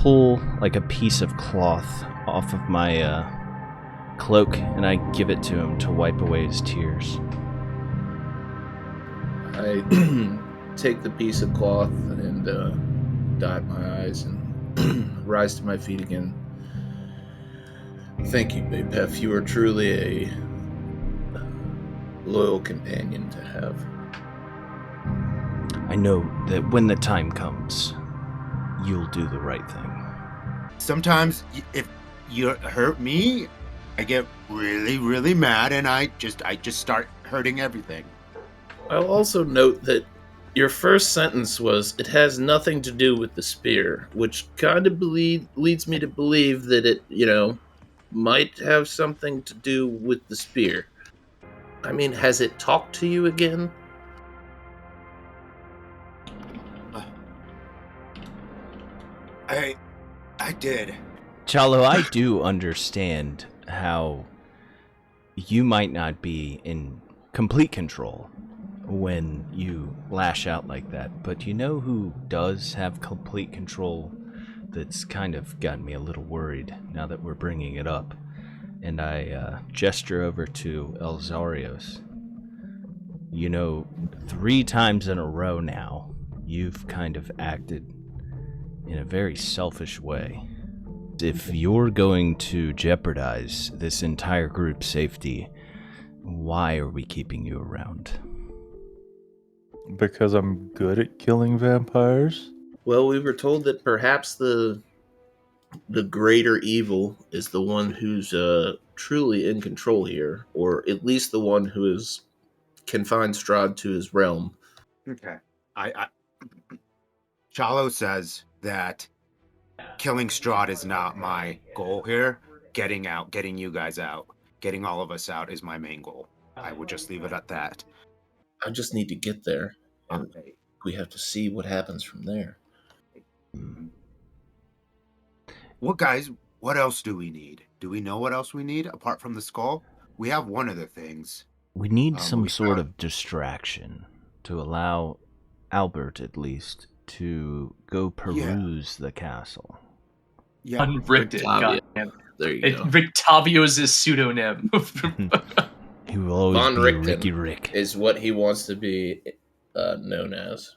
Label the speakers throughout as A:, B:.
A: pull like a piece of cloth off of my cloak, and I give it to him to wipe away his tears.
B: I take the piece of cloth and dot my eyes and rise to my feet again. Thank you, E Bapef. You are truly a loyal companion to have.
A: I know that when the time comes, you'll do the right thing.
C: Sometimes, if you hurt me, I get really, really mad, and I just start hurting everything.
B: I'll also note that your first sentence was, "It has nothing to do with the spear," which kind of leads me to believe that it, might have something to do with the spear. I mean, has it talked to you again?
C: I did.
A: Chalo, I do understand how you might not be in complete control when you lash out like that, but you know who does have complete control? That's kind of gotten me a little worried now that we're bringing it up. And I gesture over to Elzeiros. 3 times in a row now, you've kind of acted in a very selfish way. If you're going to jeopardize this entire group's safety, why are we keeping you around?
D: Because I'm good at killing vampires?
B: Well, we were told that perhaps the greater evil is the one who's truly in control here, or at least the one who has confined Strahd to his realm.
C: Okay. I Chalo says that killing Strahd is not my goal here. Getting you guys out, getting all of us out is my main goal. I would just leave it at that.
B: I just need to get there, and we have to see what happens from there.
C: What else do we need? Do we know what else we need apart from the skull? We have one of the things.
A: We need some sort of distraction to allow Albert, at least, to go peruse the castle.
E: Yeah, unwritten. Goddamn.
B: There you go.
E: Rictavio's his pseudonym.
A: He will always
B: Von
A: be
B: Richten
A: Ricky Rick.
B: Is what he wants to be known as.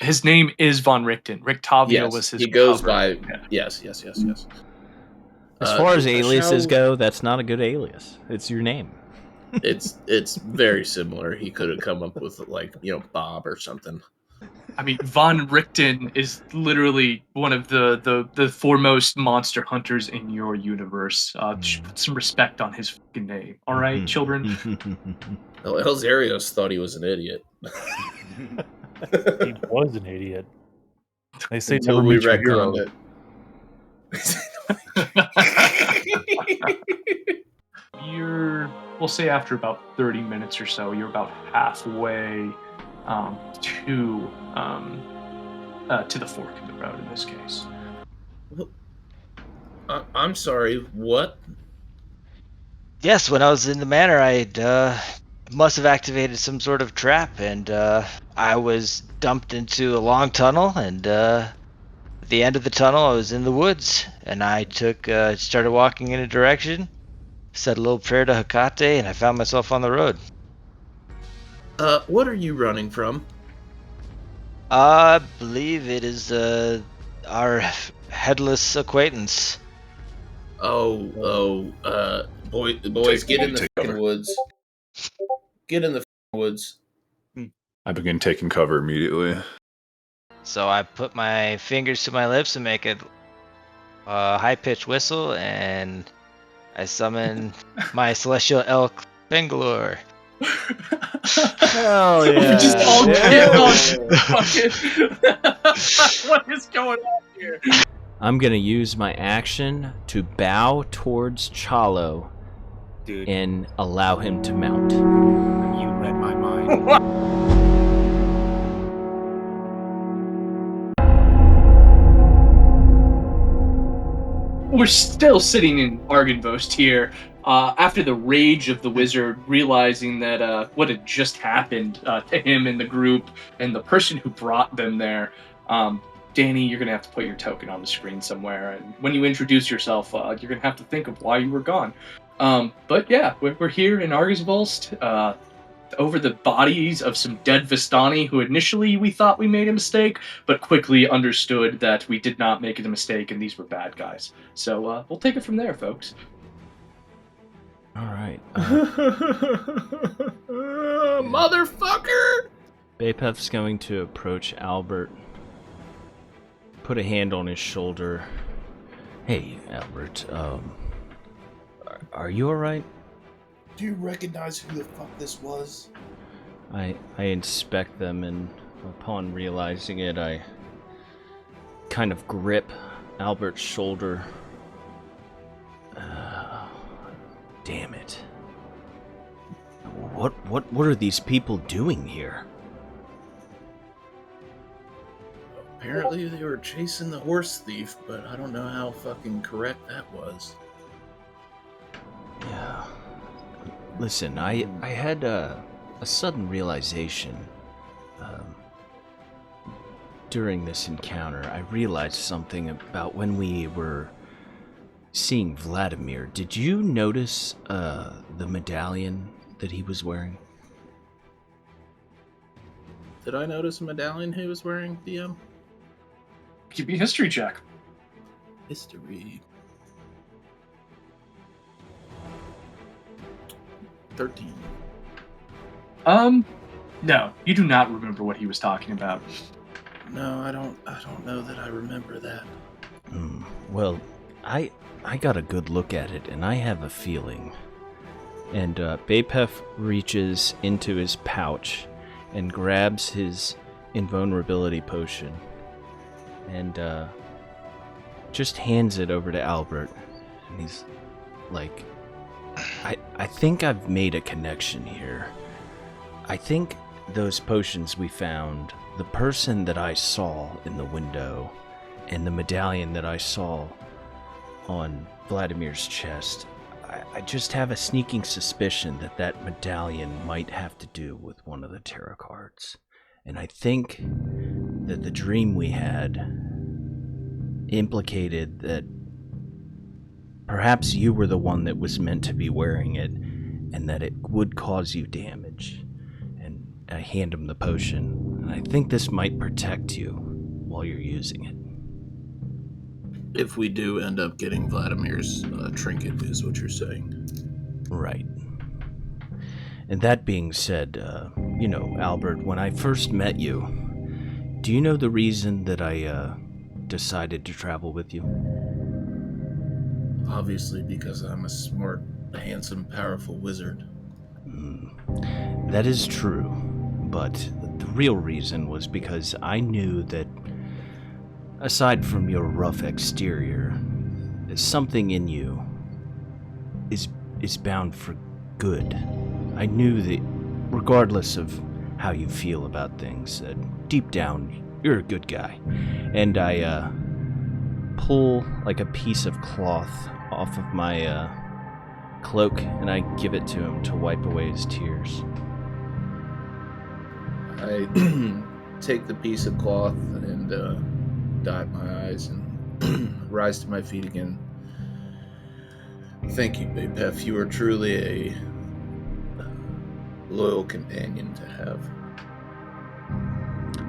E: His name is Von Richten. Rictavio was his.
B: He goes
E: cover.
B: by. Yes.
A: As far as aliases go, that's not a good alias. It's your name.
B: It's very similar. He could have come up with Bob or something.
E: I mean, Von Richten is literally one of the foremost monster hunters in your universe. Put some respect on his fucking name. All right, children?
B: Elzeiros thought he was an idiot.
D: He was an idiot. They say
B: Until
D: never
B: we
D: meet your hero.
B: retconned it.
E: We'll say after about 30 minutes or so, you're about halfway to the fork in the road in this case.
B: I'm sorry, what?
F: Yes, when I was in the manor, I must have activated some sort of trap, and I was dumped into a long tunnel, and at the end of the tunnel, I was in the woods, and I started walking in a direction, said a little prayer to Hecate, and I found myself on the road.
B: What are you running from?
F: I believe it is our headless acquaintance.
B: Boys, get in the fucking woods. Get in the woods.
G: I begin taking cover immediately.
F: So I put my fingers to my lips and make a high-pitched whistle, and I summon my celestial elk, Bangalore.
A: Hell yeah!
E: We just all get What is going on here?
A: I'm gonna use my action to bow towards Chalo,
C: Dude,
A: and allow him to mount.
C: you read my mind.
E: We're still sitting in Argynvost here, after the rage of the wizard, realizing that what had just happened to him and the group, and the person who brought them there, Danny, you're gonna have to put your token on the screen somewhere, and when you introduce yourself, you're gonna have to think of why you were gone. But yeah, we're here in Argisvolst, over the bodies of some dead Vistani who initially we thought we made a mistake, but quickly understood that we did not make a mistake and these were bad guys. So we'll take it from there, folks.
A: All right.
B: Motherfucker!
A: Bapef's going to approach Albert, put a hand on his shoulder. Hey, Albert, are you alright?
B: Do you recognize who the fuck this was?
A: I inspect them, and upon realizing it, I kind of grip Albert's shoulder. Damn it. What are these people doing here?
B: Apparently they were chasing the horse thief, but I don't know how fucking correct that was.
A: Yeah. Listen, I had a sudden realization during this encounter. I realized something about when we were seeing Vladimir. Did you notice the medallion that he was wearing?
B: Did I notice a medallion he was wearing, DM?
E: Give me a history check.
B: History. 13.
E: No, you do not remember what he was talking about.
B: No, I don't know that I remember that.
A: Well, I got a good look at it, and I have a feeling. And Bapef reaches into his pouch and grabs his invulnerability potion and just hands it over to Albert. And he's like, I think I've made a connection here. I think those potions we found, the person that I saw in the window, and the medallion that I saw on Vladimir's chest, I just have a sneaking suspicion that that medallion might have to do with one of the tarot cards. And I think that the dream we had implicated that perhaps you were the one that was meant to be wearing it, and that it would cause you damage. And I hand him the potion, and I think this might protect you while you're using it.
B: If we do end up getting Vladimir's trinket, is what you're saying.
A: Right. And that being said, Albert, when I first met you, do you know the reason that I decided to travel with you?
B: Obviously, because I'm a smart, handsome, powerful wizard.
A: That is true, but the real reason was because I knew that, aside from your rough exterior, something in you is bound for good. I knew that, regardless of how you feel about things, that deep down, you're a good guy. And I pull like a piece of cloth off of my cloak, and I give it to him to wipe away his tears.
B: I take the piece of cloth and dot my eyes and rise to my feet again. Thank you, Bapef. You are truly a loyal companion to have.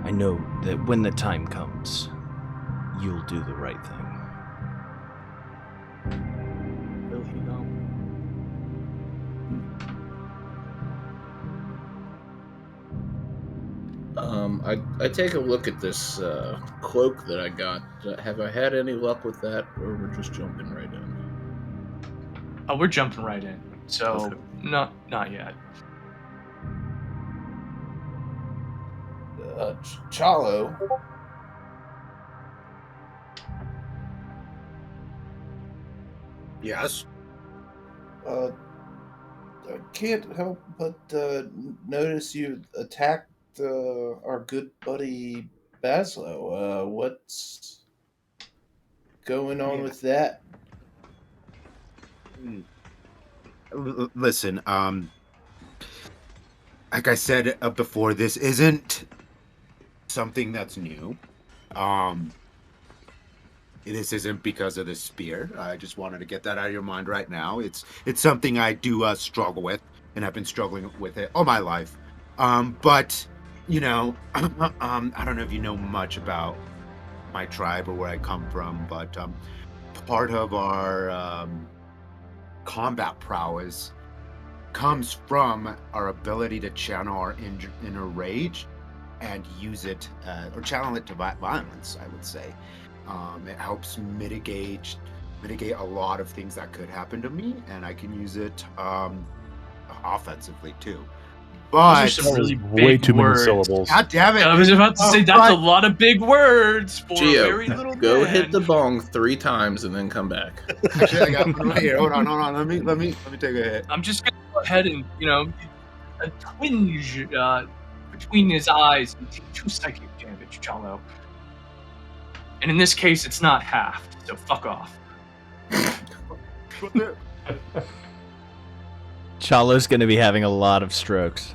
A: I know that when the time comes, you'll do the right thing.
E: Will he know?
B: I take a look at this cloak that I got. Have I had any luck with that, or we're just jumping right in?
E: Oh, we're jumping right in. So,
B: Okay.
E: not yet.
B: Chalo.
C: Yes.
B: I can't help but notice you attacked our good buddy Bazzlo. What's going on with that?
C: Listen, like I said before, this isn't something that's new. this isn't because of the spear. I just wanted to get that out of your mind right now. It's something I do struggle with, and I've been struggling with it all my life. But you know, I don't know if you know much about my tribe or where I come from, but part of our combat prowess comes from our ability to channel our inner rage and use it, or channel it to violence, I would say. It helps mitigate a lot of things that could happen to me, and I can use it offensively too. But
E: Those are some really
D: way
E: big
D: too many
E: words.
D: syllables.
C: God damn it!
E: I was about to say that's a
C: But-
E: lot of big words for a
B: Geo,
E: very little
B: go
E: man.
B: hit the bong 3 times and then come back.
C: Actually, I got one right here. Hold on. Let me take a hit.
E: I'm just gonna go ahead and a twinge between his eyes and take 2 psychic damage, Chalo. And in this case, it's not half, so fuck off.
A: Chalo's going to be having a lot of strokes.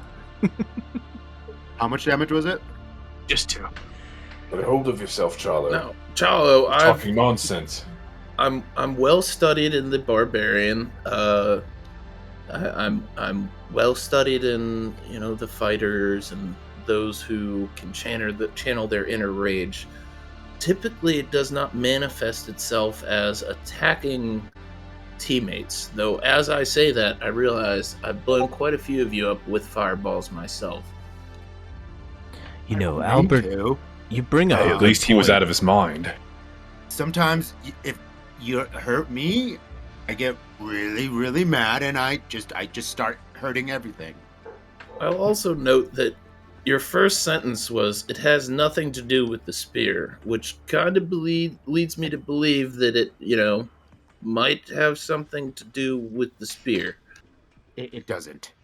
C: How much damage was it?
E: Just 2.
G: Get hold of yourself, Chalo.
B: No, Chalo,
G: Talking nonsense.
B: I'm well studied in the barbarian. I'm well studied in the fighters and those who can channel their inner rage. Typically, it does not manifest itself as attacking teammates. Though, as I say that, I realize I've blown quite a few of you up with fireballs myself.
A: You know,
C: Me
A: Albert,
C: too.
A: you bring up
G: Hey,
A: a
G: at
A: good
G: least he was
A: point.
G: out of his mind.
C: Sometimes if you hurt me, I get really, really mad, and I just start hurting everything.
B: I'll also note that your first sentence was, "It has nothing to do with the spear," which kind of leads me to believe that it, might have something to do with the spear.
C: It doesn't.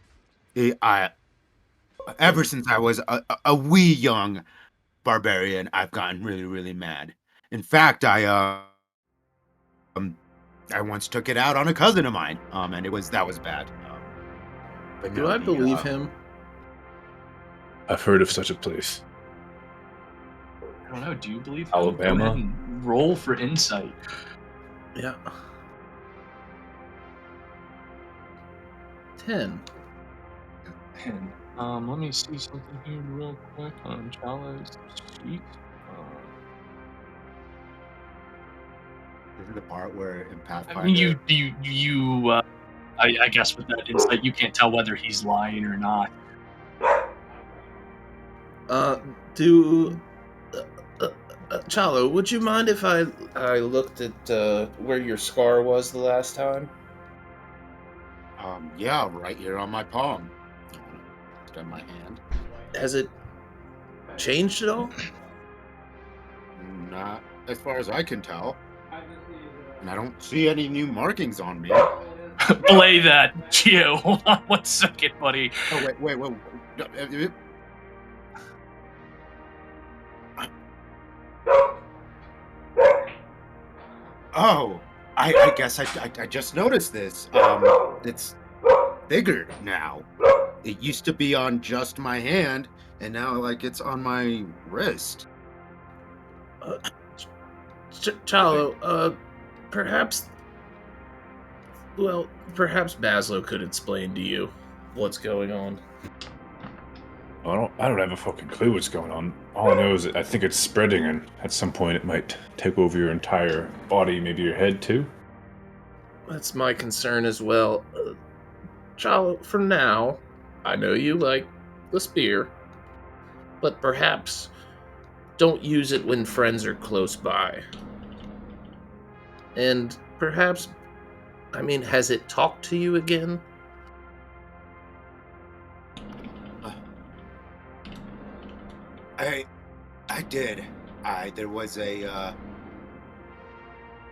C: Ever since I was a wee young barbarian, I've gotten really, really mad. In fact, I once took it out on a cousin of mine, and that was bad. But
B: Do
C: no,
B: I believe him?
G: I've heard of such a place.
E: I don't know, do you believe him?
G: Alabama?
E: Go ahead and roll for insight.
B: Yeah. 10.
E: And, let me see something here real quick on Chalo's sheet.
C: This is the part where in Pathfinder.
E: I mean, I guess with that insight, you can't tell whether he's lying or not.
B: Chalo, would you mind if I looked at where your scar was the last time?
C: Yeah, right here on my palm. It's on my hand.
B: Has it changed at all?
C: Not as far as I can tell. And I don't see any new markings on me.
E: Belay that, Geo. Hold on 1 second, buddy.
C: Oh, wait. Oh, I guess I just noticed this. It's bigger now. It used to be on just my hand, and now it's on my wrist.
B: Chalo, perhaps Bazzlo could explain to you what's going on.
G: I don't have a fucking clue what's going on. All I know is that I think it's spreading, and at some point it might take over your entire body, maybe your head too.
B: That's my concern as well. Chalo, for now, I know you like the spear, but perhaps don't use it when friends are close by. And perhaps, has it talked to you again?
C: I did. There was I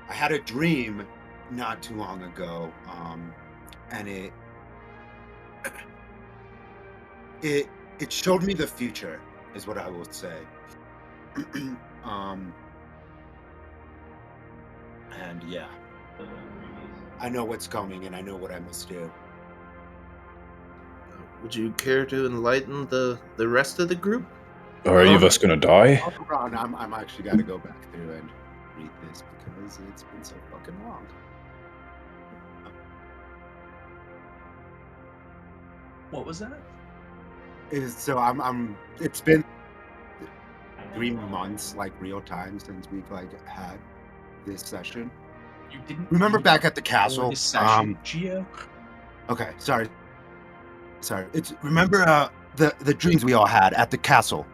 C: had a dream not too long ago, and it showed me the future, is what I will say. And yeah, I know what's coming, and I know what I must do.
B: Would you care to enlighten the rest of the group?
G: Are any of us gonna die?
C: Ron, I'm actually got to go back through and read this because it's been so fucking long.
E: What was that?
C: It's been 3 months, like real time, since we've like had this session.
E: You didn't
C: Remember
E: read
C: back at the
E: before
C: castle?
E: this session, Geo?
C: Okay, sorry. Remember the dreams we all had at the castle.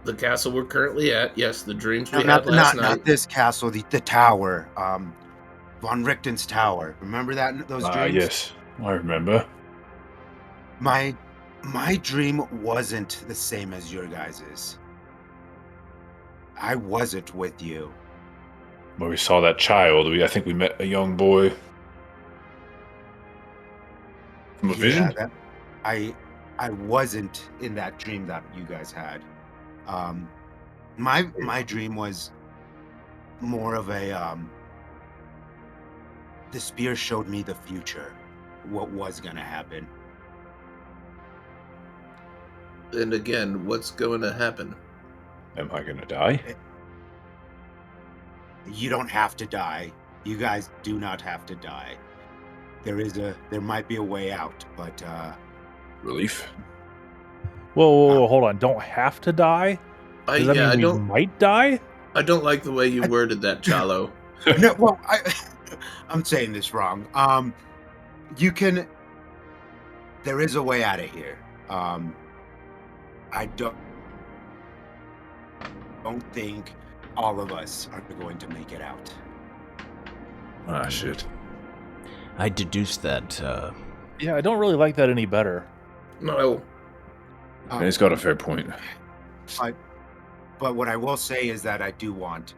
B: The castle we're currently at, yes, the dreams we
C: No,
B: had last night.
C: not this castle, the tower. Von Richten's tower. Remember those dreams?
G: Yes, I remember.
C: My dream wasn't the same as your guys's. I wasn't with you.
G: Where we saw that child, I think we met a young boy from a vision.
C: I wasn't in that dream that you guys had. My dream was more of a the spear showed me the future, what was gonna happen.
B: And again, what's going to happen?
G: Am I gonna die?
C: You don't have to die. You guys do not have to die. There might be a way out, but
G: Relief.
D: Whoa, hold on. Don't have to die? Does that mean we might die?
B: I don't like the way you worded that, Chalo.
C: no, well, I'm saying this wrong. You can. There is a way out of here. I don't think all of us are going to make it out.
G: Ah, shit.
A: I deduced that.
D: Yeah, I don't really like that any better.
B: No.
G: And he's got a fair point.
C: But what I will say is that I do want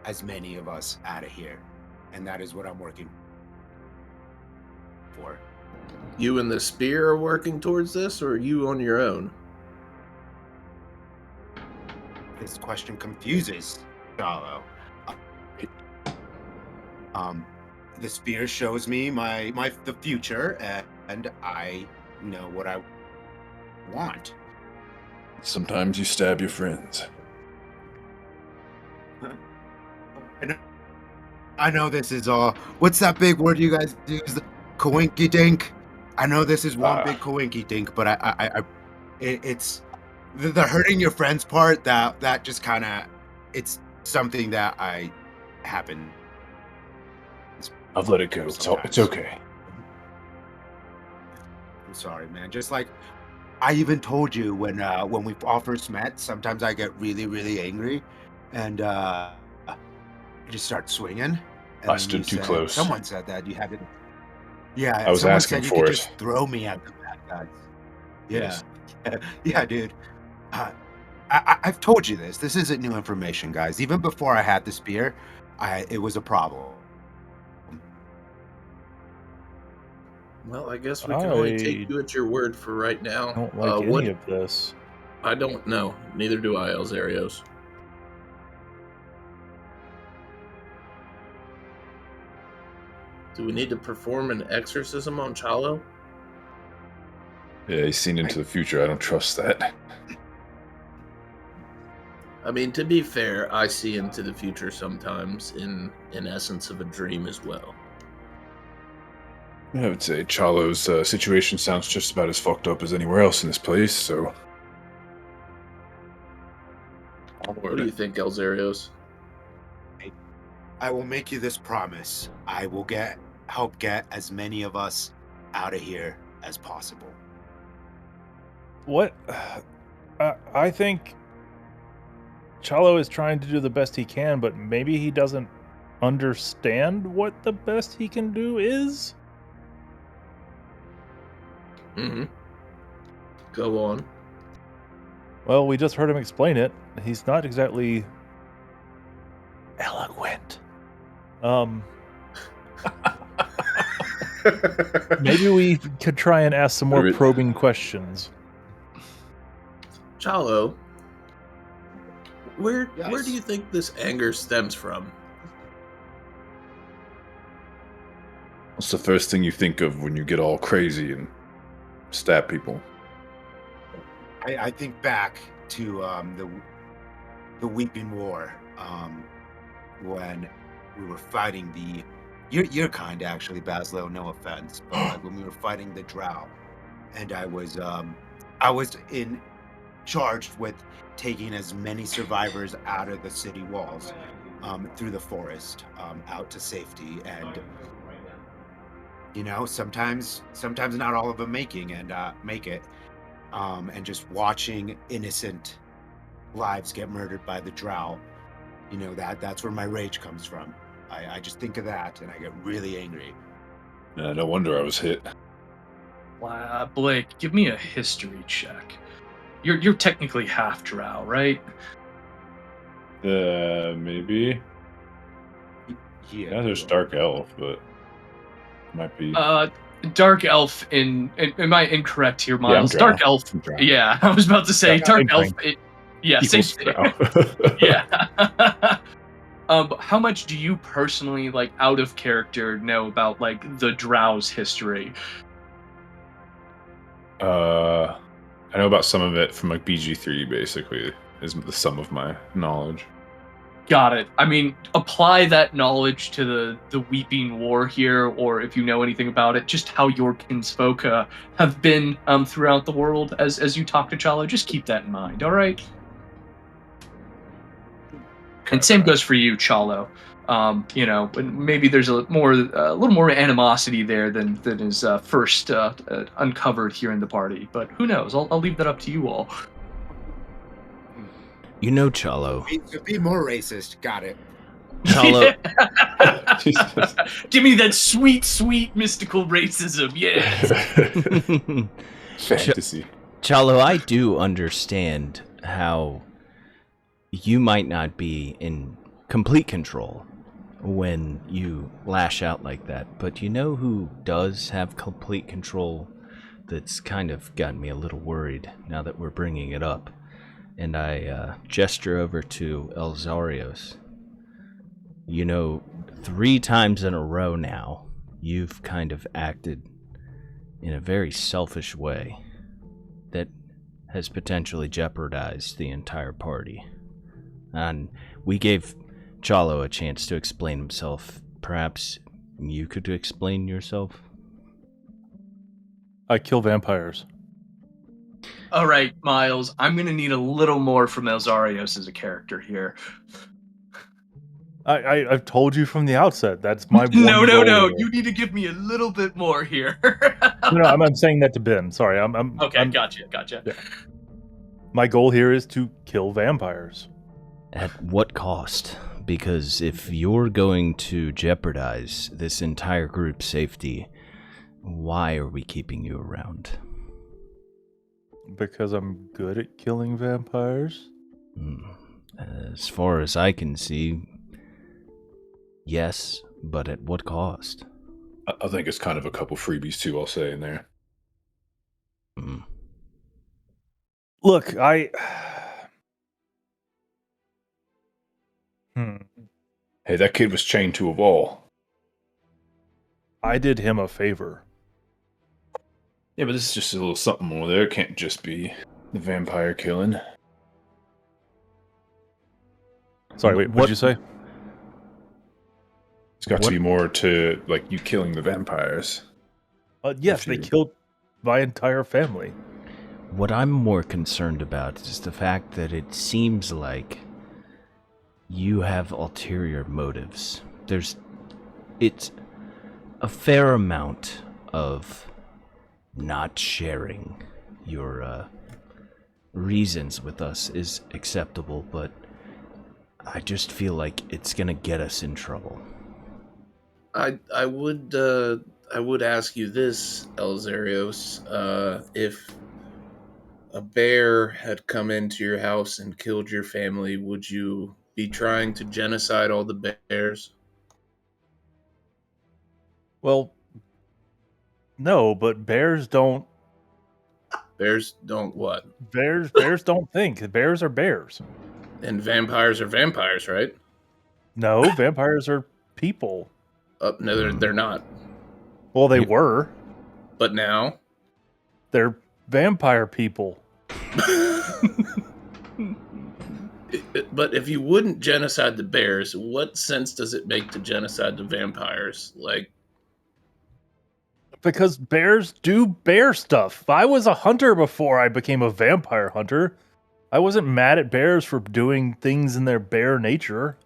C: as many of us out of here, and that is what I'm working for.
B: You and the spear are working towards this, or are you on your own?
C: This question confuses Chalo. The spear shows me the future, and I know what I want.
G: Sometimes you stab your friends.
C: I know this is all. What's that big word you guys use? Coinky dink. I know this is one big coinky dink, but it's the hurting your friends part. That just kind of, it's something that I happen.
G: I've let it go. It's okay.
C: I'm sorry, man. Just like I even told you when we all first met, sometimes I get really, really angry, and I just start swinging. And
G: I stood too close.
C: Someone said that you had to. Yeah,
G: I was asking
C: said
G: for
C: you could
G: it.
C: just throw me at the bad guys. Yeah,
G: Yes.
C: yeah, dude. I've told you this. This isn't new information, guys. Even before I had the spear, it was a problem.
B: Well, I guess we can only take you at your word for right now.
D: I don't like any of this.
B: I don't know. Neither do I, Elzeiros. Do we need to perform an exorcism on Chalo?
G: Yeah, he's seen into the future. I don't trust that.
B: I mean, to be fair, I see into the future sometimes in essence of a dream as well.
G: I would say Chalo's situation sounds just about as fucked up as anywhere else in this place, so...
B: What do you think, Elzeiros?
C: I will make you this promise. I will help get as many of us out of here as possible.
D: What? I think Chalo is trying to do the best he can, but maybe he doesn't understand what the best he can do is?
B: Mm-hmm. Go on.
D: Well, we just heard him explain it. He's not exactly eloquent. Maybe we could try and ask some more probing questions.
B: Chalo, where do you think this anger stems from?
G: What's the first thing you think of when you get all crazy and stab people?
C: I think back to the Weeping War. when we were fighting the. You're kind, actually, Bazzlo. No offense, but like when we were fighting the Drow, and I was in charged with taking as many survivors out of the city walls, through the forest, out to safety, and sometimes not all of them make it, and just watching innocent lives get murdered by the Drow. That's where my rage comes from. I just think of that and I get really angry.
G: No wonder I was hit.
E: Wow, Blake, give me a history check. You're technically half Drow, right?
G: Maybe. Yeah, there's Dark Elf, but might be.
E: Dark Elf am I incorrect here, Miles?
G: Yeah,
E: Dark Elf.
G: Yeah,
E: I was about to say Dark Elf. Yeah, same thing. Yeah. How much do you personally, like, out of character, know about like the Drow's history?
G: I know about some of it from like BG3. Basically, is the sum of my knowledge.
E: Got it. I mean, apply that knowledge to the Weeping War here, or if you know anything about it, just how your kinsfolk have been throughout the world as you talk to Chalo. Just keep that in mind, all right? And same goes for you, Chalo. Maybe there's a little more animosity there than is first uncovered here in the party. But who knows? I'll leave that up to you all.
A: Chalo.
C: Be more racist. Got it.
A: Chalo.
E: Give me that sweet, sweet mystical racism. Yes.
G: Fantasy.
A: Chalo, I do understand how you might not be in complete control when you lash out like that, but you know who does have complete control? That's kind of gotten me a little worried now that we're bringing it up. And I gesture over to Elzeiros. 3 times in a row now, you've kind of acted in a very selfish way that has potentially jeopardized the entire party. And we gave Chalo a chance to explain himself. Perhaps you could explain yourself?
D: I kill vampires.
E: All right, Miles, I'm going to need a little more from Elzeiros as a character here.
D: I've told you from the outset. That's my
E: No.
D: goal.
E: You need to give me a little bit more here.
D: No, I'm saying that to Ben. Sorry,
E: Okay, gotcha.
D: Yeah. My goal here is to kill vampires.
A: At what cost? Because if you're going to jeopardize this entire group's safety, why are we keeping you around?
D: Because I'm good at killing vampires?
A: As far as I can see, yes, but at what cost?
G: I think it's kind of a couple freebies too, I'll say in there.
D: Look,
G: Hey, that kid was chained to a wall.
D: I did him a favor.
G: Yeah, but this is just a little something more there. It can't just be the vampire killing.
D: Sorry, wait, what did you say?
G: It's got to be more to, like, you killing the vampires.
D: Yes, they killed my entire family.
A: What I'm more concerned about is the fact that it seems like you have ulterior motives. It's a fair amount of not sharing your reasons with us is acceptable, but I just feel like it's gonna get us in trouble.
B: I would ask you this, Elzeiros, if a bear had come into your house and killed your family, would you be trying to genocide all the bears?
D: Well, no, but bears don't.
B: Bears don't what?
D: Bears don't think. Bears are bears.
B: And vampires are vampires, right?
D: No, vampires are people.
B: No, they're not.
D: Well, they were.
B: But now?
D: They're vampire people.
B: But if you wouldn't genocide the bears, what sense does it make to genocide the vampires? Like,
D: Because bears do bear stuff. I was a hunter before I became a vampire hunter. I wasn't mad at bears for doing things in their bear nature.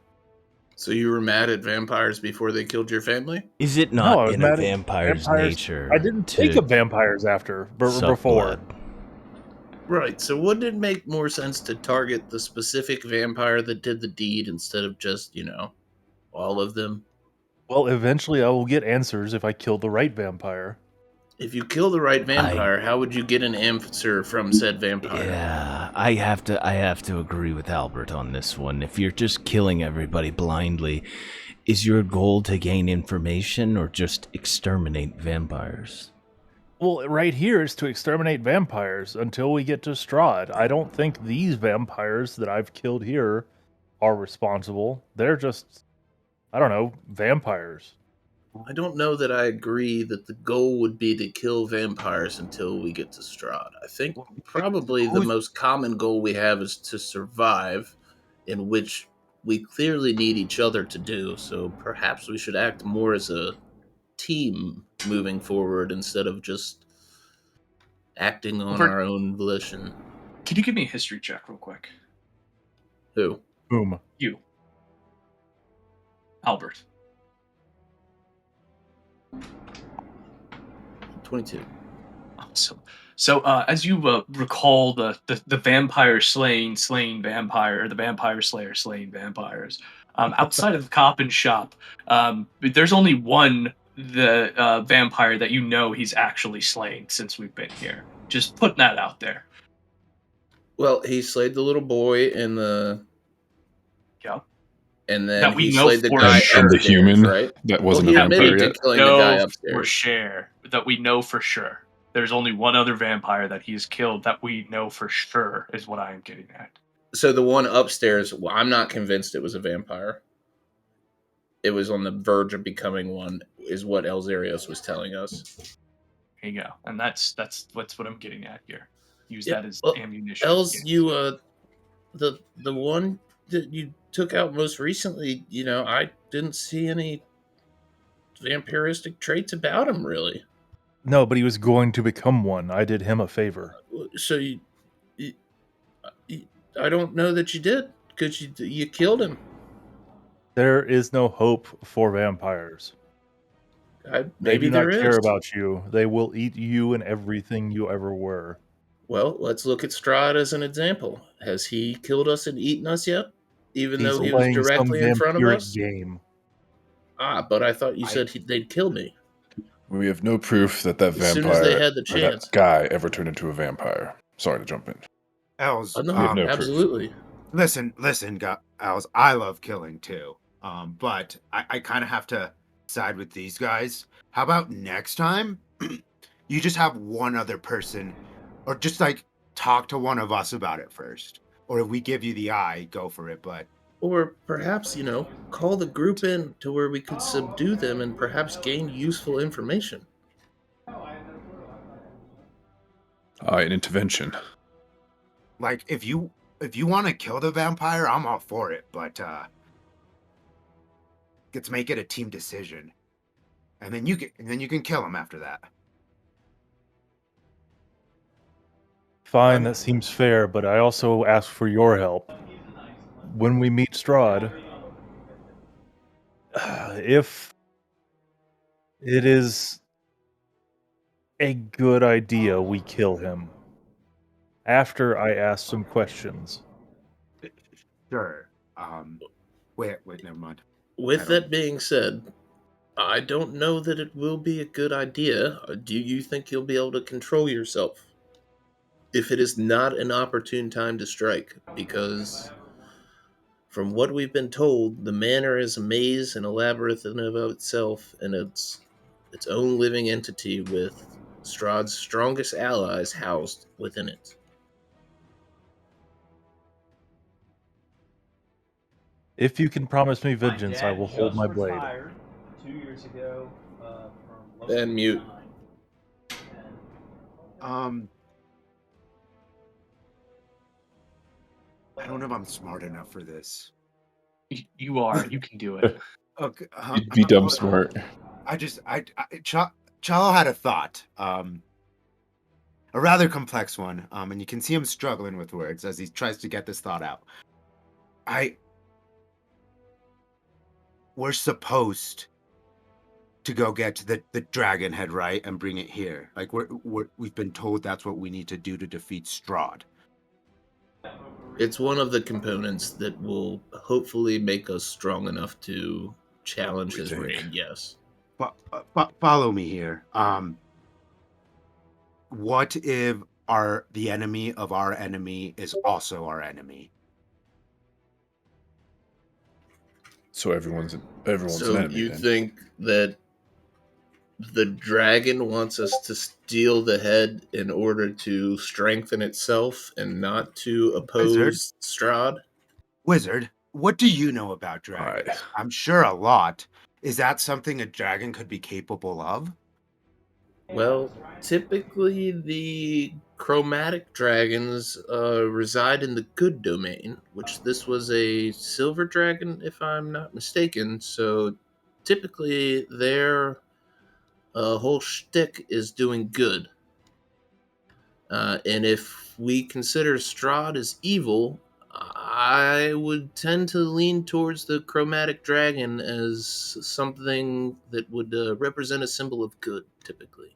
B: so you were mad at vampires before they killed your family?
A: Is it
D: No,
A: not
D: I was
A: in a
D: mad at
A: vampire's
D: vampires.
A: nature
D: I didn't think
A: to
D: of vampires after
A: suck
D: before.
A: blood?
B: Right, so wouldn't it make more sense to target the specific vampire that did the deed instead of just, all of them?
D: Well, eventually I will get answers if I kill the right vampire.
B: If you kill the right vampire, how would you get an answer from said vampire?
A: Yeah, I have to agree with Albert on this one. If you're just killing everybody blindly, is your goal to gain information or just exterminate vampires?
D: Well, right here is to exterminate vampires until we get to Strahd. I don't think these vampires that I've killed here are responsible. They're just, I don't know, vampires.
B: I don't know that I agree that the goal would be to kill vampires until we get to Strahd. I think probably the most common goal we have is to survive, in which we clearly need each other to do, so perhaps we should act more as a team moving forward instead of just acting on our own volition.
E: Can you give me a history check real quick?
B: Who?
D: Whom?
E: You. Albert.
B: 22.
E: Awesome. So, as you recall the vampire slaying vampire, or the vampire slayer slaying vampires, outside of the cop and shop, there's only one vampire that you know he's actually slain since we've been here. Just putting that out there.
B: Well, he slayed the little boy in the...
E: Yeah.
B: And then
E: That we
B: he
E: know
B: slayed the
E: for
B: guy
E: sure.
G: And the
B: upstairs,
G: human
B: right?
G: that wasn't
B: Well, he
G: a vampire
B: admitted
G: yet.
B: to killing the guy
E: For
B: upstairs.
E: sure that we know for sure. There's only one other vampire that he's killed that we know for sure is what I am getting at.
B: So the one upstairs, well, I'm not convinced it was a vampire. It was on the verge of becoming one, is what Elzeiros was telling us.
E: There you go. And that's what I'm getting at here. Use
B: Yeah,
E: that as
B: well,
E: ammunition.
B: Els,
E: against
B: you the one that you took out most recently, I didn't see any vampiristic traits about him really.
D: No, but he was going to become one. I did him a favor.
B: So you I don't know that you did, because you killed him.
D: There is no hope for vampires. They
B: Maybe
D: do not
B: there
D: care
B: is.
D: about you. They will eat you and everything you ever were.
B: Well, let's look at Strahd as an example. Has he killed us and eaten us yet? Even
D: He's
B: though he was
D: playing some
B: directly in front of
D: vampiric
B: us?
D: game.
B: But I thought you said they'd kill me.
G: We have no proof that
B: As soon as they
G: vampire
B: had the
G: or
B: chance.
G: that guy ever turned into a vampire. Sorry to jump in.
C: Els,
B: No,
G: We have no proof.
B: absolutely.
C: listen, Els, I love killing too. But I kind of have to side with these guys. How about next time you just have one other person, or just like talk to one of us about it first, or if we give you the eye, go for it. But
B: Or perhaps, call the group in to where we could subdue them and perhaps gain useful information.
G: An intervention.
C: like if you want to kill the vampire, I'm all for it. But let's make it a team decision, and then you can kill him after that.
D: Fine, that seems fair, but I also ask for your help. When we meet Strahd, if it is a good idea we kill him, after I ask some questions.
C: Sure. Wait, never mind.
B: With that being said, I don't know that it will be a good idea. Do you think you'll be able to control yourself if it is not an opportune time to strike? Because from what we've been told, the manor is a maze and a labyrinth in and of itself, and it's its own living entity with Strahd's strongest allies housed within it.
D: If you can promise me vengeance, I will hold my blade.
H: Retired 2 years ago from
B: And mute.
C: I don't know if I'm smart enough for this.
E: You are. You can do it.
C: Okay,
G: You'd be dumb smart.
C: Chalo had a thought, a rather complex one, and you can see him struggling with words as he tries to get this thought out. We're supposed to go get the dragon head, right, and bring it here. Like we've been told that's what we need to do to defeat Strahd.
B: It's one of the components that will hopefully make us strong enough to challenge
G: We
B: his
G: think.
B: reign. Yes.
C: Follow me here. What if the enemy of our enemy is also our enemy?
G: So everyone's an
B: So
G: enemy
B: you
G: then.
B: think that the dragon wants us to steal the head in order to strengthen itself and not to oppose Strahd?
C: Wizard, what do you know about dragons? I'm sure a lot. Is that something a dragon could be capable of?
B: Well, typically the chromatic dragons reside in the good domain, which this was a silver dragon, if I'm not mistaken. So typically their whole shtick is doing good. And if we consider Strahd as evil, I would tend to lean towards the chromatic dragon as something that would represent a symbol of good, typically.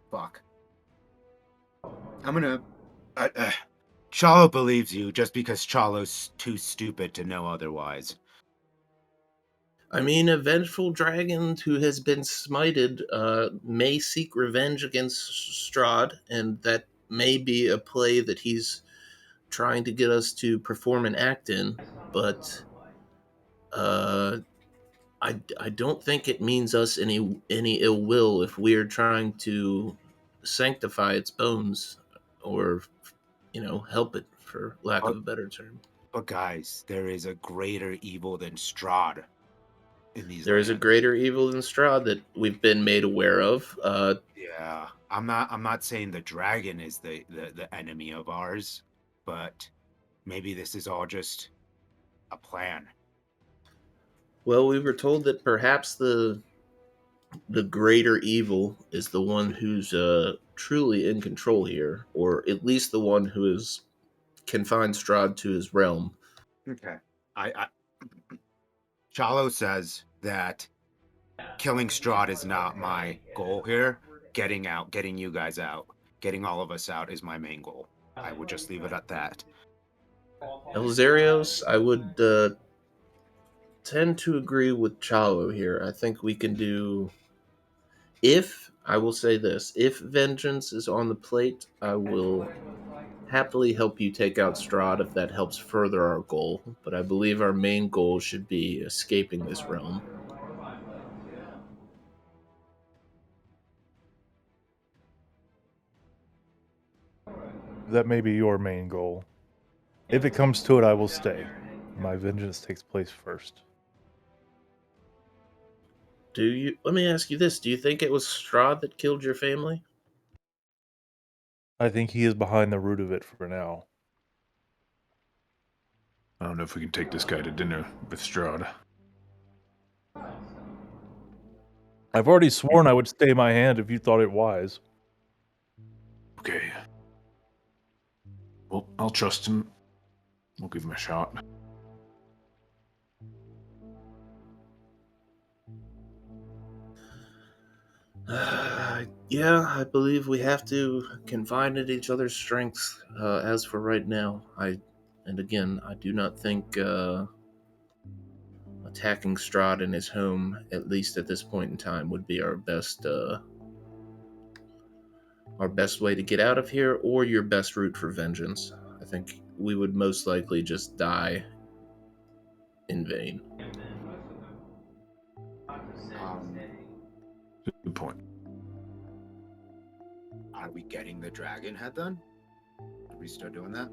C: Fuck. I'm gonna. Chalo believes you just because Chalo's too stupid to know otherwise.
B: I mean, a vengeful dragon who has been smited may seek revenge against Strahd, and that may be a play that he's trying to get us to perform an act in, but I don't think it means us any ill will if we're trying to sanctify its bones or help it, for lack of a better term.
C: But guys, there is a greater evil than Strahd in these
B: There is a
C: lands.
B: greater evil than Strahd that we've been made aware of.
C: Yeah, I'm not saying the dragon is the enemy of ours, but maybe this is all just a plan.
B: Well, we were told that perhaps the greater evil is the one who's truly in control here, or at least the one who has confined Strahd to his realm.
C: Okay. I Chalo says that killing Strahd is not my goal here. Getting you guys out, getting all of us out is my main goal. I would just leave it at that.
B: Elzeiros, I would tend to agree with Chalo here. I think we can do. If I will say this, if vengeance is on the plate, I will happily help you take out Strahd if that helps further our goal. But I believe our main goal should be escaping this realm.
D: That may be your main goal. If it comes to it, I will stay. My vengeance takes place first.
B: Let me ask you this, do you think it was Strahd that killed your family?
D: I think he is behind the root of it for now.
G: I don't know if we can take this guy to dinner with Strahd.
D: I've already sworn I would stay my hand if you thought it wise.
G: Okay. Well, I'll trust him. We'll give him a shot.
B: Yeah, I believe we have to confide in each other's strengths as for right now. And again, I do not think attacking Strahd in his home, at least at this point in time, would be our best way to get out of here, or your best route for vengeance. I think we would most likely just die in vain.
G: Good point.
C: Are we getting the dragon head then? Are we still doing that?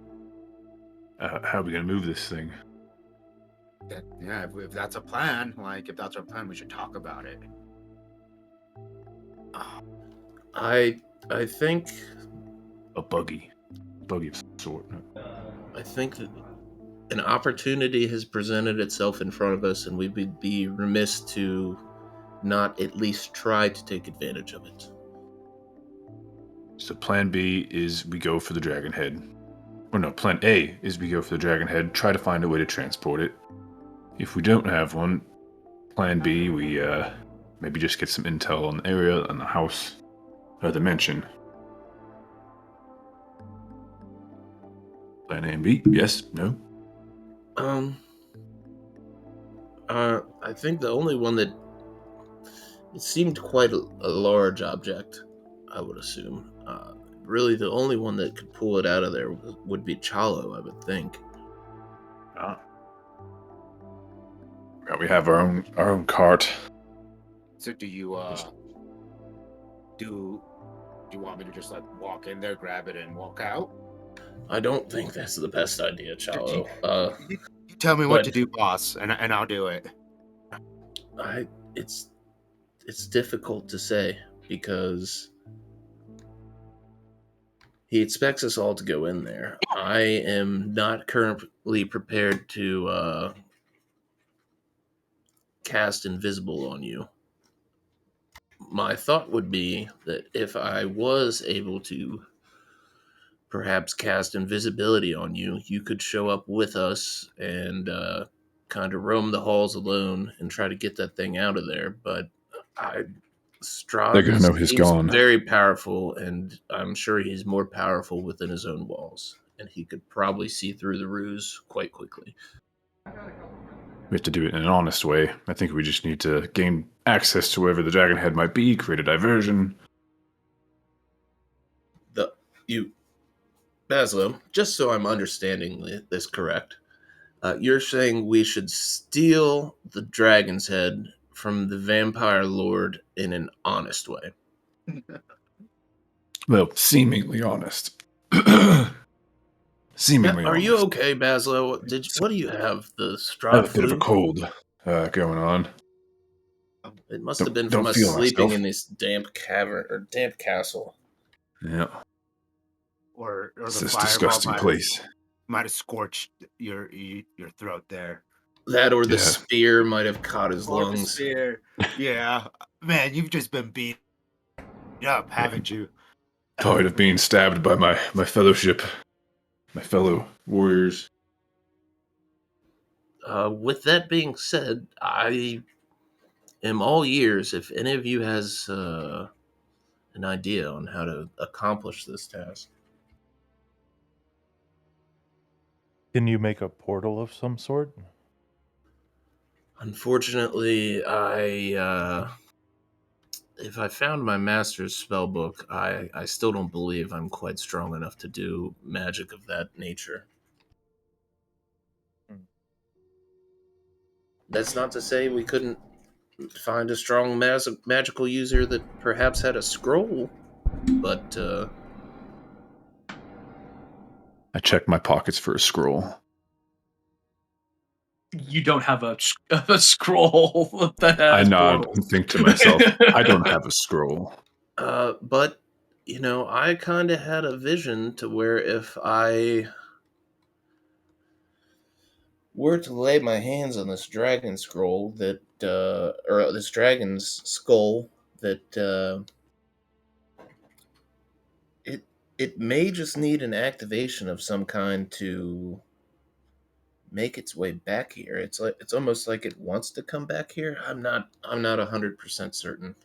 G: How are we gonna move this thing?
C: If that's a plan, if that's our plan, we should talk about it.
B: I I think
G: A buggy of some sort.
B: that an opportunity has presented itself in front of us, and we would be remiss to not at least try to take advantage of it.
G: So plan B is we go for the dragon head. Or no, plan A is we go for the dragon head, try to find a way to transport it. If we don't have one, plan B, we maybe just get some intel on the area, on the house, or the mansion. Plan A and B, yes, no?
B: I think the only one that it seemed quite a large object, I would assume. Really, the only one that could pull it out of there would be Chalo, I would think.
G: Ah. Well, we have our own cart.
C: So do you want me to just like walk in there, grab it, and walk out?
B: I don't think that's the best idea, Chalo.
C: You tell me what
B: but-
C: to do, boss, and I'll do it.
B: It's difficult to say because he expects us all to go in there. I am not currently prepared to cast invisible on you. My thought would be that if I was able to perhaps cast invisibility on you, you could show up with us and kind of roam the halls alone and try to get that thing out of there. But Strahd
G: They're gonna know he's
B: seems
G: gone.
B: very powerful, and I'm sure he's more powerful within his own walls, and he could probably see through the ruse quite quickly.
G: We have to do it in an honest way. I think we just need to gain access to wherever the dragon head might be, create a diversion.
B: Bazzlo, just so I'm understanding this correct, you're saying we should steal the dragon's head from the vampire lord in an honest way.
G: Well, seemingly honest. Seemingly
B: Are
G: honest.
B: you okay, Bazzlo? What do you have? The
G: I have
B: Strahd
G: a bit of a
B: flu?
G: cold going on.
B: It must have been
G: Don't
B: from us
G: feel
B: sleeping
G: myself.
B: in this damp cavern or damp castle.
G: Yeah.
C: Or
G: It's
C: the
G: this
C: fireball
G: disgusting place.
C: might have scorched your throat there.
B: That or the
G: Yeah.
B: spear might have caught his
C: Or the
B: lungs.
C: spear. Yeah, man, you've just been beat up, haven't you?
G: Tired of being stabbed by my fellowship. My fellow warriors.
B: With that being said, I am all ears if any of you has an idea on how to accomplish this task.
D: Can you make a portal of some sort?
B: Unfortunately, if I found my master's spell book, I still don't believe I'm quite strong enough to do magic of that nature. That's not to say we couldn't find a strong magical user that perhaps had a scroll, but
G: I check my pockets for a scroll.
E: You don't have a scroll that has
G: I nod
E: portals.
G: and think to myself, I don't have a scroll.
B: But I kind of had a vision to where if I were to lay my hands on this dragon scroll that, or this dragon's skull, that it may just need an activation of some kind to make its way back here. It's almost like it wants to come back here. I'm not 100% certain.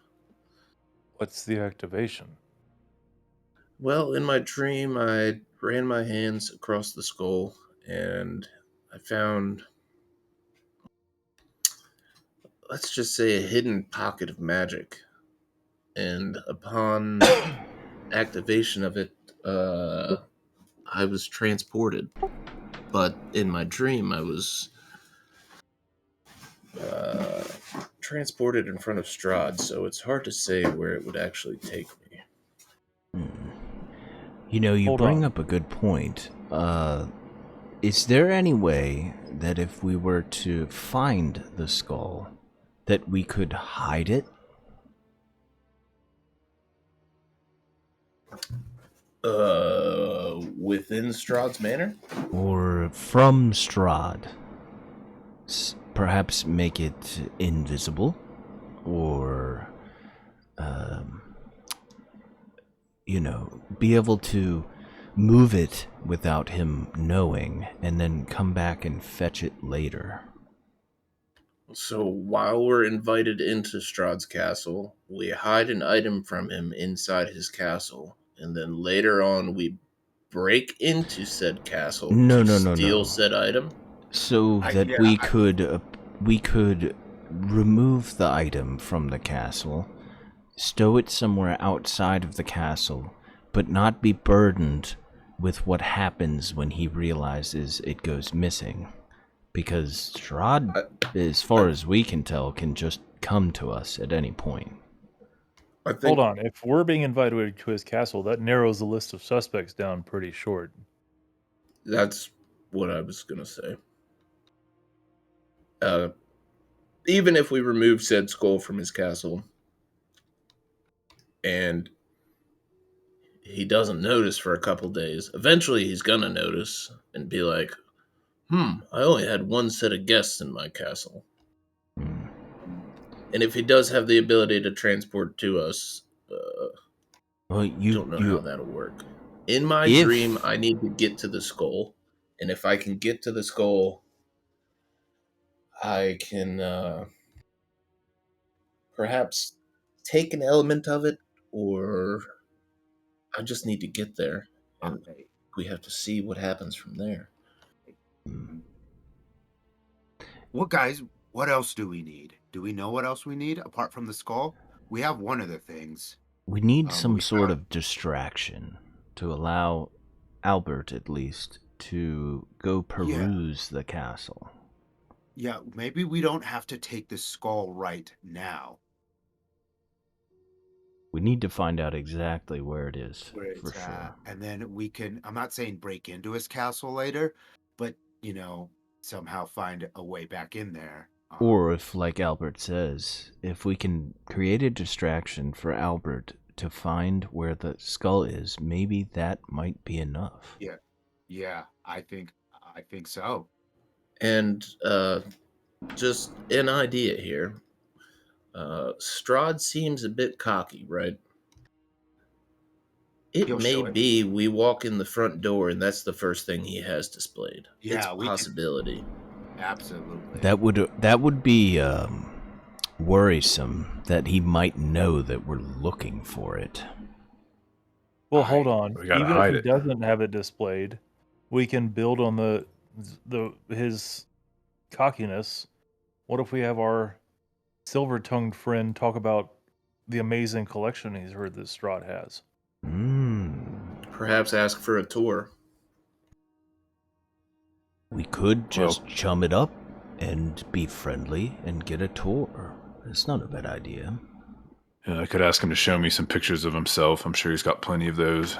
D: What's the activation?
B: Well, in my dream, I ran my hands across the skull and I found, let's just say, a hidden pocket of magic. And upon activation of it, I was transported. But in my dream, I was transported in front of Strahd, so it's hard to say where it would actually take me.
A: You
D: Hold
A: bring
D: on.
A: up a good point. Is there any way that if we were to find the skull, that we could hide it?
B: Within Strahd's manor?
A: Or from Strahd. Perhaps make it invisible, or, be able to move it without him knowing, and then come back and fetch it later.
B: So while we're invited into Strahd's castle, we hide an item from him inside his castle, and then later on we break into said castle
A: No,
B: to
A: no, no,
B: steal
A: no.
B: said item.
A: So that we could remove the item from the castle, stow it somewhere outside of the castle, but not be burdened with what happens when he realizes it goes missing. Because Strahd, as far as we can tell, can just come to us at any point.
B: I think
D: Hold on. If we're being invited to his castle, that narrows the list of suspects down pretty short.
B: that's what I was gonna say. Even if we remove said skull from his castle, and he doesn't notice for a couple days, eventually he's gonna notice and be like, I only had one set of guests in my castle. And if he does have the ability to transport to us,
A: Well,
B: don't know how that'll work. In my dream, I need to get to the skull. And if I can get to the skull, I can perhaps take an element of it, or I just need to get there. And we have to see what happens from there.
C: What else do we need? Do we know what else we need apart from the skull? We have one of the things.
A: We need some sort of distraction to allow Albert, at least, to go peruse the castle.
C: Yeah, maybe we don't have to take the skull right now.
A: We need to find out exactly where it is, for sure.
C: And then we can, I'm not saying break into his castle later, but, somehow find a way back in there.
A: Or if, like Albert says, if we can create a distraction for Albert to find where the skull is, maybe that might be enough.
C: Yeah, I think so.
B: And just an idea here. Strahd seems a bit cocky, right? It may be we walk in the front door and that's the first thing he has displayed.
C: Yeah,
B: it's a possibility.
C: Absolutely.
A: That would be worrisome that he might know that we're looking for it.
D: Well, hold on.
G: We gotta
D: Even
G: hide
D: if he
G: it.
D: doesn't have it displayed, we can build on his cockiness. What if we have our silver-tongued friend talk about the amazing collection he's heard that Strahd has?
B: Perhaps ask for a tour.
A: We could just chum it up and be friendly and get a tour. It's not a bad idea.
G: Yeah, I could ask him to show me some pictures of himself. I'm sure he's got plenty of those.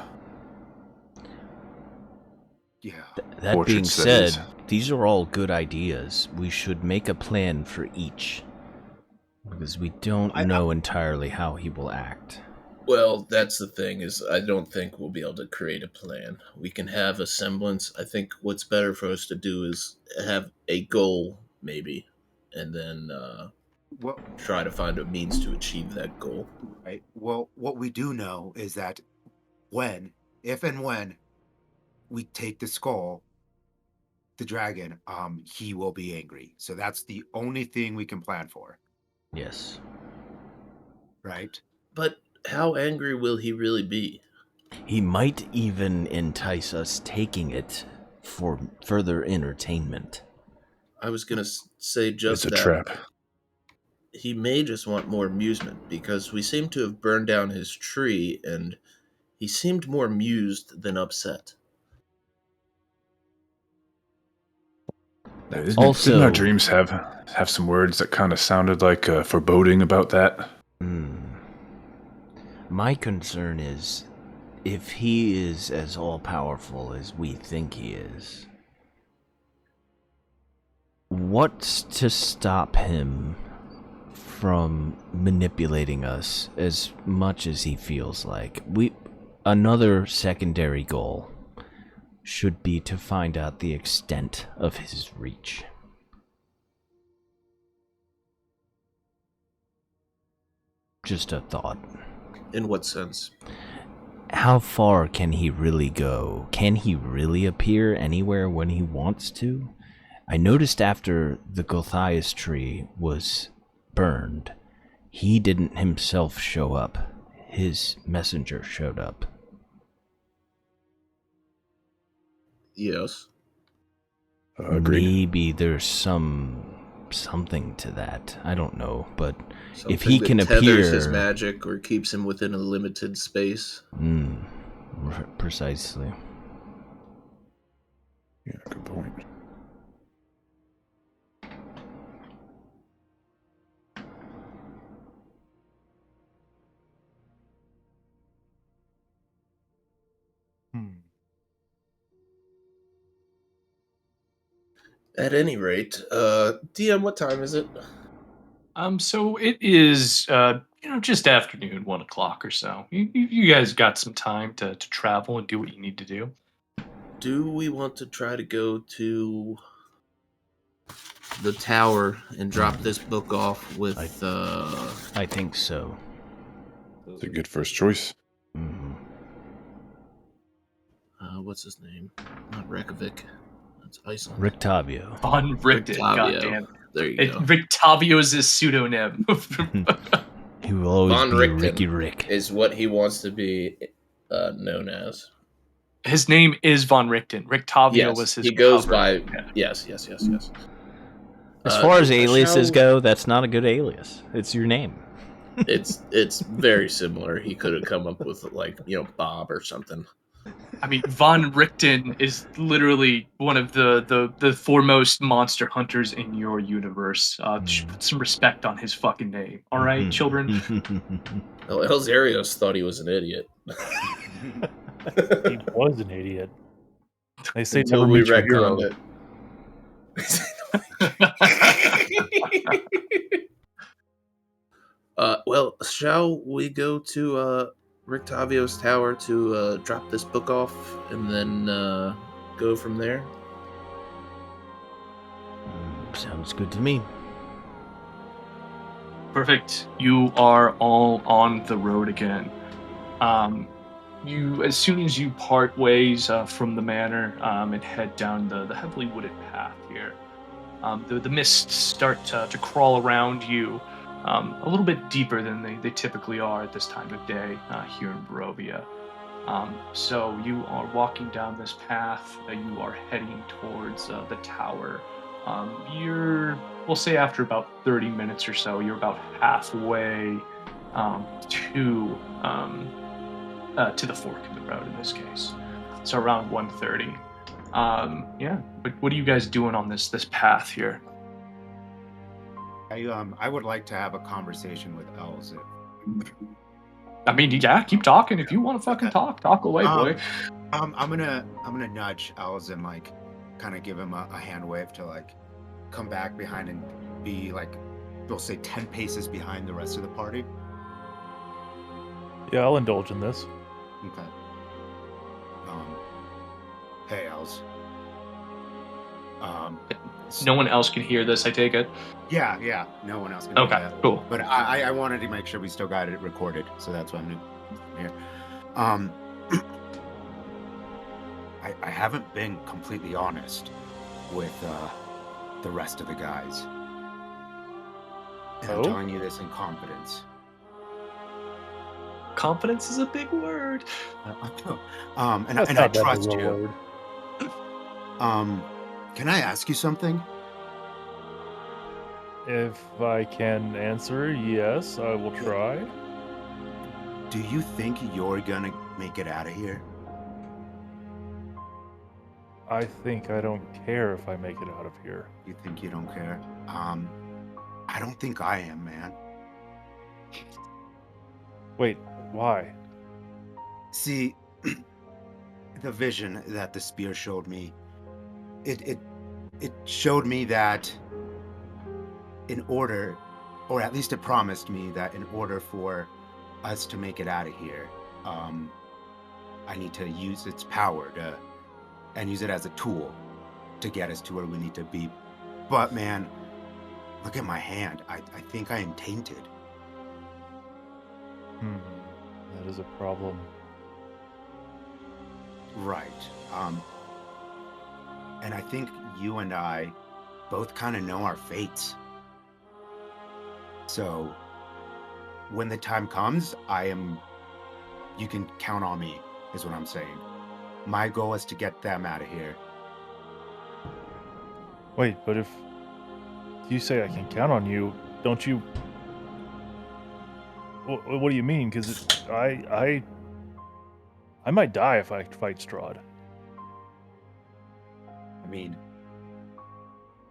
C: Yeah.
A: That
G: Portraits,
A: being
G: that
A: said,
G: is.
A: these are all good ideas. We should make a plan for each. Because we don't know entirely how he will act.
B: Well, that's the thing, is I don't think we'll be able to create a plan. We can have a semblance. I think what's better for us to do is have a goal, maybe, and then try to find a means to achieve that goal.
C: Right. Well, what we do know is that if and when we take the skull, the dragon, he will be angry. So that's the only thing we can plan for.
A: Yes.
C: Right?
B: But how angry will he really be?
A: He might even entice us taking it for further entertainment.
B: I was going to say just that.
G: It's a trap.
B: He may just want more amusement, because we seem to have burned down his tree, and he seemed more amused than upset.
G: Didn't our dreams have some words that kind of sounded like foreboding about that?
A: My concern is, if he is as all-powerful as we think he is, what's to stop him from manipulating us as much as he feels like? another secondary goal should be to find out the extent of his reach. Just a thought.
B: In what sense?
A: How far can he really go? Can he really appear anywhere when he wants to? I noticed after the Gothias tree was burned, he didn't himself show up. His messenger showed up.
B: Yes.
G: Agreed.
A: Maybe there's something to that. I don't know, but
B: Something
A: if he
B: that
A: can
B: tethers
A: appear,
B: his magic or keeps him within a limited space.
A: Precisely.
G: Yeah, good point.
B: At any rate, DM, what time is it?
E: So it is, just afternoon, 1 o'clock or so. You guys got some time to travel and do what you need to do.
B: Do we want to try to go to the tower and drop this book off with?
A: I think so.
G: It's a good first choice.
A: Mhm.
B: What's his name? Not Reykjavik. That's Iceland.
A: Rictavio.
E: Von Richten,
B: Rictavio.
E: goddamn.
B: There you go.
E: Rictavio's his pseudonym.
A: He will always
B: Von
A: be
B: Richten
A: Ricky Rick.
B: is what he wants to be known as.
E: His name is Von Richten. Rictavio
B: Yes,
E: was his
B: he goes
E: cover.
B: by.
E: Yeah.
B: Yes.
A: As far as
B: Uh,
A: aliases
B: shall-
A: go, that's not a good alias. It's your name.
B: It's very similar. He could have come up with Bob or something.
E: I mean, Von Richten is literally one of the foremost monster hunters in your universe. Put some respect on his fucking name. All right, children?
B: Well, Elzeiros thought he was an idiot.
D: He was an idiot. They say
B: Until
D: never
B: we
D: meet your
B: retconned
D: hero.
B: it. Well, shall we go to Rictavio's tower to drop this book off and then go from there?
A: Sounds good to me.
E: Perfect. You are all on the road again. As soon as you part ways from the manor and head down the heavily wooded path here, the mists start to crawl around you a little bit deeper than they typically are at this time of day here in Barovia. So you are walking down this path. You are heading towards the tower. We'll say after about 30 minutes or so, you're about halfway to the fork of the road in this case. So around 1:30. What are you guys doing on this path here?
C: I would like to have a conversation with Els.
E: I mean, yeah, keep talking. If you want to fucking talk away, boy.
C: I'm gonna nudge Els and kind of give him a hand wave to come back behind and be we'll say 10 paces behind the rest of the party.
D: Yeah, I'll indulge in this.
C: Okay. Hey, Els.
E: No one else can hear this, I take it.
C: Yeah. No one else can
E: Okay,
C: do that.
E: cool.
C: But I wanted to make sure we still got it recorded, so that's why I'm here. I haven't been completely honest with the rest of the guys. And I'm telling you this in confidence.
E: Confidence is a big word.
C: And I trust you. Can I ask you something?
D: If I can answer, yes, I will try.
C: Do you think you're gonna make it out of here?
D: I think I don't care if I make it out of here.
C: You think you don't care? I don't think I am, man.
D: Wait, why?
C: See, the vision that the spear showed me, it showed me that in order, or at least it promised me that in order for us to make it out of here, I need to use its power and use it as a tool to get us to where we need to be. But man, look at my hand. I think I am tainted.
D: That is a problem.
C: Right. And I think you and I both kind of know our fates. So when the time comes, you can count on me, is what I'm saying. My goal is to get them out of here.
D: Wait, but if you say I can count on you, don't you... What do you mean? Because I might die if I fight Strahd.
C: I mean,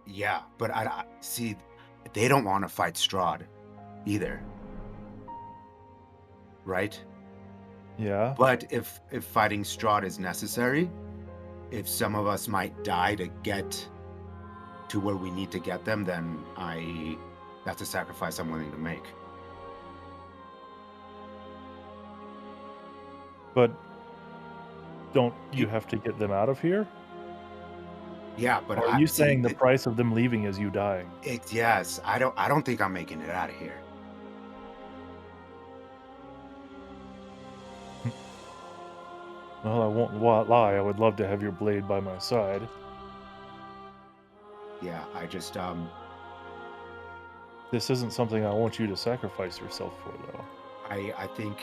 C: yeah, but I see, they don't want to fight Strahd either. Right?
D: Yeah.
C: But if fighting Strahd is necessary, if some of us might die to get to where we need to get them, then that's a sacrifice I'm willing to make.
D: But don't you have to get them out of here?
C: Yeah, but
D: Or are you saying the price of them leaving is you dying?
C: Yes, I don't think I'm making it out of here.
D: Well, I won't lie. I would love to have your blade by my side.
C: Yeah, I just
D: This isn't something I want you to sacrifice yourself for, though.
C: I think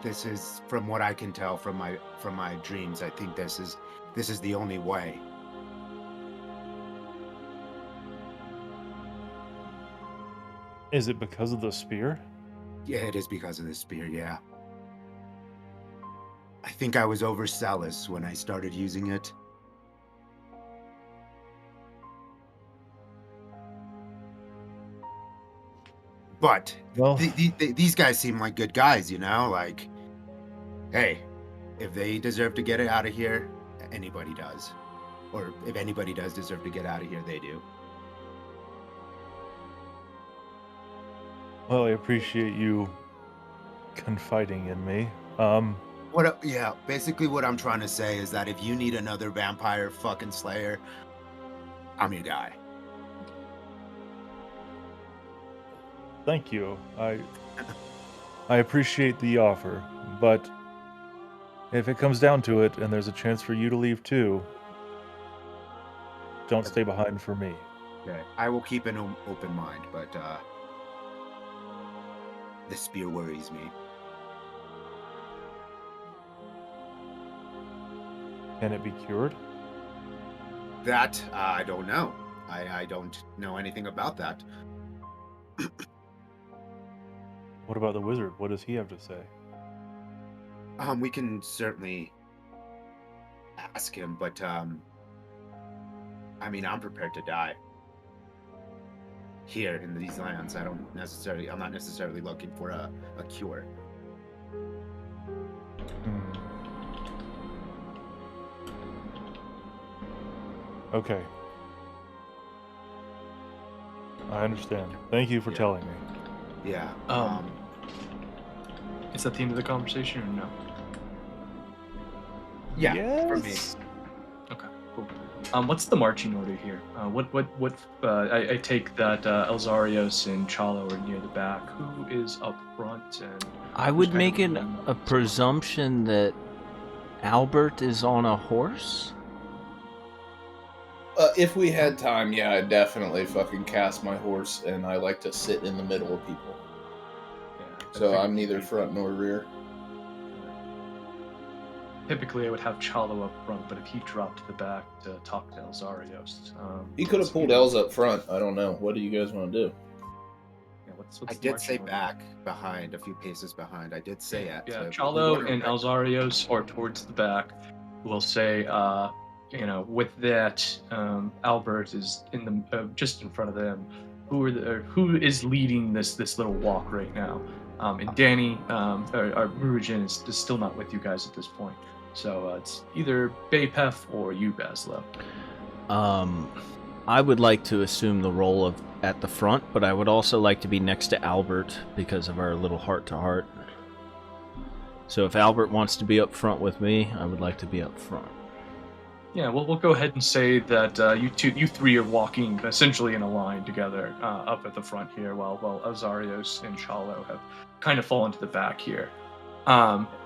C: this is, from what I can tell from my dreams, I think this is the only way.
D: Is it because of the spear?
C: Yeah, it is because of the spear, yeah. I think I was overzealous when I started using it. But
D: Well,
C: these guys seem like good guys, you know? Like, hey, if they deserve to get it out of here, anybody does. Or if anybody does deserve to get out of here, they do.
D: well, I appreciate you confiding in me.
C: Basically what I'm trying to say is that if you need another vampire fucking slayer, I'm your guy.
D: Thank you. I appreciate the offer, but if it comes down to it and there's a chance for you to leave too, don't stay behind for me.
C: Okay. I will keep an open mind, but the spear worries me.
D: Can it be cured?
C: That I don't know. I don't know anything about that.
D: What about the wizard? What does he have to say?
C: We can certainly ask him, but I mean, I'm prepared to die here in these lands. I'm not necessarily looking for a cure.
D: Okay. I understand. Thank you for telling me.
C: Yeah.
E: Is that the end of the conversation or no?
C: Yeah.
D: Yes.
C: For me.
E: Okay, cool. What's the marching order here? I take that Elzeiros and Chalo are near the back. Who is up front? And
A: I would make it a presumption that Albert is on a horse.
B: If we had time, yeah, I'd definitely fucking cast my horse, and I like to sit in the middle of people.
E: Yeah,
B: So I'm neither front nor rear.
E: Typically, I would have Chalo up front, but if he dropped to the back to talk to Elzeiros,
B: He could have pulled Els up front. I don't know. What do you guys want to do?
E: Yeah, what's
C: I
E: the
C: did
E: marching
C: say
E: order?
C: back, behind, a few paces behind. I did say it.
E: Yeah,
C: so
E: Chalo and Elzeiros are towards the back. We'll say, with that, Albert is in the just in front of them. Who is leading this little walk right now? And Danny, or Muurujin is still not with you guys at this point. So it's either E Bapef or you, Bazzlo.
A: I would like to assume the role of at the front, but I would also like to be next to Albert because of our little heart-to-heart. So if Albert wants to be up front with me, I would like to be up front.
E: Yeah, well, we'll go ahead and say that you three are walking essentially in a line together up at the front here, while Elzeiros and Chalo have kind of fallen to the back here.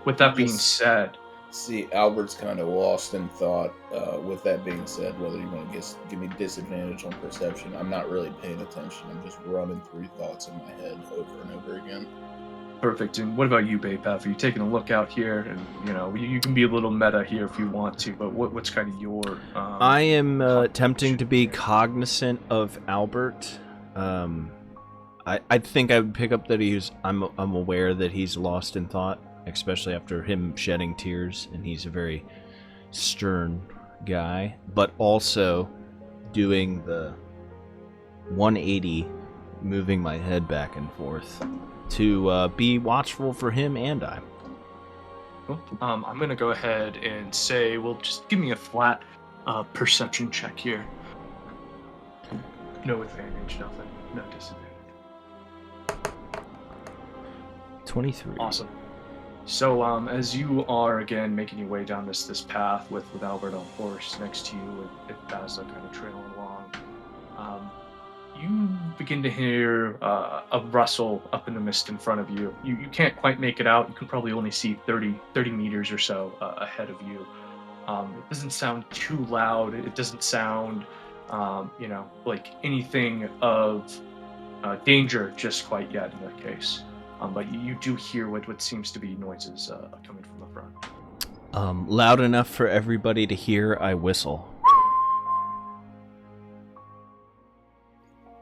E: With that being said,
B: see, Albert's kind of lost in thought. With that being said, whether you want to give me disadvantage on perception, I'm not really paying attention. I'm just running through thoughts in my head over and over again.
E: Perfect. And what about you, Bapef? Are you taking a look out here? And you can be a little meta here if you want to, but what's kind of your?
A: I am attempting to be cognizant of Albert. I think I would pick up that I'm aware that he's lost in thought, especially after him shedding tears, and he's a very stern guy. But also doing the 180, moving my head back and forth to be watchful for him and I.
E: Cool. I'm gonna go ahead and say, well, just give me a flat perception check here. No advantage, nothing, no disadvantage.
A: 23.
E: Awesome. So as you are again making your way down this path with Albert on horse next to you and Bazzlo kind of trailing along, you begin to hear a rustle up in the mist in front of you. You can't quite make it out. You can probably only see 30 meters or so ahead of you. It doesn't sound too loud. It doesn't sound, like anything of danger just quite yet in that case. But you do hear what seems to be noises coming from the front.
A: Loud enough for everybody to hear, I whistle.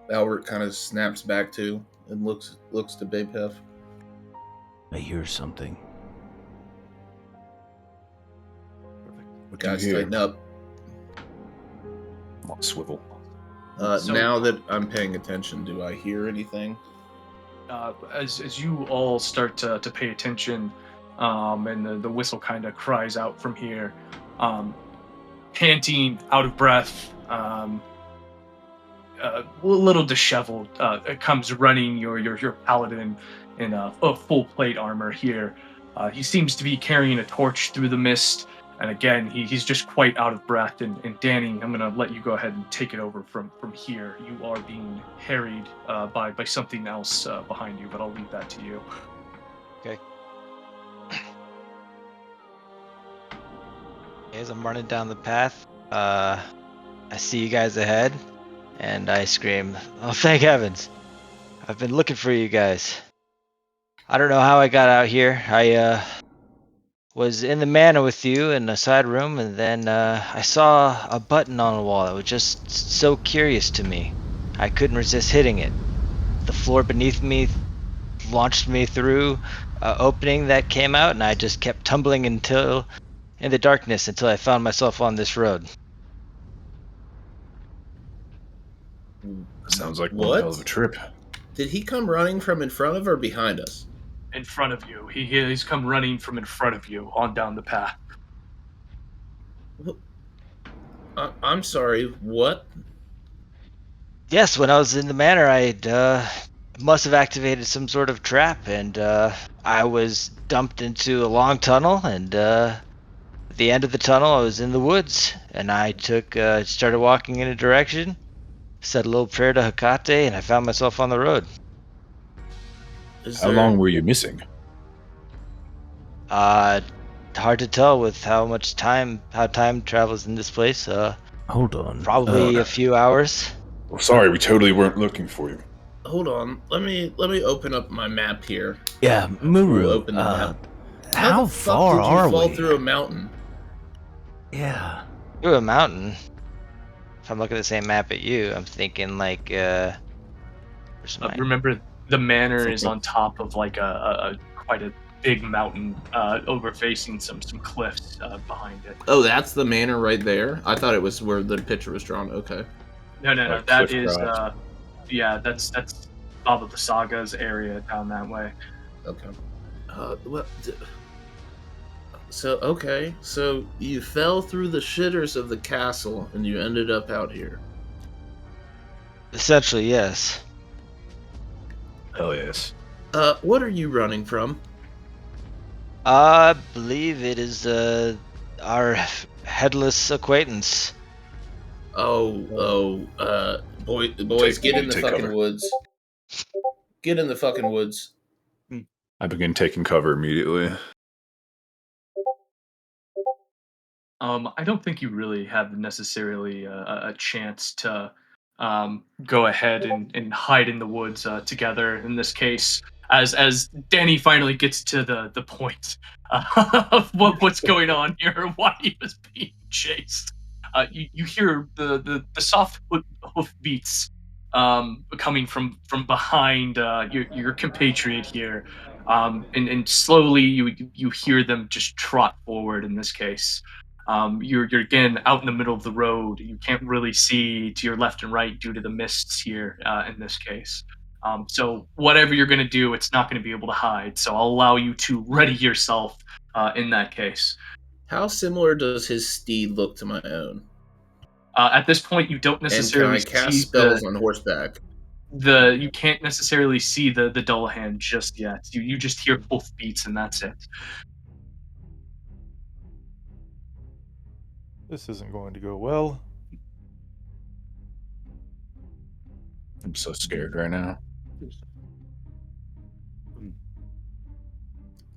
B: Albert kind of snaps back too and looks to Bapef.
A: I hear something.
G: What do you
B: Guys,
G: hear?
B: tighten up.
G: Come on, swivel.
B: Now that I'm paying attention, do I hear anything?
E: As you all start to pay attention, and the whistle kind of cries out from here, panting, out of breath, a little disheveled, it comes running your paladin in a full plate armor here. He seems to be carrying a torch through the mist, and again, he's just quite out of breath. And Danny, I'm going to let you go ahead and take it over from here. You are being harried by something else behind you, but I'll leave that to you.
F: Okay. As I'm running down the path, I see you guys ahead, and I scream, "Oh, thank heavens! I've been looking for you guys. I don't know how I got out here. I was in the manor with you in a side room, and then I saw a button on the wall that was just so curious to me. I couldn't resist hitting it. The floor beneath me launched me through an opening that came out, and I just kept tumbling in the darkness until I found myself on this road."
G: Sounds like
B: What?
G: one hell of a trip.
B: Did he come running from in front of or behind us?
E: In front of you. He's come running from in front of you on down the path.
B: I'm sorry, what?
F: Yes, when I was in the manor, I must have activated some sort of trap, and I was dumped into a long tunnel, and at the end of the tunnel, I was in the woods, and I started walking in a direction, said a little prayer to Hecate, and I found myself on the road.
G: How long were you missing?
F: Hard to tell with how time travels in this place.
A: Hold on.
F: Probably a few hours.
G: Well, sorry, we totally weren't looking for you.
B: Hold on. Let me open up my map here.
A: Yeah, Muru.
B: We'll open the map.
A: How
B: the fuck
A: far
B: did you
A: are
B: fall
A: we?
B: through a mountain?
A: Yeah.
F: Through a mountain. If I'm looking at the same map at you, I'm thinking like
E: Remember, the manor is on top of like a quite a big mountain overfacing some cliffs behind it.
B: Oh, that's the manor right there? I thought it was where the picture was drawn. Okay.
E: No.
G: Like
E: That
G: cliff
E: is,
G: cross.
E: that's Baba the Saga's area down that way.
B: Okay. So you fell through the shitters of the castle and you ended up out here.
F: essentially, yes.
G: Hell yes.
B: What are you running from?
F: I believe it is our headless acquaintance.
B: Boys, get in the
G: take
B: fucking
G: cover.
B: woods. Get in the fucking woods.
G: I begin taking cover immediately.
E: I don't think you really have necessarily a chance to go ahead and hide in the woods together in this case. As Danny finally gets to the point of what's going on here, why he was being chased. You hear the soft hoof beats coming from behind your compatriot here, and slowly you hear them just trot forward. In this case, you're again out in the middle of the road. You can't really see to your left and right due to the mists here. In this case, so whatever you're going to do, it's not going to be able to hide. So I'll allow you to ready yourself in that case.
B: How similar does his steed look to my own?
E: At this point, you don't
B: And can
E: necessarily
B: I cast
E: see
B: spells on horseback?
E: you can't necessarily see the Dullahan just yet. You just hear hoof beats and that's it.
D: This isn't going to go well.
G: I'm so scared right now.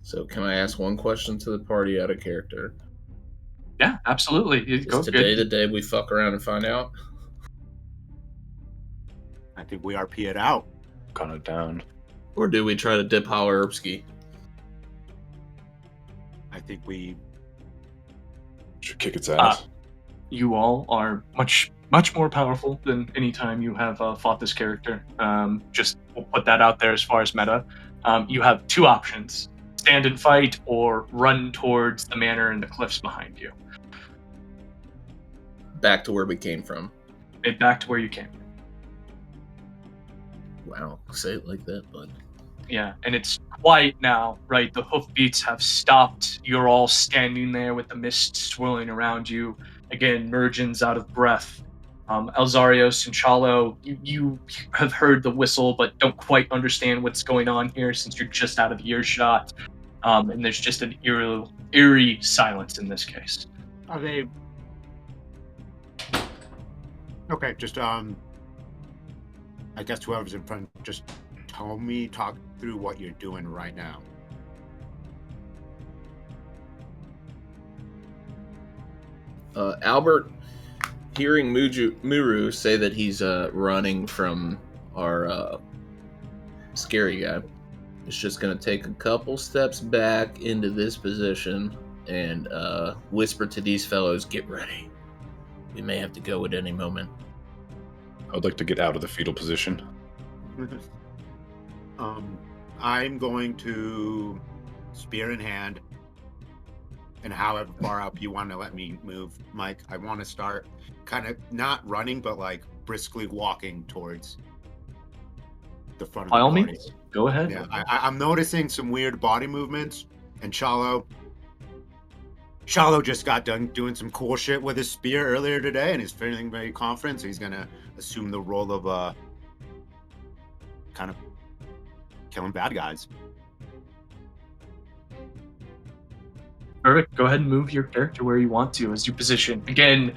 B: So can I ask one question to the party out of character?
E: Yeah, absolutely.
B: Is
E: Go
B: today the
E: good.
B: day we fuck around and find out?
C: I think we RP it out.
G: Gun it down.
B: Or do we try to dip Holler Herbski?
C: I think we
G: Should kick its ass.
E: You all are much more powerful than any time you have fought this character. Just we'll put that out there as far as meta. You have two options: stand and fight, or run towards the manor and the cliffs behind you.
B: Back to where we came from.
E: Back to where you came.
B: Wow, say it like that, bud.
E: Yeah, and it's quiet now, right? The hoofbeats have stopped. You're all standing there with the mist swirling around you. Again, Muurujin's out of breath. Elzeiros and Chalo, you have heard the whistle, but don't quite understand what's going on here since you're just out of earshot. And there's just an eerie silence in this case.
C: are they okay? Just I guess whoever's in front, just talk through what you're doing right now.
B: Albert, hearing Muru say that he's running from our scary guy, is just going to take a couple steps back into this position and whisper to these fellows, "Get ready. We may have to go at any moment."
G: I would like to get out of the fetal position.
C: I'm going to spear in hand, and however far up you want to let me move, Mike, I want to start kind of not running, but like briskly walking towards the front of
E: By
C: the
E: all
C: party.
E: means, go ahead.
C: Yeah, I'm noticing some weird body movements, and Chalo just got done doing some cool shit with his spear earlier today, and he's feeling very confident, so he's gonna assume the role of kind of killing bad guys.
E: Perfect. Go ahead and move your character where you want to as you position. Again,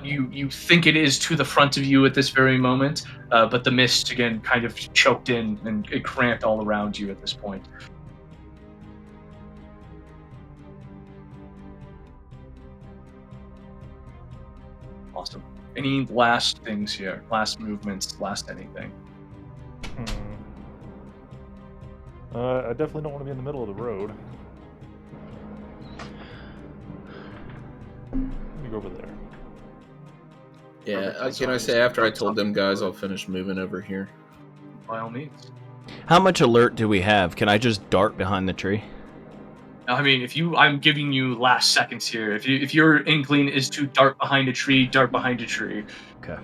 E: you think it is to the front of you at this very moment, but the mist again kind of choked in and it cramped all around you at this point. Awesome. Any last things here? Last movements? Last anything?
D: I definitely don't want to be in the middle of the road. Let me go over there.
B: Yeah, can I say after I told them guys I'll finish moving over here?
E: By all means.
A: How much alert do we have? Can I just dart behind the tree?
E: I mean, I'm giving you last seconds here. If your inkling is to dart behind a tree, dart behind a tree.
A: Okay.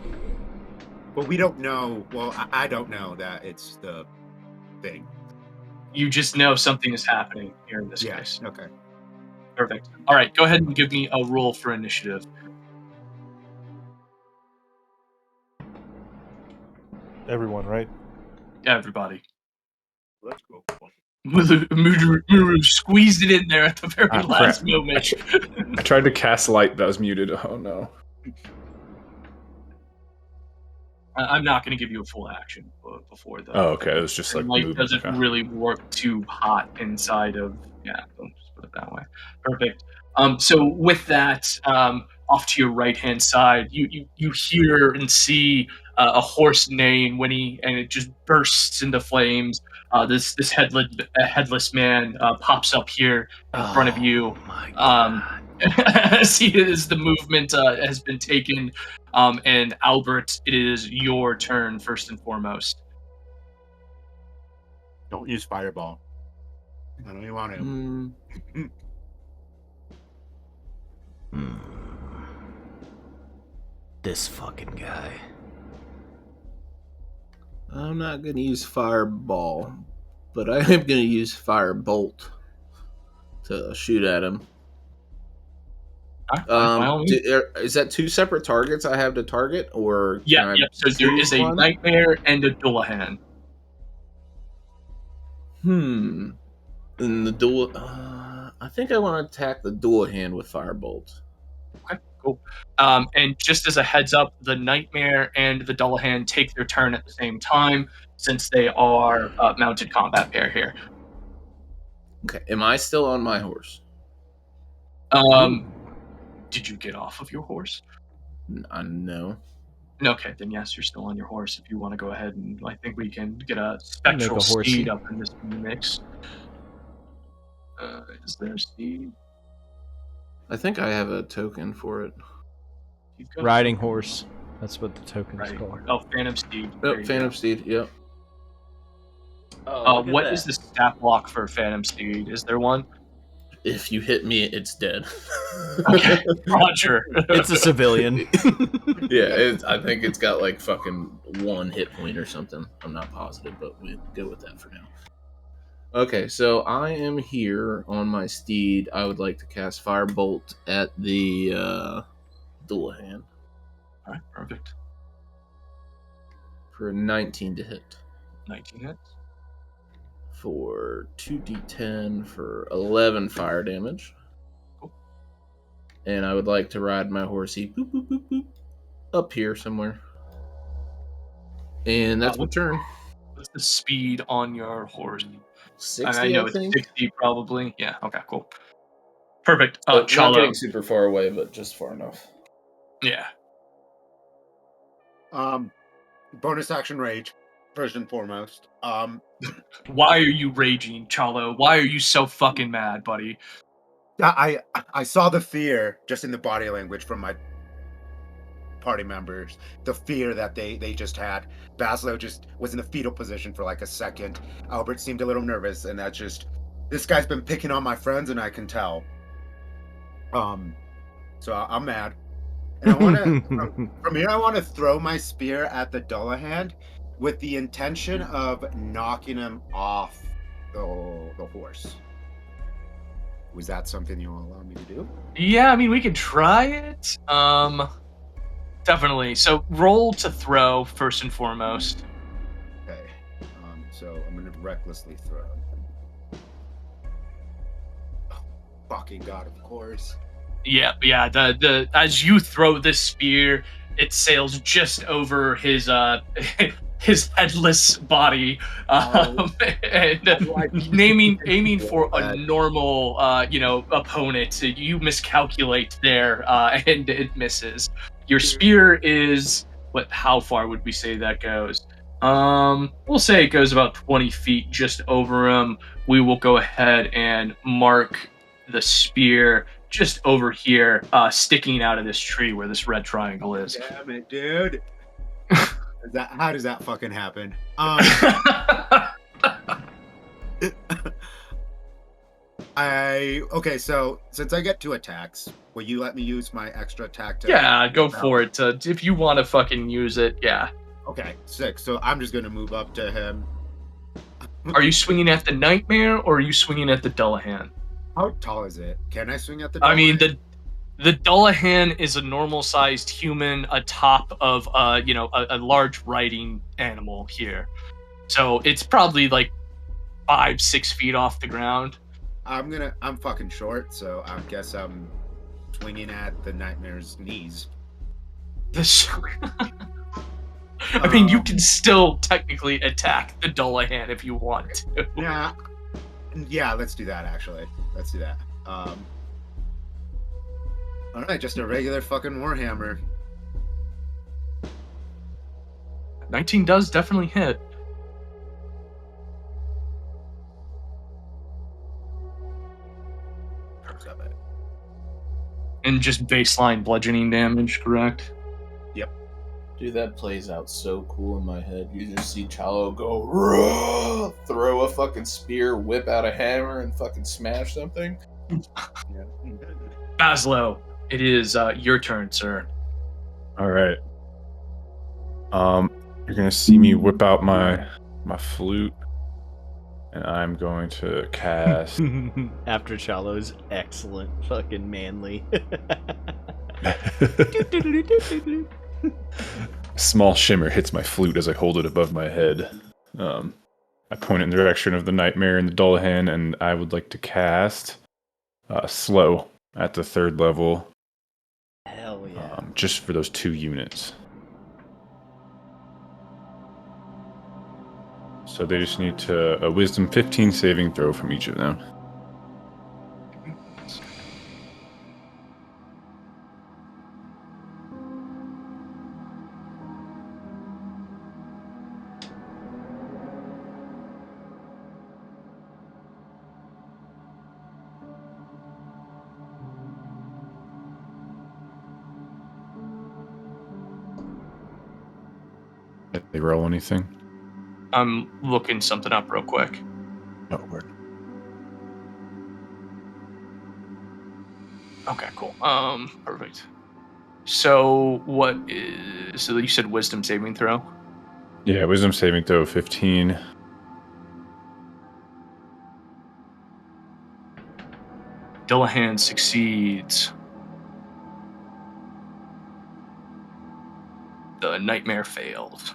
C: But we don't know. Well, I don't know that it's the thing.
E: You just know something is happening here in this case.
C: Okay.
E: Perfect. All right, go ahead and give me a roll for initiative.
D: Everyone, right?
E: Everybody.
C: Let's go.
E: Muru squeezed it in there at the very last
G: crap.
E: moment.
G: I tried to cast light, that was muted. Oh no.
E: I'm not going to give you a full action before the.
G: Oh, okay. It was just
E: The
G: like
E: light
G: movement.
E: doesn't
G: Okay.
E: really work too hot inside of. Yeah, let's just put it that way. Perfect. So with that, off to your right hand side, you hear and see a horse neighing when and it just bursts into flames. This headless man pops up here in front of you.
A: My God.
E: As the movement has been taken, and Albert, it is your turn first and foremost.
C: Don't use fireball. I don't even want to.
A: This fucking guy.
B: I'm not going to use fireball, but I am going to use firebolt to shoot at him. Is that two separate targets I have to target, or
E: Yep. So there is a
B: one?
E: nightmare and a Dullahan.
B: And the dual. I think I want to attack the Dullahan with firebolt.
E: Okay, cool. And just as a heads up, the nightmare and the Dullahan take their turn at the same time, since they are mounted combat pair here.
B: Okay, am I still on my horse?
E: Did you get off of your horse?
B: No.
E: Okay, then yes, you're still on your horse. If you want to go ahead, and I think we can get a spectral steed up in this mix. Is there a steed?
B: I think I have a token for it.
A: Riding horse. That's what the token's
E: Riding
A: called.
E: horse. Oh, Phantom Steed.
B: Oh, Phantom Steed, yep.
E: What is the stat block for Phantom Steed? Is there one?
B: If you hit me, it's dead.
E: Okay, Roger.
A: It's a civilian.
B: Yeah, I think it's got like fucking 1 hit point or something. I'm not positive, but we go with that for now. Okay, so I am here on my steed. I would like to cast Firebolt at the Dullahan.
E: All right, perfect.
B: For 19 to hit.
E: 19 hits.
B: For 2d10 for 11 fire damage.
E: Cool.
B: And I would like to ride my horsey boop, boop, boop, boop, up here somewhere. And that's my turn.
E: What's the speed on your horse?
B: 60,
E: I know
B: I
E: it's
B: think.
E: 60 probably. Yeah, okay, cool. Perfect.
B: Not
E: Chalo.
B: getting super far away, but just far enough.
E: Yeah.
C: Bonus action rage, first and foremost.
E: Why are you raging, Chalo? Why are you so fucking mad, buddy?
C: I saw the fear just in the body language from my party members. The fear that they just had. Bazzlo just was in the fetal position for like a second. Albert seemed a little nervous, and that's just, this guy's been picking on my friends, and I can tell. So I'm mad. And I want to, from here, I want to throw my spear at the Dullahan with the intention of knocking him off the horse. Was that something you will allow me to do?
E: Yeah, I mean, we could try it. Definitely. So roll to throw first and foremost.
C: Okay. So I'm going to recklessly throw. Oh, fucking God, of course.
E: Yeah. The as you throw this spear, it sails just over his his headless body, and aiming for a normal opponent. You miscalculate there, and it misses. Your spear is how far would we say that goes? We'll say it goes about 20 feet just over him. We will go ahead and mark the spear just over here, sticking out of this tree where this red triangle is.
C: Damn it, dude. How does that fucking happen? Okay, so since I get 2 attacks, will you let me use my extra attack to...
E: Yeah, go for it. If you want to fucking use it, yeah.
C: Okay, sick. So I'm just gonna move up to him.
E: Are you swinging at the Nightmare, or are you swinging at the Dullahan?
C: How tall is it? Can I swing at the Dullahan?
E: I mean, the Dullahan is a normal-sized human atop of a large riding animal here. So it's probably like 5-6 feet off the ground.
C: I'm fucking short, so I guess I'm swinging at the Nightmare's knees.
E: This. I mean, you can still technically attack the Dullahan if you want to.
C: Yeah, let's do that, actually. Let's do that. Alright, just a regular fucking Warhammer.
E: 19 does definitely hit. And just baseline bludgeoning damage, correct?
C: Yep.
B: Dude, that plays out so cool in my head. You just see Chalo go, "Rah!" Throw a fucking spear, whip out a hammer, and fucking smash something.
E: Bazzlo, it is your turn, sir.
G: All right. You're gonna see me whip out my flute, and I'm going to cast.
A: After Chalo's excellent fucking manly.
G: Small shimmer hits my flute as I hold it above my head. I point it in the direction of the Nightmare and the Dullahan, and I would like to cast Slow at the 3rd level.
A: Hell yeah.
G: Just for those 2 units. So they just need to a Wisdom 15 saving throw from each of them. Did they roll anything?
E: I'm looking something up real quick.
G: Oh, word.
E: Okay, cool. Perfect. So what is... So you said wisdom saving throw?
G: Yeah, Wisdom saving throw 15.
E: Dullahan succeeds. The Nightmare failed.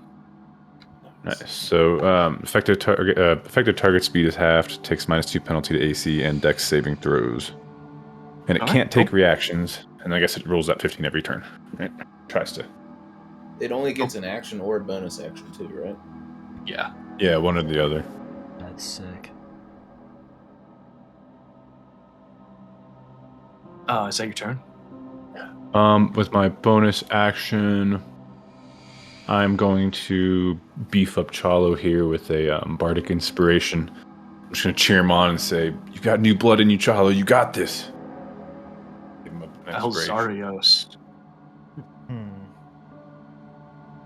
G: Nice. So effective target speed is halved, takes -2 penalty to AC and Dex saving throws. And it
E: Alright,
G: can't take
E: cool.
G: reactions, and I guess it rolls that 15 every turn. Right? Tries to.
B: It only gets an action or a bonus action too, right?
E: Yeah.
G: Yeah, one or the other.
A: That's sick.
E: Is that your turn?
G: With my bonus action, I'm going to beef up Chalo here with a bardic inspiration. I'm just going to cheer him on and say, "You got new blood in you, Chalo. You got this." Give him an inspiration.
E: Elzeiros.
D: I'm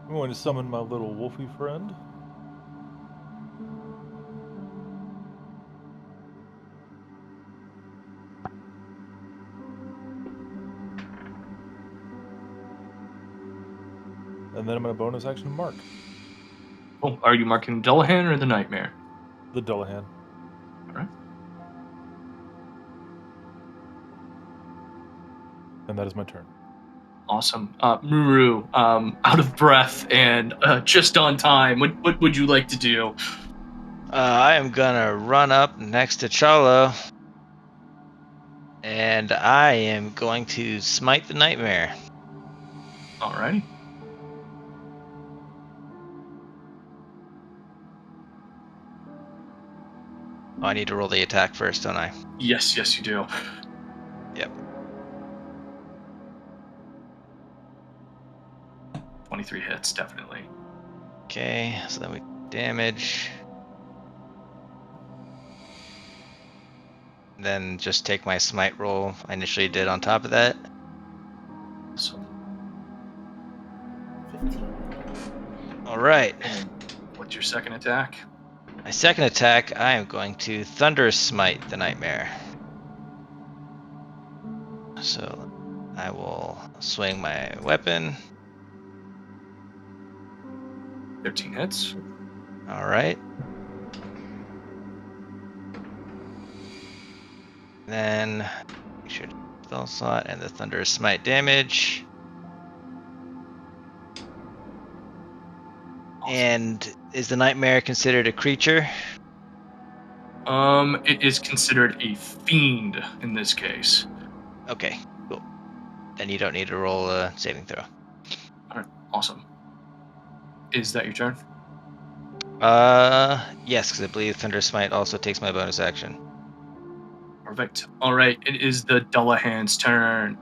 D: going to summon my little wolfy friend. And then I'm going to bonus action mark
E: Oh, are you marking Dullahan or the Nightmare?
D: the Dullahan.
E: Alright.
D: And that is my turn.
E: Awesome. Muru, out of breath and just on time. What would you like to do?
F: I am gonna run up next to Chalo, and I am going to smite the Nightmare.
E: Alrighty.
F: Oh, I need to roll the attack first, don't I?
E: Yes, you do.
F: Yep.
E: 23 hits, definitely.
F: Okay, so then we damage. Then just take my smite roll I initially did on top of that.
E: So,
F: Alright.
E: and what's your second attack?
F: My second attack, I am going to Thunder Smite the Nightmare. So I will swing my weapon.
E: 13 hits.
F: Alright. Then make sure to spell slot and the Thunder Smite damage.
E: Awesome.
F: And is the Nightmare considered a creature?
E: It is considered a fiend in this case.
F: Okay, cool. Then you don't need to roll a saving throw.
E: All right, awesome. Is that your turn?
F: Yes, because I believe Thunder Smite also takes my bonus action.
E: Perfect. All right, it is the Dullahan's turn.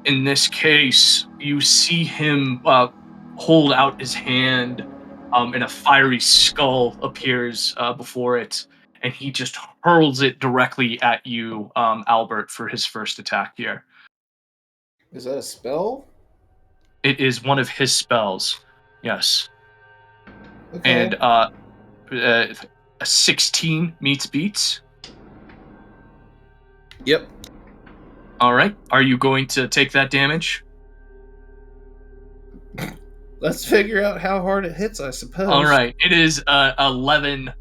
E: In this case, you see him hold out his hand, and a fiery skull appears before it, and he just hurls it directly at you, Albert, for his first attack here.
B: Is that a spell?
E: It is one of his spells. Yes.
B: Okay.
E: And a 16 meets beats.
B: Yep.
E: All right. Are you going to take that damage?
B: Let's figure out how hard it hits, I suppose.
E: All right. It is 11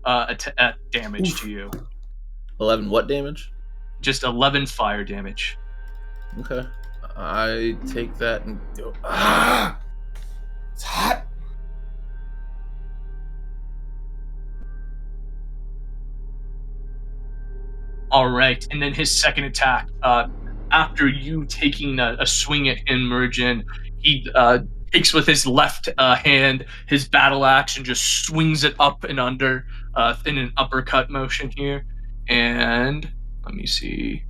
E: damage
B: Oof.
E: to you.
B: 11 what damage?
E: Just 11 fire damage.
B: Okay. I take that and go, ah! It's hot!
E: All right. And then his second attack, after you taking a swing at him, Muurujin, he takes with his left hand his battle axe and just swings it up and under in an uppercut motion here. And let me see.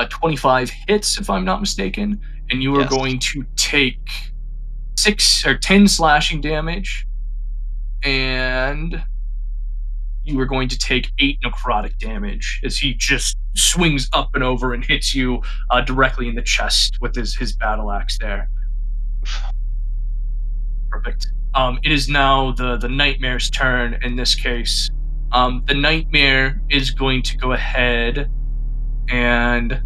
E: 25 hits, if I'm not mistaken. And you are
F: Yes.
E: going to take 6 or 10 slashing damage. And you are going to take 8 necrotic damage as he just swings up and over and hits you directly in the chest with his battle axe there. Perfect. It is now the Nightmare's turn in this case. The Nightmare is going to go ahead and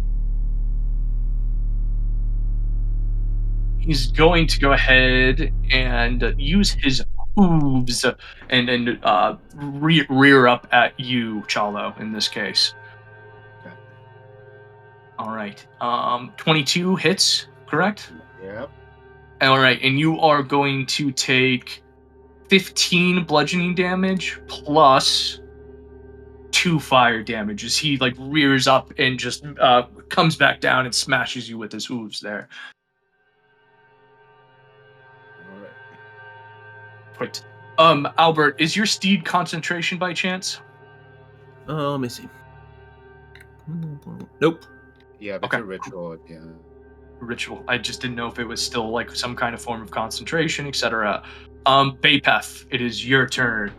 E: he's going to go ahead and use his hooves and rear up at you, Chalo, in this case.
C: Okay.
E: All right. 22 hits, correct?
C: Yep.
E: All right, and you are going to take 15 bludgeoning damage plus 2 fire damage as he like rears up and just comes back down and smashes you with his hooves there.
B: All right.
E: Right. Albert, is your steed concentration by chance?
B: Let me see. Nope.
C: Yeah, if it's
E: Okay.
C: a ritual, yeah.
E: Ritual. I just didn't know if it was still like some kind of form of concentration, etc. Bapef, it is your turn.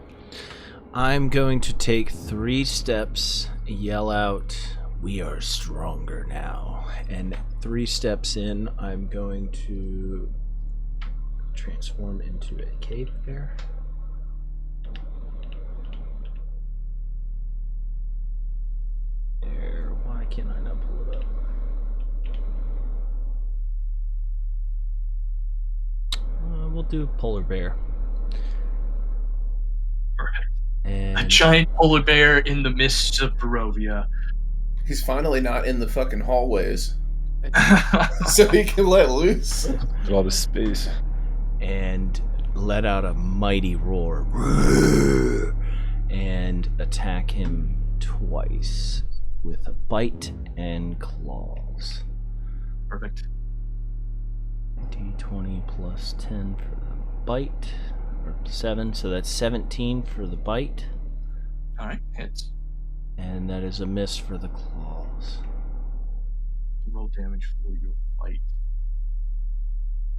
A: I'm going to take 3 steps, yell out, "We are stronger now." And 3 steps in, I'm going to transform into a cave bear. There, why can't I not pull it up? We'll do polar bear.
E: A
A: And
E: giant polar bear in the mists of Barovia.
B: He's finally not in the fucking hallways. So he can let loose.
G: A lot of space.
A: and let out a mighty roar and attack him twice with a bite and claws.
E: Perfect.
A: D20 plus 10 for the bite, or 7, so that's 17 for the bite,
E: All right, hits.
A: and that is a miss for the claws.
E: Roll damage for your bite.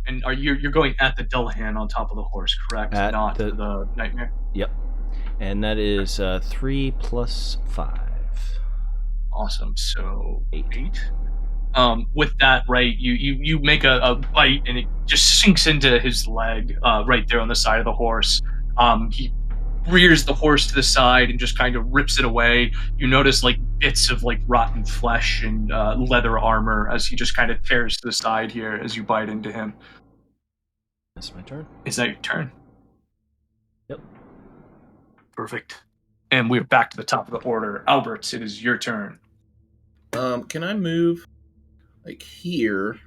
E: And you're going at the Dullahan on top of the horse, correct?
A: At
E: Not
A: the-
E: the Nightmare.
A: Yep. And that is 3 plus 5.
E: Awesome. So
A: 8.
E: 8. With that, right, you make a bite and it just sinks into his leg, right there on the side of the horse. He rears the horse to the side and just kind of rips it away. You notice like bits of like rotten flesh and leather armor as he just kind of tears to the side here as you bite into him.
A: That's my turn.
E: Is that your turn?
A: Yep.
E: Perfect. And we're back to the top of the order. Albert, it is your turn.
B: Can I move like here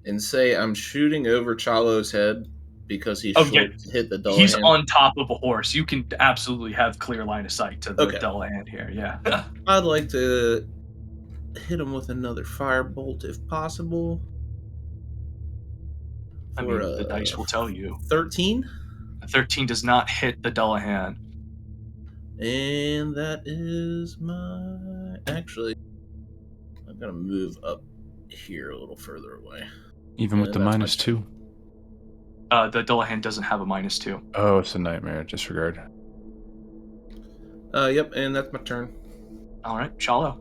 B: and say I'm shooting over Chalo's head because he's
E: Oh,
B: short
E: yeah.
B: to hit the
E: He's
B: Dullahan?
E: on top of a horse. You can absolutely have clear line of sight to the
B: Okay.
E: Dullahan here. Yeah.
B: I'd like to hit him with another firebolt if possible.
E: I
B: For
E: mean, the dice will tell you.
B: 13.
E: A 13 does not hit the Dullahan.
B: And that is my... Actually, I'm going to move up here a little further away.
G: Even with the
B: that's my
G: -2?
E: The Dullahan doesn't have a -2.
G: Oh, it's a nightmare. Disregard.
B: Yep, and that's my turn.
E: All right, Chalo.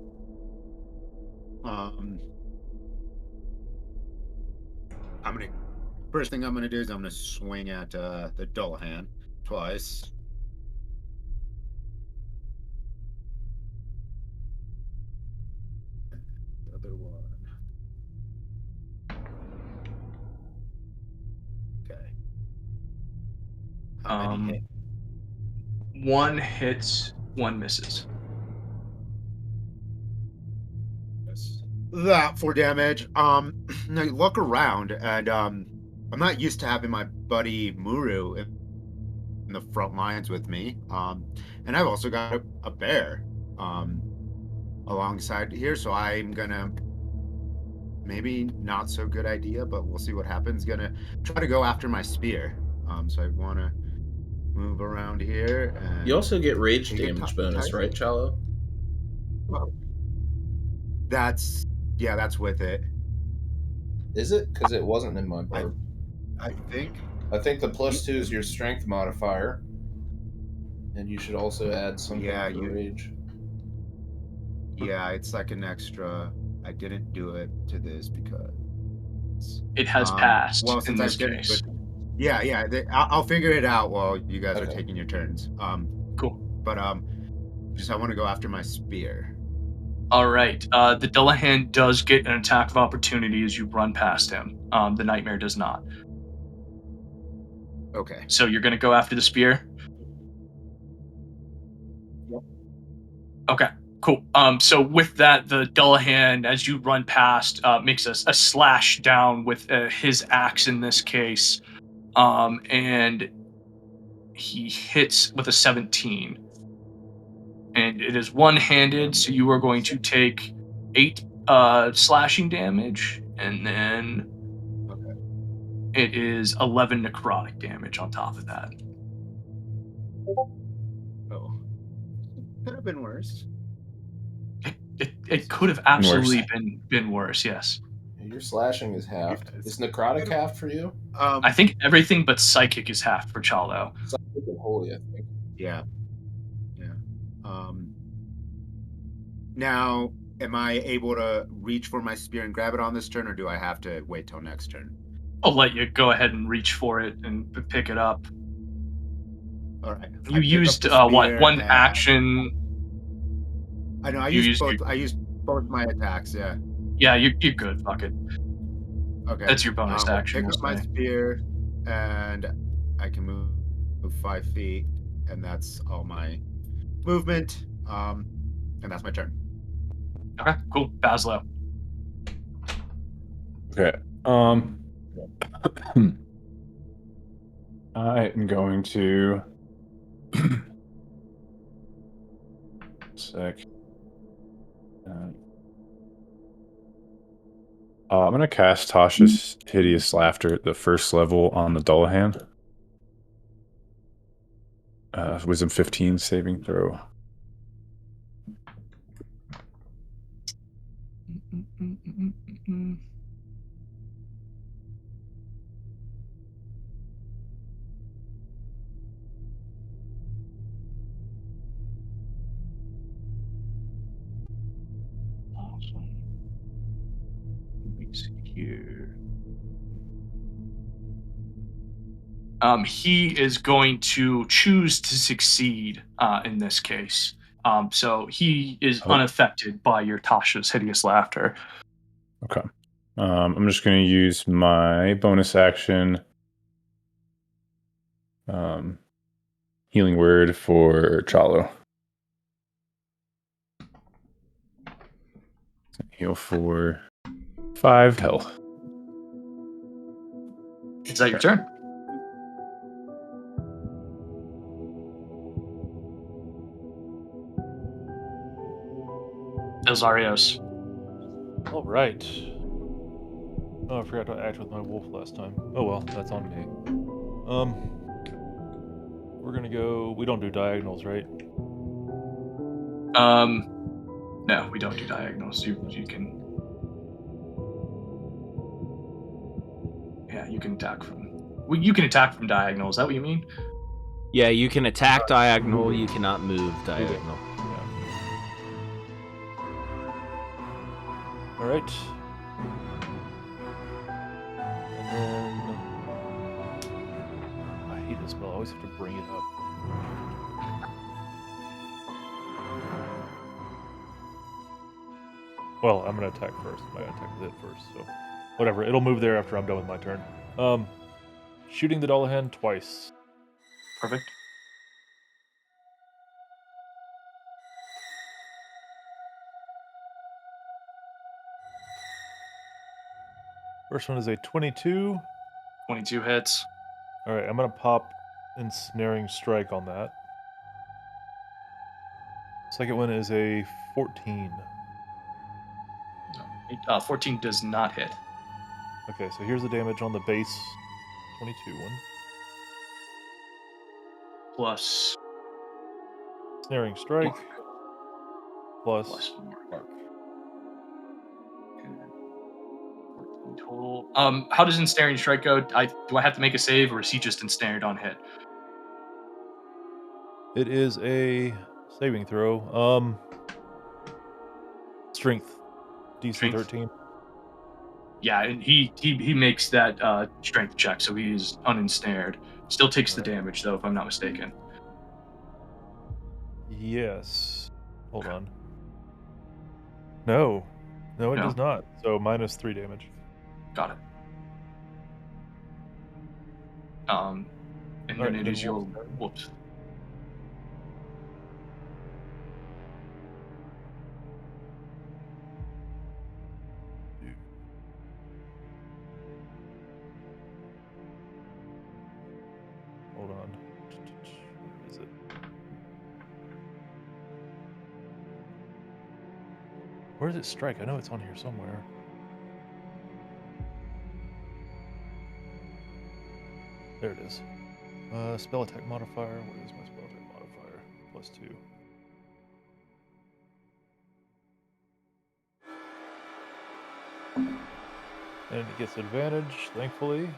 C: First thing I'm gonna do is I'm gonna swing at the Dullahan twice. The other one. Okay. How many hit?
E: One hits, one misses.
C: That for damage. Now you look around, and I'm not used to having my buddy Muru in the front lines with me. And I've also got a bear alongside here, so I'm gonna, maybe not so good idea, but we'll see what happens. Gonna try to go after my spear. So I want to move around here. And
B: You also get rage
C: take a
B: damage bonus, right, Chalo?
C: That's with it.
B: Is it? Because it wasn't in my bar.
C: I think
B: the +2 is your strength modifier. And you should also add something for rage.
C: Yeah, it's like an extra. I didn't do it to this because
E: it has passed in this case.
C: I'll figure it out while you guys are taking your turns.
E: Cool.
C: But I want to go after my spear.
E: All right. The Dullahan does get an attack of opportunity as you run past him. The Nightmare does not.
C: Okay.
E: So you're going to go after the spear?
C: Yep.
E: Okay, cool. So with that, the Dullahan, as you run past, makes a slash down with his axe in this case. And he hits with a 17. And it is one-handed, so you are going to take 8 slashing damage, and then it is 11 necrotic damage on top of that.
C: Oh, could have been worse.
E: It could have absolutely been worse. Yes.
B: Your slashing is halved. Is necrotic halved for you?
E: I think everything but psychic is half for Chalo.
B: Psychic and holy, I think.
C: Yeah. Now, am I able to reach for my spear and grab it on this turn, or do I have to wait till next turn?
E: I'll let you go ahead and reach for it and pick it up.
C: All right.
E: You used one action.
C: I know. I used both my attacks. Yeah.
E: Yeah, you're good. Fuck it.
C: Okay.
E: That's your bonus action.
C: Pick up my spear, and I can move 5 feet, and that's all my movement. And that's my turn.
E: Okay, cool. Bazzlo.
G: Okay. I am going to sec. I'm gonna cast Tasha's Hideous Laughter at the first level on the Dullahan. Wisdom 15 saving throw.
E: Awesome. Let me see here. He is going to choose to succeed in this case. So he is unaffected by your Tasha's Hideous Laughter.
G: Okay. I'm just going to use my bonus action healing word for Chalo. Heal for 5 health.
E: Is that your turn? Elzeiros.
D: All right. Oh, I forgot to act with my wolf last time. Oh well, that's on me. We're gonna go. We don't do diagonals, right?
E: No, we don't do diagonals. You can. Yeah, you can attack from. Well, you can attack from diagonal. Is that what you mean?
A: Yeah, you can attack diagonal. You cannot move diagonal.
D: Yeah. All right. And then I hate this spell. I always have to bring it up. Well, I'm gonna attack first. I'm gonna attack with it first. So, whatever. It'll move there after I'm done with my turn. Shooting the Dullahan twice.
E: Perfect.
D: First one is a 22.
E: 22 hits.
D: All right, I'm gonna pop Ensnaring Strike on that. Second one is a 14.
E: 14 does not hit.
D: Okay, so here's the damage on the base 22 one.
E: Plus
D: Snaring Strike. Plus
E: mark.
D: mark.
E: 14 total. How does Ensnaring Strike go? Do I have to make a save, or is he just ensnared on hit?
D: It is a saving throw. Strength. DC
E: Strength?
D: 13.
E: Yeah, and he makes that strength check, so he is unensnared. Still takes the damage, though, if I'm not mistaken.
D: Yes. Hold on. No, it does not. So minus 3 damage.
E: Got it. And then it is your whoops.
D: Hold on. Where is it? Where does it strike? I know it's on here somewhere. There it is. Spell attack modifier. What is my spell attack modifier? +2. And it gets advantage, thankfully.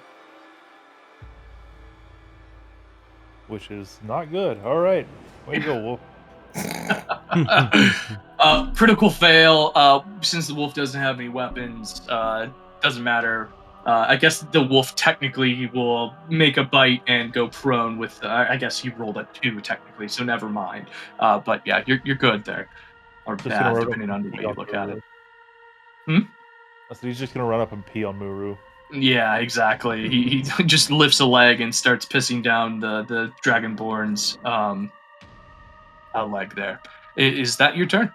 D: Which is not good. Alright. Way to go, Wolf.
E: Critical fail. Since the wolf doesn't have any weapons, doesn't matter. I guess the wolf technically will make a bite and go prone with. I guess he rolled a 2 technically, so never mind. But yeah, you're good there, or
D: Just
E: bad
D: gonna run
E: depending
D: up
E: on
D: and
E: the way
D: pee
E: you
D: on
E: look at
D: Muuru.
E: it. Hmm?
D: I said he's just gonna run up and pee on Muuru.
E: Yeah, exactly. He just lifts a leg and starts pissing down the Dragonborn's leg there. Is that your turn?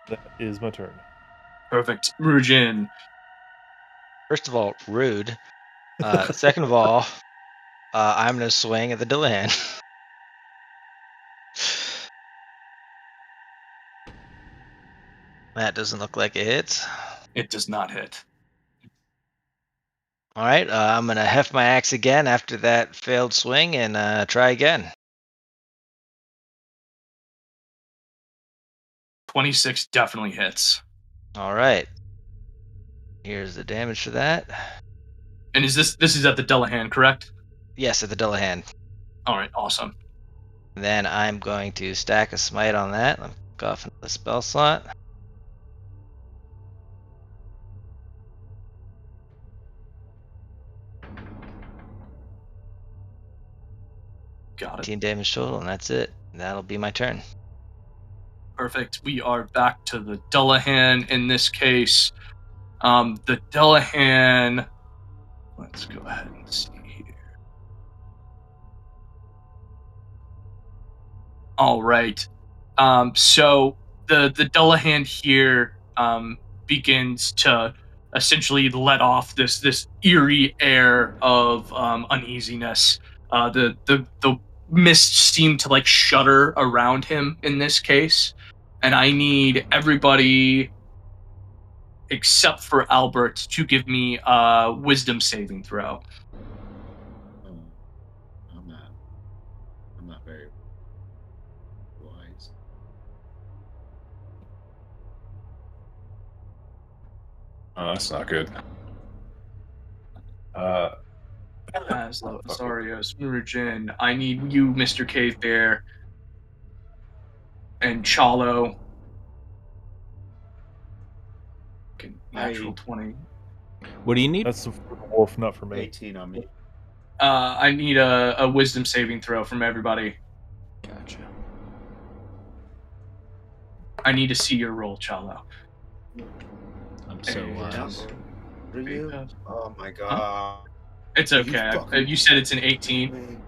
D: That is my turn.
E: Perfect. Muurujin.
F: First of all, rude. Second of all, I'm going to swing at the Dullahan. That doesn't look like it hits.
E: It does not hit.
F: All right, I'm going to heft my axe again after that failed swing and try again.
E: 26 definitely hits.
F: All right. Here's the damage for that.
E: And is this is at the Dullahan, correct?
F: Yes, at the Dullahan.
E: All right, awesome.
F: Then I'm going to stack a smite on that. Let me go off into the spell slot.
E: Got it.
F: 18 damage total, and that's it. That'll be my turn.
E: Perfect. We are back to the Dullahan in this case. The Dullahan. Let's go ahead and see here. All right. So the Dullahan here begins to essentially let off this eerie air of uneasiness. The mist seemed to like shudder around him in this case. And I need everybody except for Albert to give me a wisdom saving throw.
C: Oh, I'm not very wise.
G: Oh, that's not good.
E: Bazzlo, Elzeiros, Muurujin. I need you, Mr. Cave Bear, and Chalo. Okay, natural 20.
A: What do you need?
D: That's for the wolf, not for me.
C: 18 on me.
E: I need a wisdom saving throw from everybody.
A: Gotcha.
E: I need to see your roll, Chalo.
A: I'm so wise.
C: Are you? Oh my god.
E: It's
C: You
E: okay.
C: fucking-
E: You said it's an 18.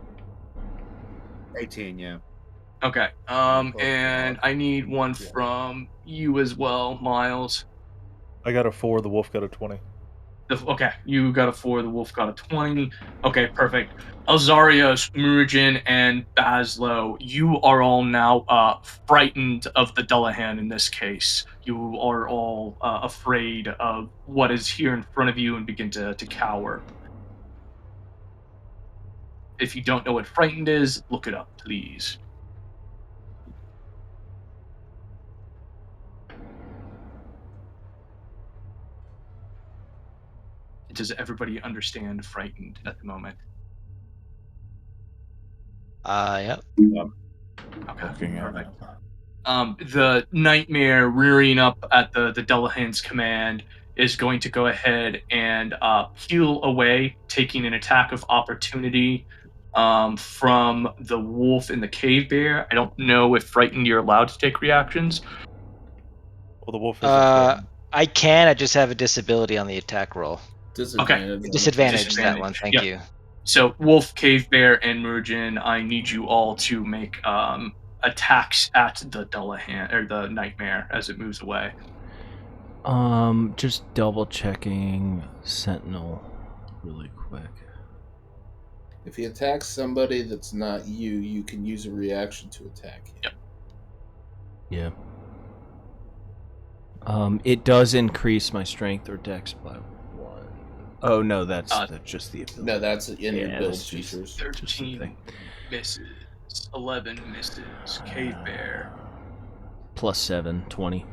C: 18, yeah.
E: Okay. And I need one from you as well, Miles.
D: I got a 4. The wolf got a 20.
E: Okay, you got a 4. The wolf got a 20. Okay, perfect. Elzeiros, Muurujin, and Bazzlo, you are all now frightened of the Dullahan in this case. You are all afraid of what is here in front of you and begin to cower. If you don't know what frightened is, look it up, please. Does everybody understand frightened at the moment?
F: Yep.
E: Okay,
G: Looking at
E: perfect.
G: it.
E: The nightmare rearing up at the Dullahan's command is going to go ahead and peel away, taking an attack of opportunity from the wolf and the cave bear. I don't know if frightened you're allowed to take reactions.
D: Well, the wolf isn't threatened.
F: I can. I just have a disability on the attack roll.
B: Disadvantage. on
F: Disadvantage that one.
E: Disadvantage,
F: Thank
E: yep.
F: you.
E: So wolf, cave bear, and Muurujin, I need you all to make attacks at the Dullahan or the nightmare as it moves away.
A: Just double checking Sentinel really quick.
B: If he attacks somebody that's not you, you can use a reaction to attack him.
E: Yep.
A: Yeah. It does increase my strength or dex by 1. Oh no, that's just the ability.
B: No, that's in your build
A: that's just-
B: features.
A: just the
E: 13
A: thing.
E: misses. 11 misses. Cave bear.
A: Plus 7, 20.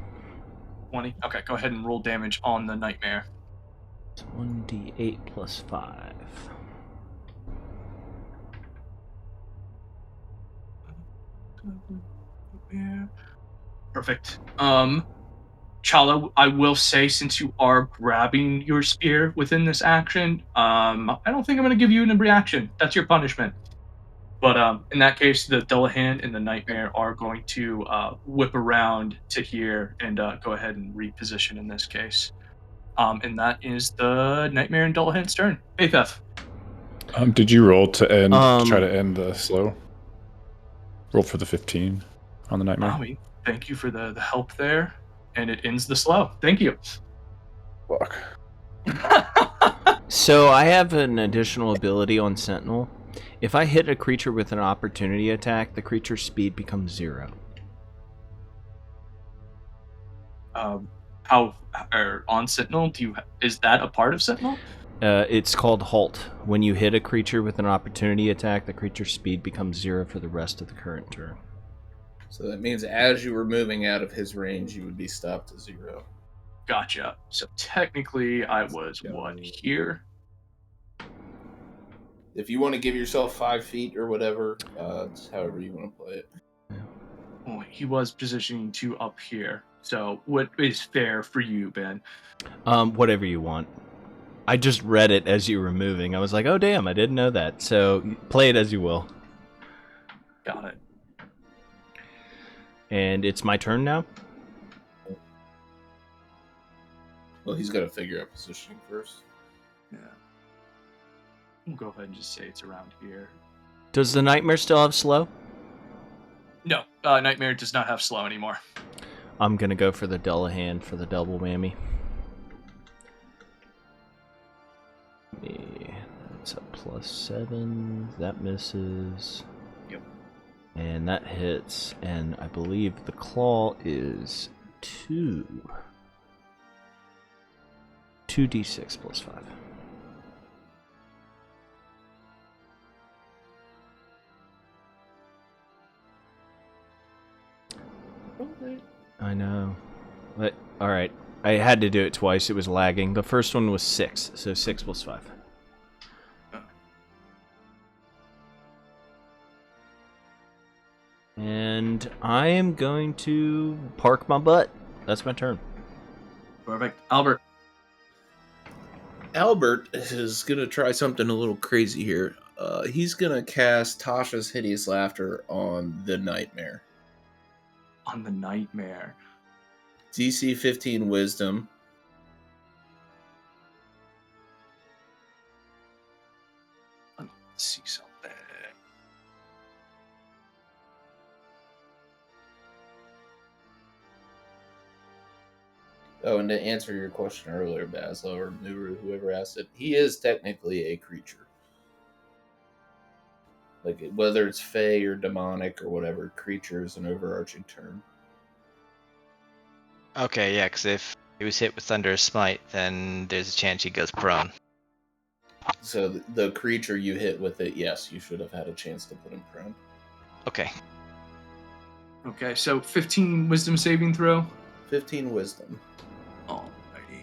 E: 20. Okay, go ahead and roll damage on the nightmare.
A: It's 1d8 plus 5.
E: Perfect. Chalo, I will say, since you are grabbing your spear within this action, I don't think I'm going to give you a reaction. That's your punishment. But in that case, the Dullahan and the Nightmare are going to whip around to here and go ahead and reposition in this case. And that is the Nightmare and Dullahan's turn. E Bapef.
G: Did you roll to end? Try
A: Um,
G: to end the slow. Roll for the 15 on the nightmare.
E: Maui, thank you for the help there. And it ends the slow. Thank you.
G: Fuck.
A: So I have an additional ability on Sentinel. If I hit a creature with an opportunity attack, the creature's speed becomes 0.
E: How or on Sentinel? Is that a part of Sentinel?
A: It's called Halt. When you hit a creature with an opportunity attack, the creature's speed becomes 0 for the rest of the current turn.
B: So that means as you were moving out of his range, you would be stopped to 0.
E: Gotcha. So technically, I was here?
B: If you want to give yourself 5 feet or whatever, it's however you want to play it.
E: Oh, he was positioning to up here. So what is fair for you, Ben?
A: Whatever you want. I just read it as you were moving. I was like, oh damn, I didn't know that. So play it as you will.
E: Got it.
A: And it's my turn now?
B: Well, he's got to figure out positioning first.
E: Yeah. We'll go ahead and just say it's around here.
A: Does the Nightmare still have slow?
E: No, Nightmare does not have slow anymore.
A: I'm going to go for the Dullahan for the double whammy. It's a plus 7. That misses.
E: Yep.
A: And that hits, and I believe the claw is 2d6 plus 5. I know. But, alright. I had to do it twice. It was lagging. The first one was 6, so 6 plus 5. And I am going to park my butt. That's my turn.
E: Perfect. Albert.
B: Albert is going to try something a little crazy here. He's going to cast Tasha's Hideous Laughter on the Nightmare.
E: On the Nightmare.
B: DC 15 Wisdom.
E: Let's see something.
B: Oh, and to answer your question earlier, Bazzlo or Nuru, whoever asked it, he is technically a creature. Like, whether it's fey or demonic or whatever, creature is an overarching term.
F: Okay, yeah, because if he was hit with Thunderous Smite, then there's a chance he goes prone.
B: So the creature you hit with it, yes, you should have had a chance to put him prone.
F: Okay.
E: Okay, so 15 wisdom saving throw.
B: 15 Wisdom.
E: Alrighty.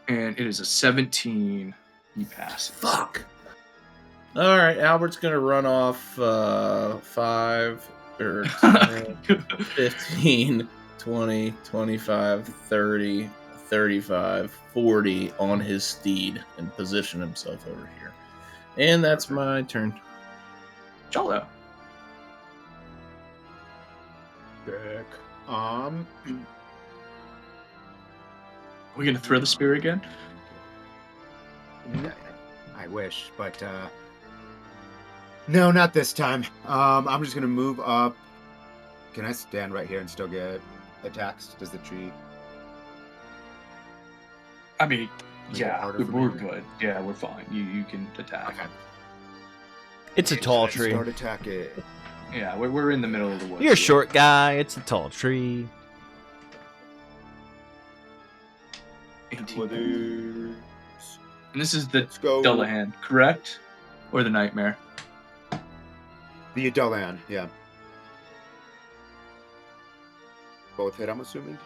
E: And it is a 17. He passes.
B: Fuck! Alright, Albert's gonna run off 5, or 10, 15, 20, 25, 30, 35, 40 on his steed and position himself over here. And that's my turn.
E: Chalo.
C: Dick.
E: Are we gonna throw the spear again?
C: I wish, but no, not this time. I'm just gonna move up. Can I stand right here and still get attacked? Does the tree?
E: I mean,
C: Is it
E: yeah,
C: harder for
E: we're
C: me?
E: good. Yeah, we're fine. You can attack.
C: Okay.
A: It's a tall
C: Should I
A: tree.
C: Start attack it.
E: Yeah, we're in the middle of the woods.
A: You're a
E: here.
A: short guy. It's a tall tree.
E: 18. And this is the
C: Let's go.
E: Dullahan, correct? Or the Nightmare?
C: The Dullahan, yeah. Both hit, I'm assuming.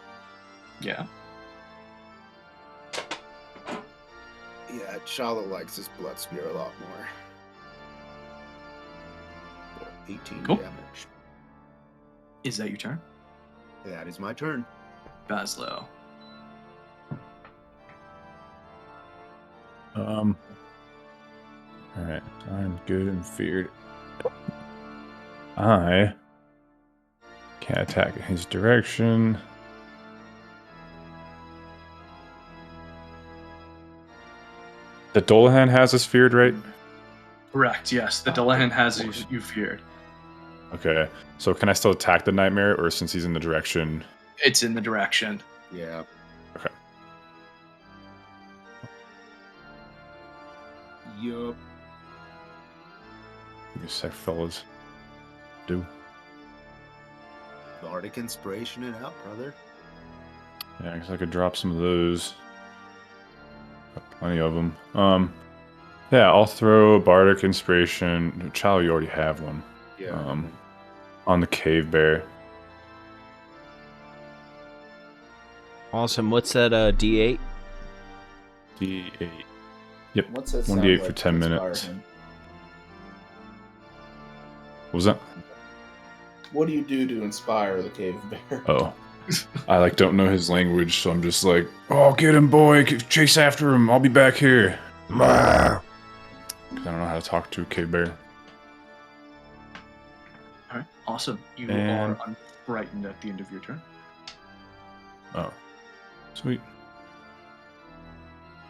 E: Yeah.
C: Yeah, Chalo likes his blood spear a lot more. 18
E: Cool.
C: damage.
E: Is that your turn?
C: That is my turn.
E: Bazzlo.
G: Alright, I'm good and feared. I can't attack in his direction. The Dullahan has us feared, right?
E: Correct, yes. The Dullahan has you feared.
G: Okay, so can I still attack the Nightmare, or since he's in the direction?
E: It's in the direction.
C: Yeah.
G: Okay.
C: Yup.
G: Give me a sec, fellas. Do.
C: Bardic inspiration it out, brother.
G: Yeah, I guess I could drop some of those. Got plenty of them. Yeah, I'll throw Bardic Inspiration. Chalo, you already have one.
C: Yeah.
G: On the Cave Bear.
A: Awesome. What's that, D8?
G: D8. Yep.
B: What's that
G: 1d8
B: sound
G: for
B: like
G: 10
B: to inspire
G: minutes.
B: him?
G: What was that?
B: What do you do to inspire the cave bear?
G: Oh. I don't know his language, so I'm just like, oh, get him, boy. Chase after him. I'll be back here. Because I don't know how to talk to a cave bear.
E: All right, awesome. You
G: And-
E: are unfrightened at the end of your turn.
G: Oh. Sweet.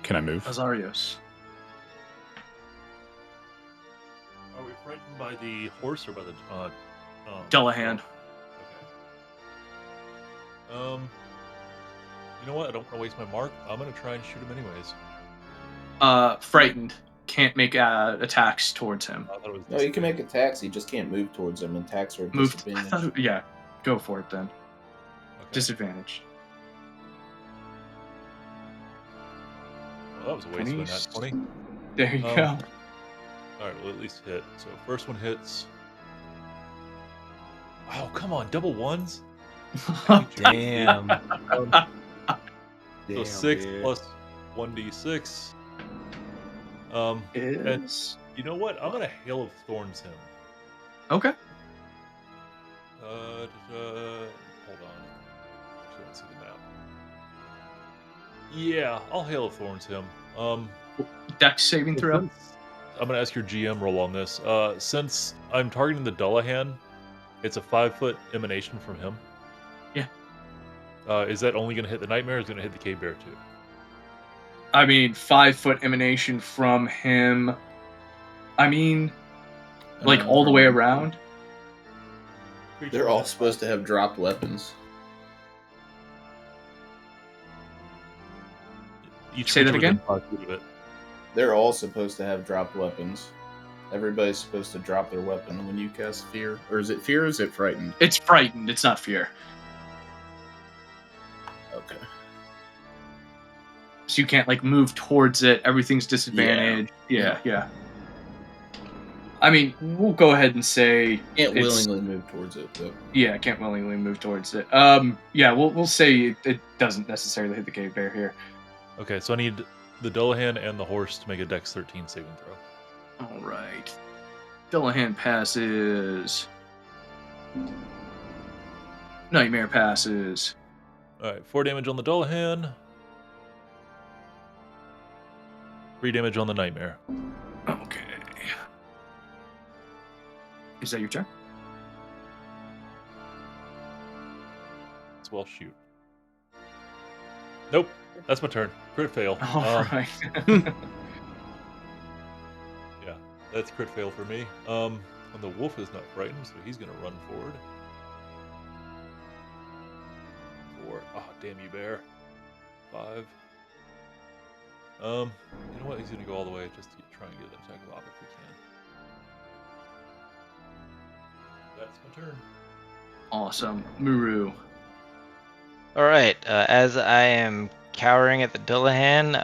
G: Can I move?
E: Elzeiros.
D: Are we frightened by the horse or by the
E: Dullahan.
D: Okay. You know what? I don't want to waste my mark. I'm gonna try and shoot him anyways.
E: Frightened. can't make attacks towards him.
D: I thought it was
B: No, you can make
D: disadvantage.
B: attacks. You just can't move towards him. Attacks are
E: Move. I
B: disadvantage.
E: thought, yeah, go for it then.
D: Okay.
E: Disadvantage.
D: Well, that was a waste of a nat 20.
E: There you go.
D: Alright, we'll at least hit. So first one hits. Oh, come on, double ones?
A: Damn.
D: So 6 plus 1d6. And
E: Is
D: you know what? I'm gonna Hail of Thorns him.
E: okay.
D: Hold on. Actually, let's see the map. Yeah, I'll Hail of Thorns him.
E: Dex saving throw.
D: I'm gonna ask your GM roll on this. Since I'm targeting the Dullahan, it's a 5-foot emanation from him.
E: Yeah.
D: Is that only gonna hit the Nightmare, or is it gonna hit the Cave Bear too?
E: I mean, 5-foot emanation from him. I mean, like all the way around.
B: They're all supposed to have dropped weapons.
D: Each
E: Say that
D: creature
E: again?
D: within 5 feet of it.
B: They're all supposed to have dropped weapons. Everybody's supposed to drop their weapon when you cast Fear. Or is it Fear or is it Frightened?
E: It's frightened. It's not fear.
B: Okay.
E: So you can't like move towards it. Everything's disadvantaged. Yeah. I mean, we'll go ahead and say
B: Can't
E: it's-
B: willingly move towards it, though.
E: Yeah, can't willingly move towards it. Yeah, we'll say it doesn't necessarily hit the cave bear here.
D: Okay, so I need the Dullahan and the horse to make a Dex 13 saving throw.
E: All right. Dullahan passes. Nightmare passes.
D: Alright, 4 damage on the Dullahan. 3 damage on the Nightmare.
E: Okay. Is that your turn?
D: As well, shoot. Nope, that's my turn. Crit fail.
E: All right.
D: Yeah, that's crit fail for me. And the wolf is not frightened, so he's gonna run forward. 4. Oh, damn you, bear. 5. You know what? He's gonna go all the way just to try and get an attack of op if we can. That's my turn.
E: Awesome. Muru.
F: Alright, as I am cowering at the Dullahan,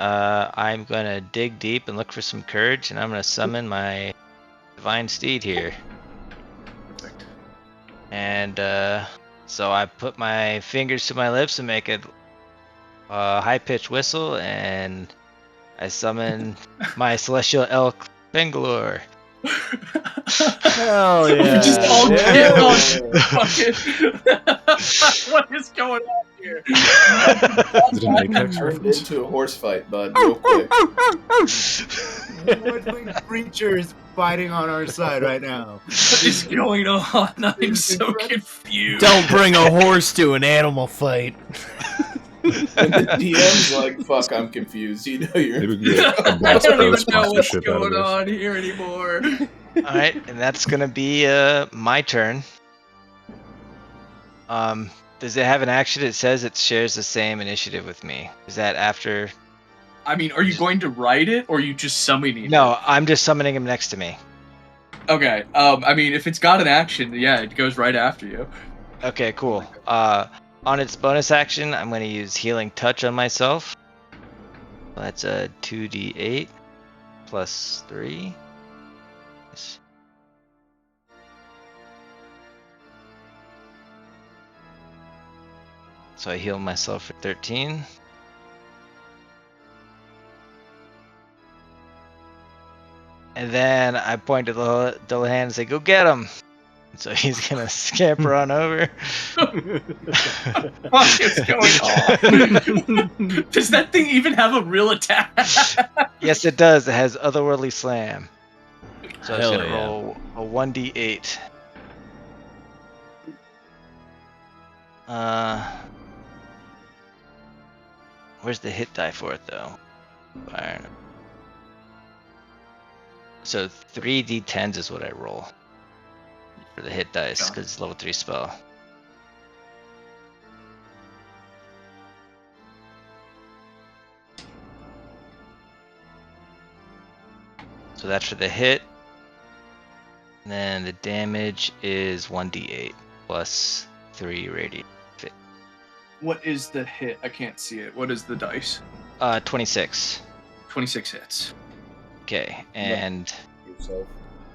F: I'm gonna dig deep and look for some courage, and I'm gonna summon my Divine Steed here.
E: Perfect.
F: And so I put my fingers to my lips and make a high-pitched whistle, and I summon my Celestial Elk Bangalore.
A: Hell
E: We
A: yeah.
E: just all
A: Yeah.
E: get on fucking. What is going on here?
G: Is it an Apex
B: Turned
G: reference?
B: into a horse fight, bud, real quick.
C: Woodland creatures fighting on our side right now.
E: What is going on? I'm so confused.
A: Don't bring a horse to an animal fight.
B: When the DM's like, fuck, I'm confused. You know you're...
G: Maybe we can get a
E: I
G: Bass
E: don't
G: Pro
E: even know what's
G: sponsorship out of
E: going
G: this.
E: on here anymore.
F: Alright, and that's gonna be my turn. Does it have an action? It says it shares the same initiative with me. Is that after?
E: I mean, are you going to write it, or are you just summoning
F: No,
E: it?
F: I'm just summoning him next to me.
E: Okay. I mean, if it's got an action, yeah, it goes right after you.
F: Okay, cool. On its bonus action, I'm going to use Healing Touch on myself. That's a 2d8 plus 3. Yes. So I heal myself for 13. And then I point to the Dullahan and say, "Go get him!" So he's gonna scamper on over.
E: What is going on? Does that thing even have a real attack?
F: Yes, it does. It has Otherworldly Slam. So
A: Hell
F: I'm gonna
A: yeah.
F: roll a 1d8. Where's the hit die for it though? Fire. So 3d10s is what I roll for the hit dice because it's level 3 spell. So that's for the hit. And then the damage is 1d8 plus 3 radiant.
E: What is the hit? I can't see it. What is the dice?
F: 26.
E: 26 hits.
F: Okay, and
B: Yourself.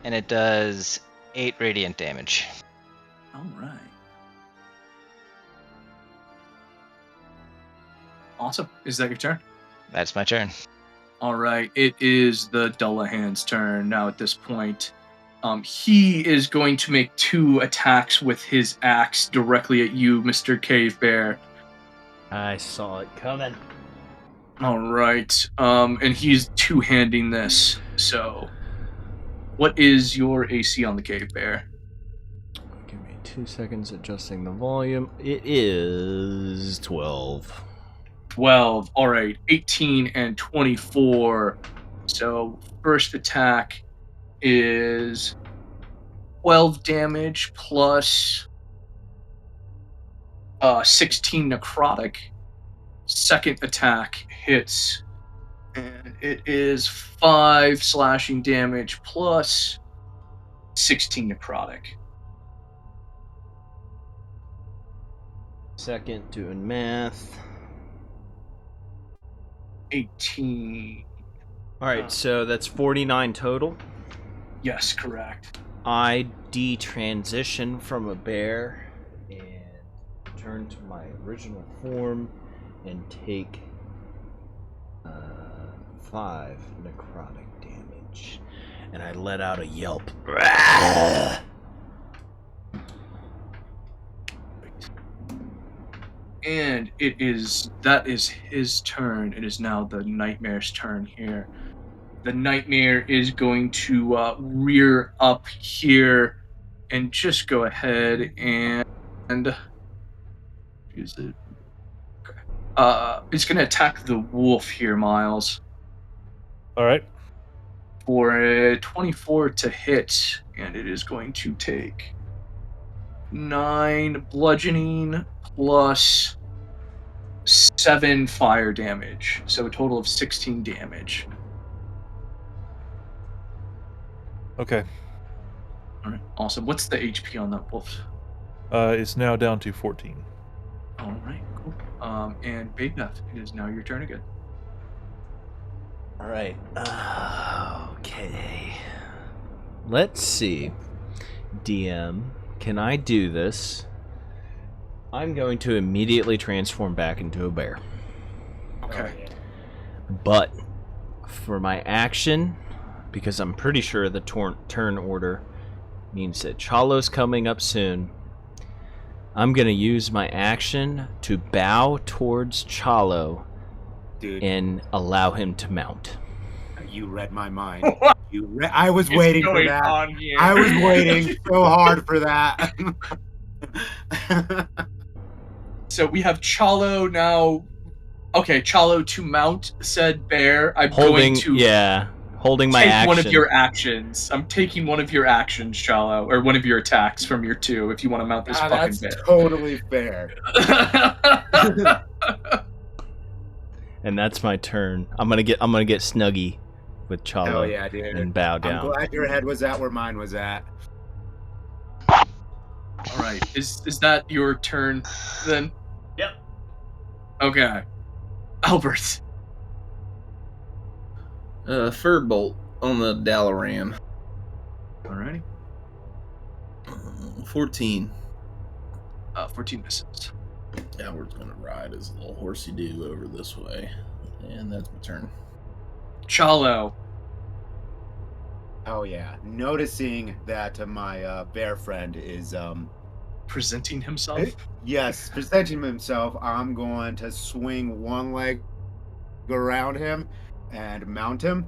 F: it does 8 radiant damage.
E: All right. Awesome. Is that your turn?
F: That's my turn.
E: All right. It is the Dullahan's turn now. At this point, he is going to make 2 attacks with his axe directly at you, Mr. Cave Bear.
A: I saw it coming.
E: All right. And he's two-handing this. So, what is your AC on the Cave Bear?
A: Give me 2 seconds adjusting the volume. It is 12.
E: 12. All right. 18 and 24. So, first attack is 12 damage plus 16 necrotic. Second attack hits, and it is 5 slashing damage plus 16 necrotic.
A: Second, doing math.
E: 18.
A: Alright, so that's 49 total.
E: Yes, correct.
A: I detransition from a bear and return to my original form and take 5 necrotic damage. And I let out a yelp.
E: And that is his turn. It is now the Nightmare's turn here. The Nightmare is going to rear up here and just go ahead and use it. Okay. It's going to attack the wolf here, Miles.
D: All right.
E: For a 24 to hit, and it is going to take 9 bludgeoning plus 7 fire damage, so a total of 16 damage.
D: Okay.
E: All right, awesome. What's the HP on that wolf?
D: It's now down to 14.
E: All right, cool. And E Bapef, it is now your turn again.
A: Alright. Okay. Let's see. DM, can I do this? I'm going to immediately transform back into a bear.
E: Okay.
A: But for my action, because I'm pretty sure the turn order means that Chalo's coming up soon, I'm going to use my action to bow towards Chalo.
C: Dude,
A: And allow him to mount.
C: you read my mind. I was waiting for that. I was waiting so hard for that.
E: So we have Chalo now. Okay, Chalo to mount said bear. I'm
A: Holding,
E: going to
A: holding my
E: take
A: action.
E: one of your actions. I'm taking one of your actions, Chalo, or one of your attacks from your 2 if you want to mount this fucking
C: that's
E: bear.
C: totally fair.
A: And that's my turn. I'm gonna get snuggy with Chalo.
C: Hell yeah, dude.
A: And bow down.
C: I'm glad your head was at where mine was at.
E: All right, is that your turn then?
H: Yep.
E: Okay, Albert.
B: Firbolt on the Dallaran.
E: Alrighty.
B: 14.
E: 14 misses.
B: Albert gonna ride his little horsey do over this way. And that's my turn.
E: Chalo.
C: Oh yeah. Noticing that my bear friend is
E: Presenting himself.
C: yes, presenting himself, I'm going to swing one leg around him and mount him.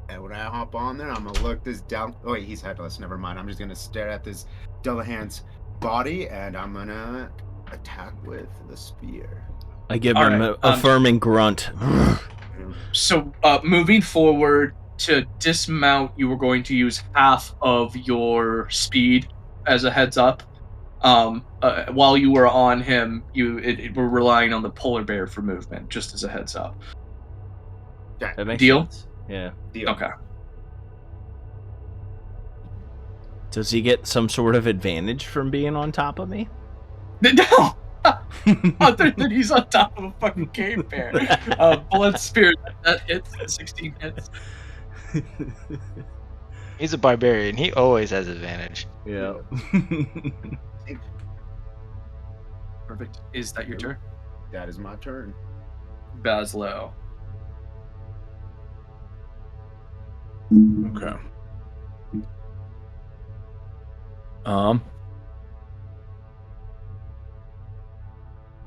C: And when I hop on there, I'm gonna look this down. Oh wait, he's headless. Never mind. I'm just gonna stare at this Dullahan's body, and I'm gonna attack with the spear.
A: I give him an affirming grunt.
E: So, moving forward to dismount, you were going to use half of your speed as a heads up. While you were on him, you were relying on the polar bear for movement, just as a heads up.
A: That makes
E: Deal?
A: sense. Yeah.
C: Deal.
E: Okay.
A: Does he get some sort of advantage from being on top of me?
E: No! Other than he's on top of a fucking cave bear. Blood Spirit, that hits. 16 hits.
F: He's a barbarian. He always has advantage.
A: Yeah.
E: Perfect. Is that your turn?
C: That is my turn.
E: Bazzlo.
G: Okay.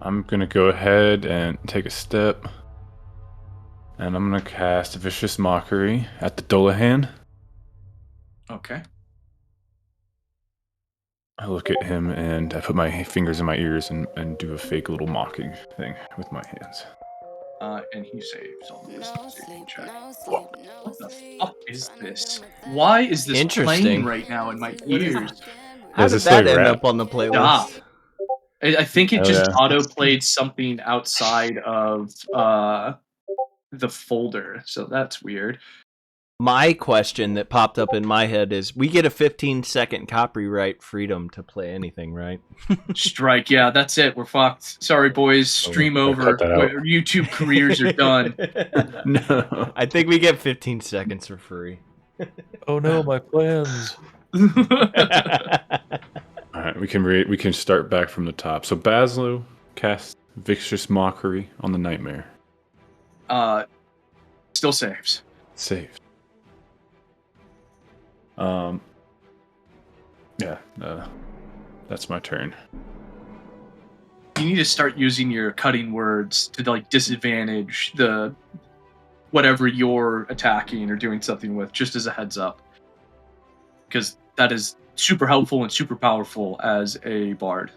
G: I'm gonna go ahead and take a step, and I'm gonna cast Vicious Mockery at the Dullahan.
E: Okay.
G: I look at him and I put my fingers in my ears and do a fake little mocking thing with my hands.
E: And he saves on this saving check. What the fuck is this? Why is this
A: Interesting.
E: playing right now in my ears?
A: How
G: Is
A: did
G: this
A: that
G: like
A: end
G: rap?
A: up on the playlist?
E: Stop. I think it
G: Oh,
E: just
G: yeah.
E: auto-played something outside of the folder, so that's weird.
A: My question that popped up in my head is, we get a 15-second copyright freedom to play anything, right?
E: Strike, yeah, that's it. We're fucked. Sorry, boys. Stream
G: I
E: over.
G: cut that out.
E: YouTube careers are done.
G: No.
A: I think we get 15 seconds for free.
D: Oh no, my plans.
G: All right, we can start back from the top. So Bazzlo casts Vicious Mockery on the Nightmare.
E: Still saves.
G: Saved. Yeah, that's my turn.
E: You need to start using your cutting words to like disadvantage the whatever you're attacking or doing something with, just as a heads up, because that is super helpful and super powerful as a bard.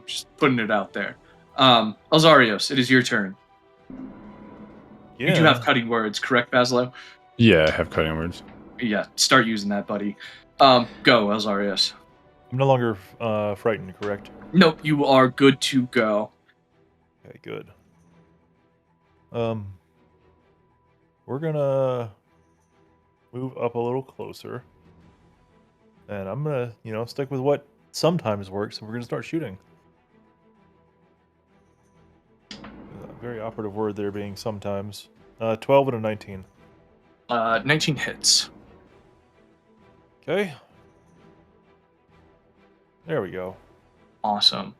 E: Just putting it out there. Elzeiros, it is your turn.
D: Yeah.
E: You do have cutting words, correct, Bazzlo?
G: Yeah, I have cutting words.
E: Yeah, start using that, buddy. Go, Elzeiros.
D: I'm no longer frightened, correct?
E: Nope, you are good to go.
D: Okay, good. We're gonna move up a little closer, and I'm gonna, stick with what sometimes works. And we're gonna start shooting. Very operative word there being sometimes. 12 and a 19.
E: 19 hits.
D: Okay. There we go.
E: Awesome.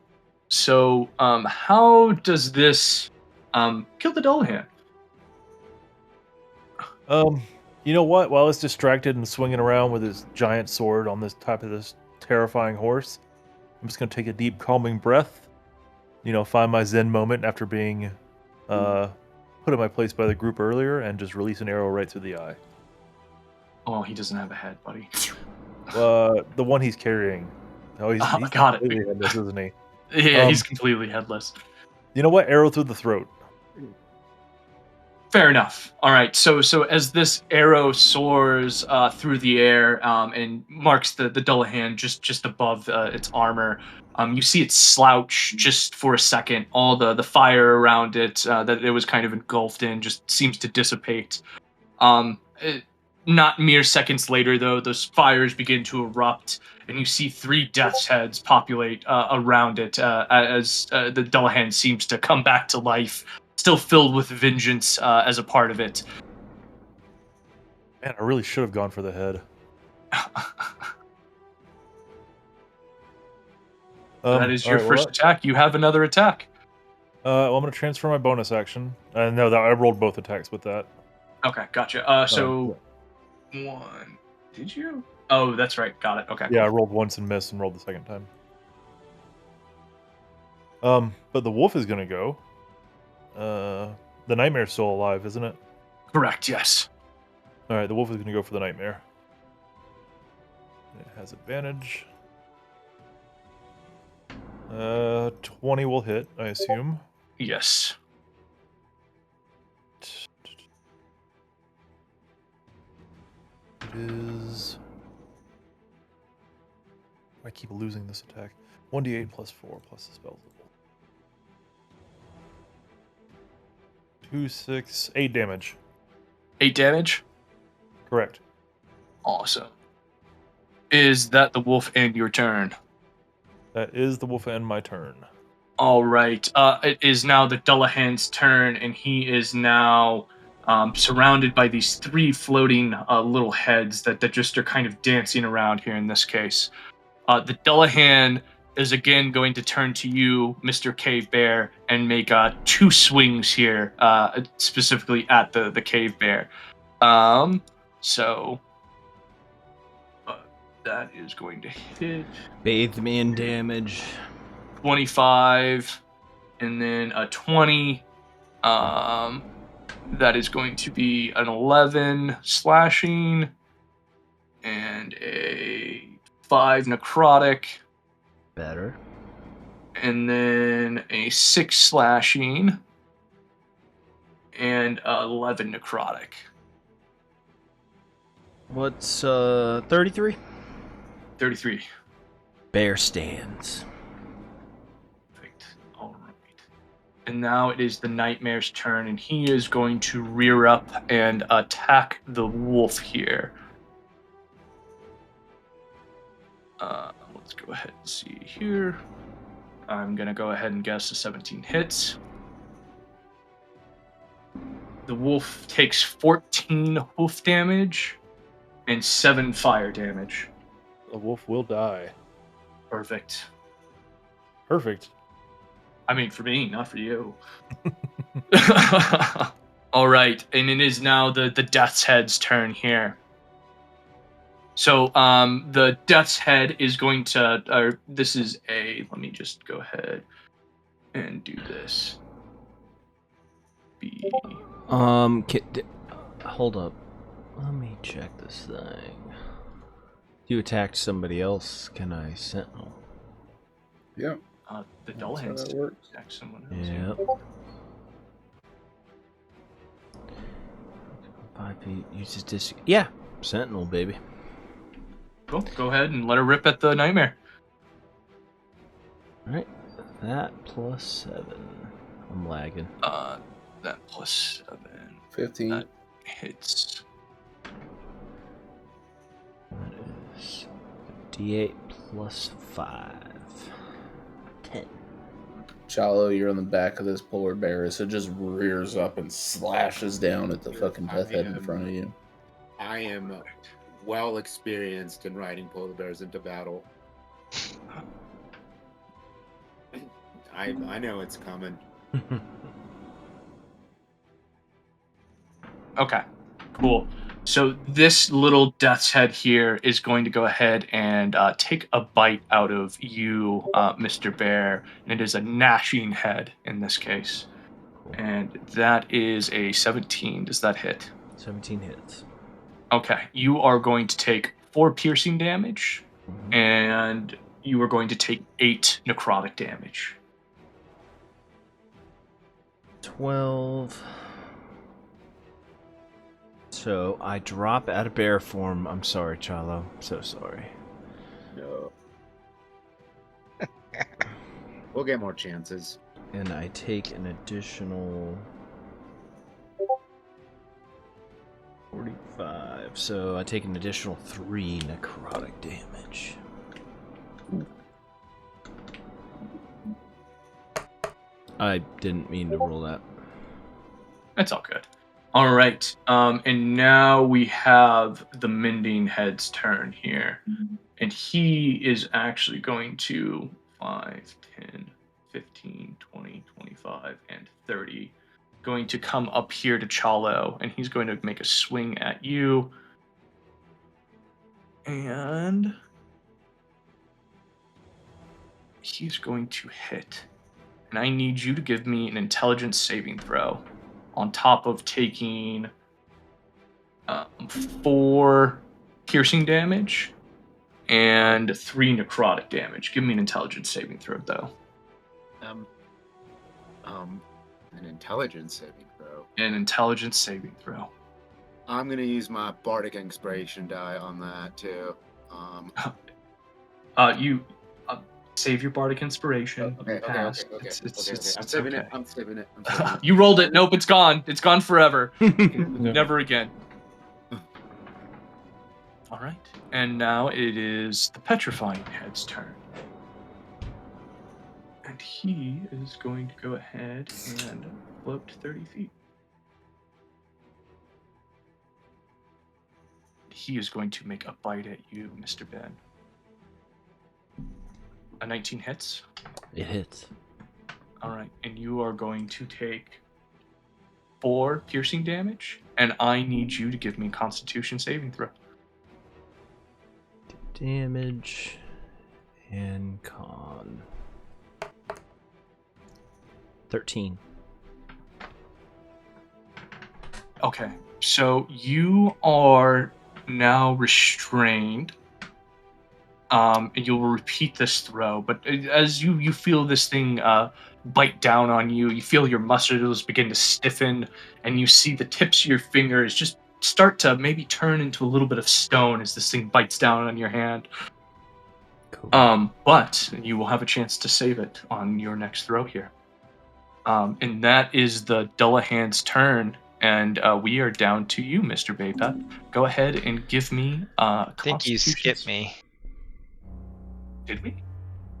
E: So, how does this kill the Dullahan?
D: You know what? While it's distracted and swinging around with his giant sword on this top of this terrifying horse, I'm just gonna take a deep, calming breath. Find my Zen moment after being put in my place by the group earlier, and just release an arrow right through the eye.
E: Oh, he doesn't have a head, buddy.
D: The one he's carrying. Oh, he's
E: got it.
D: completely headless, isn't he?
E: Yeah, he's completely headless.
D: You know what? Arrow through the throat.
E: Fair enough. All right. So as this arrow soars through the air and marks the Dullahan just above its armor, you see it slouch just for a second. All the fire around it that it was kind of engulfed in just seems to dissipate. Not mere seconds later, though, those fires begin to erupt, and you see 3 death's heads populate around it as the Dullahan seems to come back to life, still filled with vengeance as a part of it.
D: Man, I really should have gone for the head.
E: That is your first attack. You have another attack.
D: Well, I'm going to transfer my bonus action. No, I rolled both attacks with that.
E: Okay, gotcha. So, 1. Did you? Oh, that's right. Got it. Okay.
D: Yeah, I rolled once and missed and rolled the second time. But the wolf is going to go. The nightmare's still alive, isn't it?
E: Correct, yes.
D: All right, the wolf is going to go for the nightmare. It has advantage. 20 will hit, I assume.
E: Yes.
D: It is... I keep losing this attack. 1d8 plus 4 plus the spell level. 2, 6, 8 damage.
E: 8 damage?
D: Correct.
E: Awesome. Is that the wolf end your turn?
D: That is the wolf end my turn.
E: All right. It is now the Dullahan's turn, and he is now surrounded by these 3 floating little heads that just are kind of dancing around here in this case. The Dullahan is again going to turn to you, Mr. Cave Bear, and make 2 swings here, specifically at the Cave Bear. So that is going to hit
A: Bathe me in damage.
E: 25, and then a 20. That is going to be an 11 slashing, and a 5 necrotic.
A: Better.
E: And then a 6 slashing and 11 necrotic.
A: What's 33?
E: 33.
A: Bear stands.
E: Perfect. All right. And now it is the Nightmare's turn, and he is going to rear up and attack the wolf here. Let's go ahead and see here. I'm going to go ahead and guess the 17 hits. The wolf takes 14 hoof damage and 7 fire damage.
D: The wolf will die.
E: Perfect.
D: Perfect.
E: I mean, for me, not for you. All right, and it is now the Death's Head's turn here. So the Death's Head is going to, this is a, let me just go ahead and do this.
A: Hold up. Let me check this thing. You attacked somebody else. Can I sentinel?
B: Yeah.
E: The
B: That's
E: Dullahan's
B: how that works.
E: attack someone else.
A: Yep. 5 feet. Uses dis. Yeah. Sentinel, baby.
E: Cool. Go ahead and let her rip at the Nightmare.
A: Alright. That plus 7. I'm lagging.
E: That plus 7.
B: 15.
E: That hits.
A: That is D8 plus 5. 10.
B: Chalo, you're on the back of this polar bear, so it just rears up and slashes down at the fucking death head in front of you.
C: I am well experienced in riding polar bears into battle. I know it's coming.
E: Okay, cool. So this little Death's Head here is going to go ahead and take a bite out of you, Mr. Bear, and it is a gnashing head in this case. And that is a 17. Does that hit?
A: 17 hits.
E: Okay, you are going to take 4 piercing damage, and you are going to take 8 necrotic damage.
A: 12. So I drop out of bear form. I'm sorry, Chalo. I'm so sorry.
C: No. We'll get more chances.
A: And I take an additional 45. So I take an additional 3 necrotic damage. I didn't mean to roll that.
E: That's all good. All right. And now we have the Mending Head's turn here. And he is actually going to 5, 10, 15, 20, 25, and 30. Going to come up here to Chalo, and he's going to make a swing at you. And he's going to hit. And I need you to give me an intelligence saving throw on top of taking 4 piercing damage and 3 necrotic damage. Give me an intelligence saving throw, though.
C: An intelligence saving throw.
E: An intelligence saving throw.
C: I'm gonna use my bardic inspiration die on that too.
E: You save your bardic inspiration.
C: Okay. I'm saving it. I'm saving it.
E: You rolled it. Nope, it's gone. It's gone forever. Never again. All right. And now it is the Petrifying Head's turn. And he is going to go ahead and float 30 feet. He is going to make a bite at you, Mr. Ben. A 19 hits.
A: It hits.
E: All right. And you are going to take 4 piercing damage. And I need you to give me a Constitution saving throw.
A: Damage and con. 13.
E: Okay. So you are now restrained. And you'll repeat this throw, but as you feel this thing bite down on you, you feel your muscles begin to stiffen, and you see the tips of your fingers just start to maybe turn into a little bit of stone as this thing bites down on your hand.
A: Cool.
E: But you will have a chance to save it on your next throw here. And that is the Dullahan's turn, and we are down to you, Mr. Bapef. Go ahead and give me
F: I think you
E: Constitution.
F: skipped me.
E: Did we?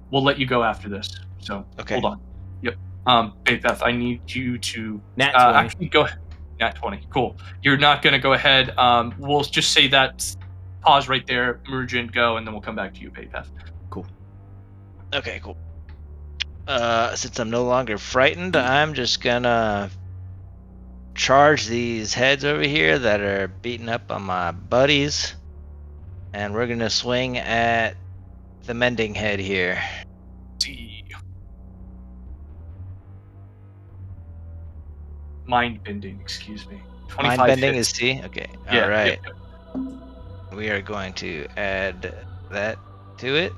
E: We'll let you go after this. So
F: Okay.
E: hold on. Yep. Bapef, I need you to
A: Nat 20.
E: actually go ahead. Nat 20. Cool. You're not gonna go ahead. We'll just say that. Pause right there. Muurujin, go, and then we'll come back to you, Bapef.
A: Cool.
F: Okay, cool. Since I'm no longer frightened, I'm just gonna charge these heads over here that are beating up on my buddies, and we're gonna swing at the mending head here.
E: Mind bending, excuse me. 25
F: Mind bending
E: hits.
F: is T? Okay.
E: Yeah,
F: Alright.
E: yep.
F: We are going to add that to it.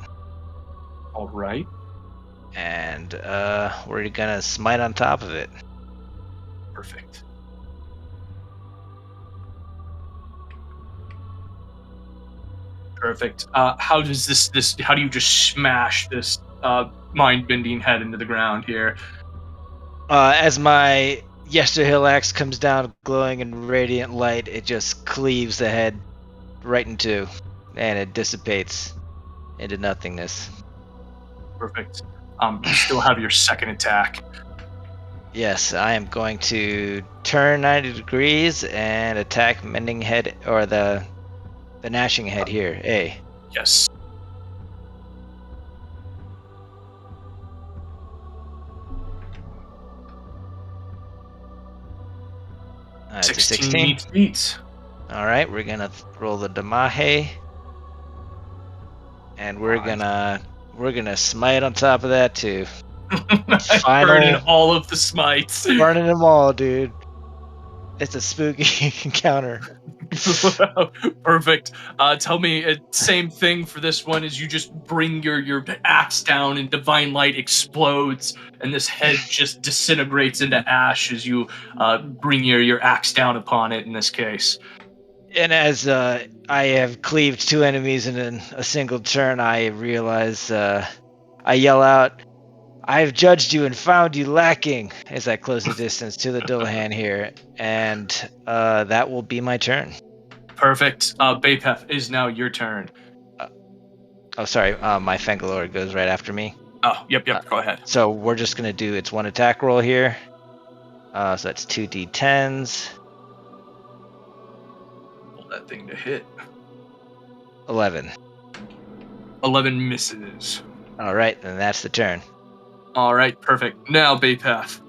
E: All right.
F: And we're gonna smite on top of it.
E: Perfect. Perfect. How does this? How do you just smash this mind-bending head into the ground here?
F: As my Yesterhill axe comes down, glowing in radiant light, it just cleaves the head right in two, and it dissipates into nothingness.
E: Perfect. You still have your second attack.
F: Yes, I am going to turn 90 degrees and attack mending head, or the gnashing head here. A.
E: Yes.
F: It's a
E: 16 beats.
F: All right, we're gonna roll the Damahe, and we're gonna smite on top of that too.
E: Burning all of the smites.
F: Burning them all, dude. It's a spooky encounter.
E: Perfect. Tell me, same thing for this one is you just bring your axe down and divine light explodes and this head just disintegrates into ash as you bring your axe down upon it in this case.
F: And as I have cleaved 2 enemies in a single turn, I realize, I yell out, "I have judged you and found you lacking," as I close the distance to the Dullahan here, and that will be my turn.
E: Perfect. Bapef, is now your turn.
F: Oh, sorry, my Fengalore goes right after me.
E: Oh, yep, go ahead.
F: So we're just going to do its 1 attack roll here. So that's 2d10s.
E: Roll that thing to hit.
F: 11.
E: 11 misses.
F: All right, then that's the turn.
E: All right, perfect. Now, Bapef.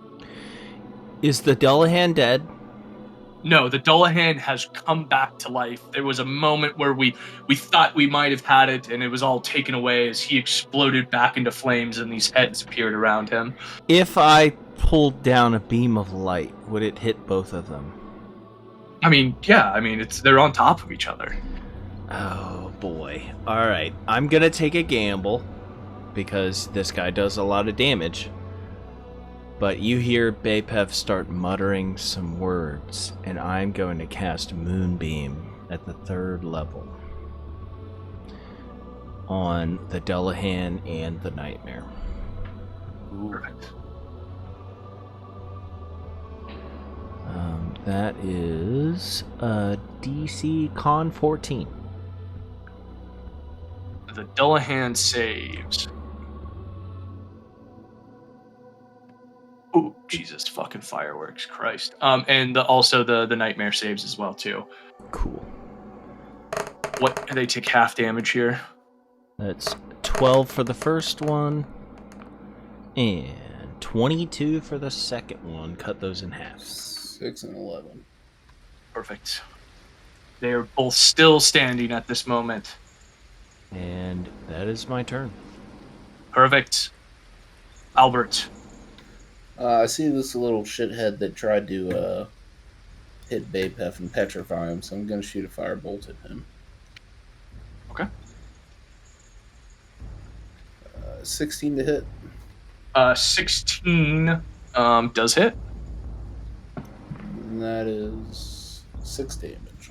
A: Is the Dullahan dead?
E: No, the Dullahan has come back to life. There was a moment where we thought we might have had it, and it was all taken away as he exploded back into flames and these heads appeared around him.
A: If I pulled down a beam of light, would it hit both of them?
E: I mean, yeah, they're on top of each other.
A: Oh, boy. All right, I'm going to take a gamble because this guy does a lot of damage. But you hear Bapef start muttering some words, and I'm going to cast Moonbeam at the 3rd level on the Dullahan and the Nightmare.
E: Perfect.
A: That is a DC Con 14.
E: the Dullahan saves. Oh, Jesus fucking fireworks, Christ. And also the nightmare saves as well too.
A: Cool.
E: What they take half damage here?
A: That's 12 for the first one, and 22 for the second one. Cut those in half.
B: 6 and 11.
E: Perfect. They are both still standing at this moment.
A: And that is my turn.
E: Perfect. Albert.
B: I see this little shithead that tried to hit E Bapef and petrify him, so I'm going to shoot a firebolt at him.
E: Okay.
B: 16 to hit.
E: 16 does hit.
B: And that is 6 damage.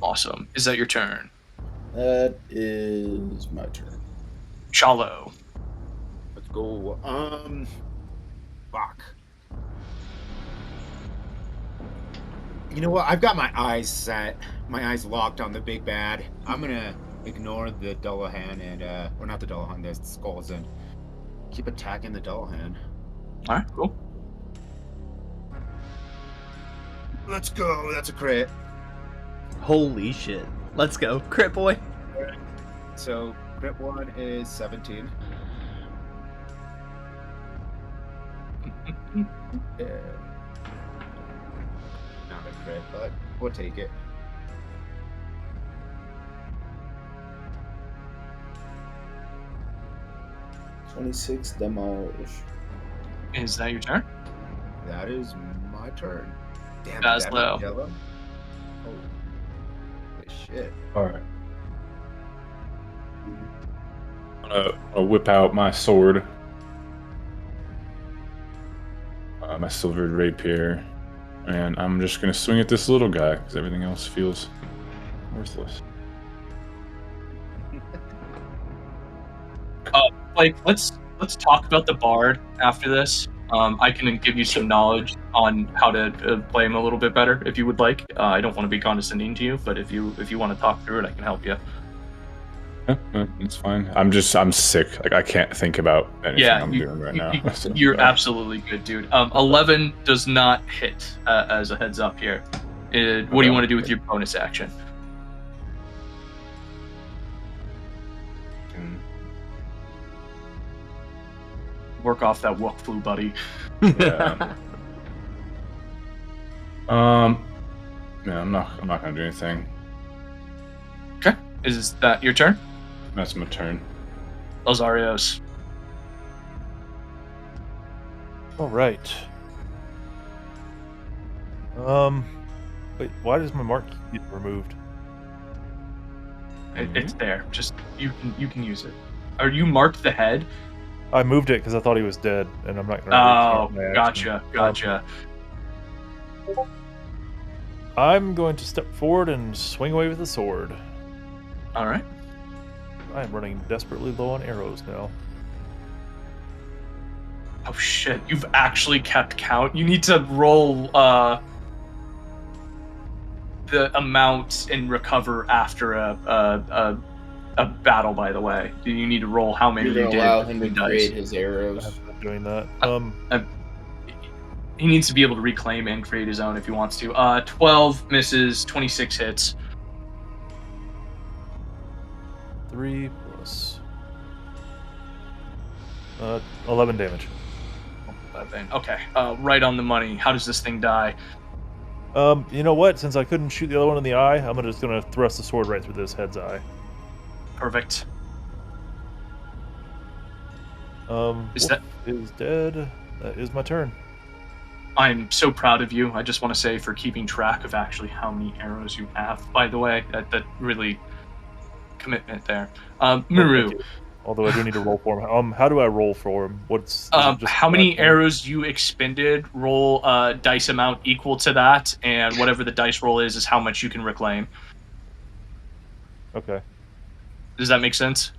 E: Awesome. Is that your turn?
B: That is my turn.
E: Chalo.
C: Let's go. Fuck. You know what? I've got my eyes set, my eyes locked on the big bad. I'm gonna ignore the Dullahan and or not the Dullahan, the skulls, and keep attacking the Dullahan.
E: All right, cool.
C: Let's go. That's a crit.
A: Holy shit. Let's go. Crit boy.
C: So crit 1 is 17. Yeah. Not a crit, but we'll take it.
B: $26 demolish.
E: Is that your turn?
C: That is my turn. Damn,
E: Bazzlo.
C: yellow. Holy shit.
G: All right. I'm gonna whip out my sword, my silvered rapier, and I'm just gonna swing at this little guy because everything else feels worthless.
E: Let's talk about the bard after this. I can give you some knowledge on how to play him a little bit better if you would like. I don't want to be condescending to you, but if you want to talk through it, I can help you.
G: Yeah, it's fine. I'm sick. Like I can't think about anything I'm doing right now. So,
E: You're absolutely good, dude. 11 does not hit as a heads up here. What do you want to do with your bonus action? Work off that wook flu, buddy.
G: Yeah. Yeah, I'm not gonna do anything.
E: Okay. Is that your turn?
G: That's my turn.
E: Elzeiros.
D: All right. Wait, why does my mark get removed?
E: It's there. Just you can use it. Or you marked the head.
D: I moved it because I thought he was dead, and I'm not gonna.
E: Oh, gotcha.
D: I'm going to step forward and swing away with the sword.
E: All right.
D: I am running desperately low on arrows now.
E: Oh shit! You've actually kept count. You need to roll the amount and recover after a battle. By the way, you need to roll how many
B: You're
E: you
B: going to
E: did.
B: allow him to
E: with dice.
B: create his
D: I
B: arrows.
D: haven't been doing that.
E: He needs to be able to reclaim and create his own if he wants to. 12 misses, 26 hits.
D: 3 plus 11 damage.
E: 11. Okay, right on the money. How does this thing die?
D: You know what? Since I couldn't shoot the other one in the eye, I'm just gonna thrust the sword right through this head's eye.
E: Perfect.
D: Wolf is dead. That is my turn.
E: I'm so proud of you. I just want to say for keeping track of actually how many arrows you have. By the way, that really commitment there. Muru.
D: Although I do need to roll for him. How do I roll for him?
E: How many arrows you expended? Roll dice amount equal to that, and whatever the dice roll is how much you can reclaim.
D: Okay.
E: Does that make sense?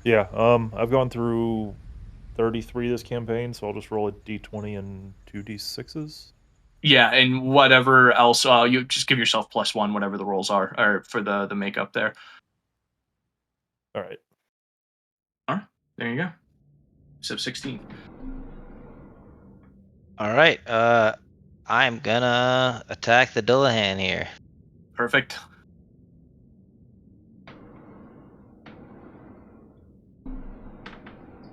D: Yeah. I've gone through 33 this campaign, so I'll just roll a d20 and 2 d6s.
E: Yeah, and whatever else, you just give yourself +1, whatever the rolls are, or for the makeup there.
D: All right.
E: There you go. So 16.
F: All right. I'm gonna attack the Dullahan here.
E: Perfect.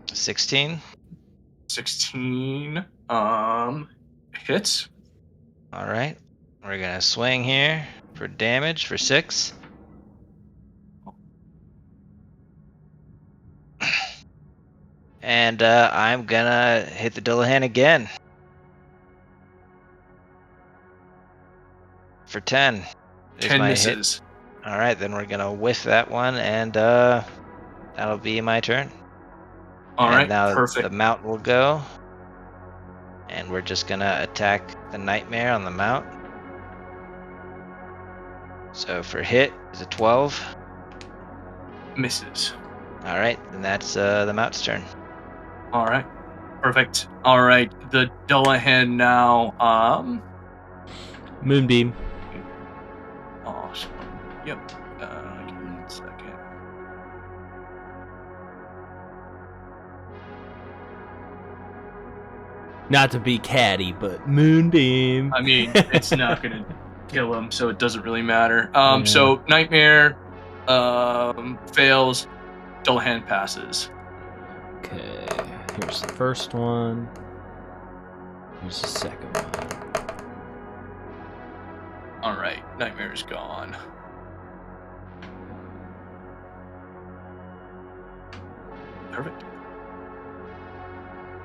F: $16.
E: 16. Hits.
F: All right. We're gonna swing here for damage for 6. And I'm gonna hit the Dullahan again for 10. Is
E: 10
F: my
E: misses.
F: hit. All right, then we're gonna whiff that one, and that'll be my turn.
E: All
F: and
E: right.
F: now
E: Perfect.
F: the mount will go, and we're just gonna attack the Nightmare on the mount. So for hit is a 12.
E: Misses.
F: All right, and that's the mount's turn.
E: All right. Perfect. All right. The Dullahan now.
A: Moonbeam.
E: Awesome. Yep. Give me 1 second.
A: Not to be catty, but Moonbeam.
E: I mean, it's not gonna kill him, so it doesn't really matter.
A: Yeah.
E: So Nightmare fails. Dullahan passes.
A: Okay, here's the first one. Here's the second one.
E: All right. Nightmare is gone. Perfect.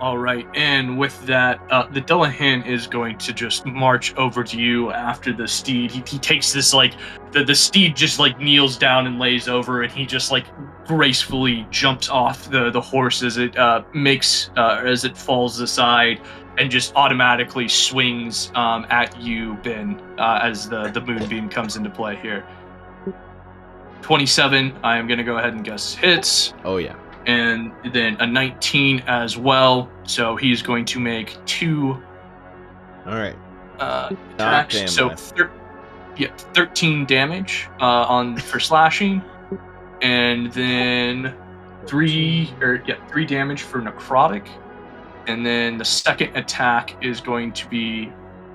E: All right, and with that, the Dullahan is going to just march over to you after the steed. He takes this, like, the steed just, like, kneels down and lays over, and he just, like, gracefully jumps off the horse as it as it falls aside, and just automatically swings at you, Ben, as the moonbeam comes into play here. 27, I am going to go ahead and guess hits.
A: Oh, yeah.
E: And then a 19 as well. So he's going to make 2
A: All right.
E: attacks. So 13 damage for slashing, and then 3 damage for necrotic. And then the second attack is going to be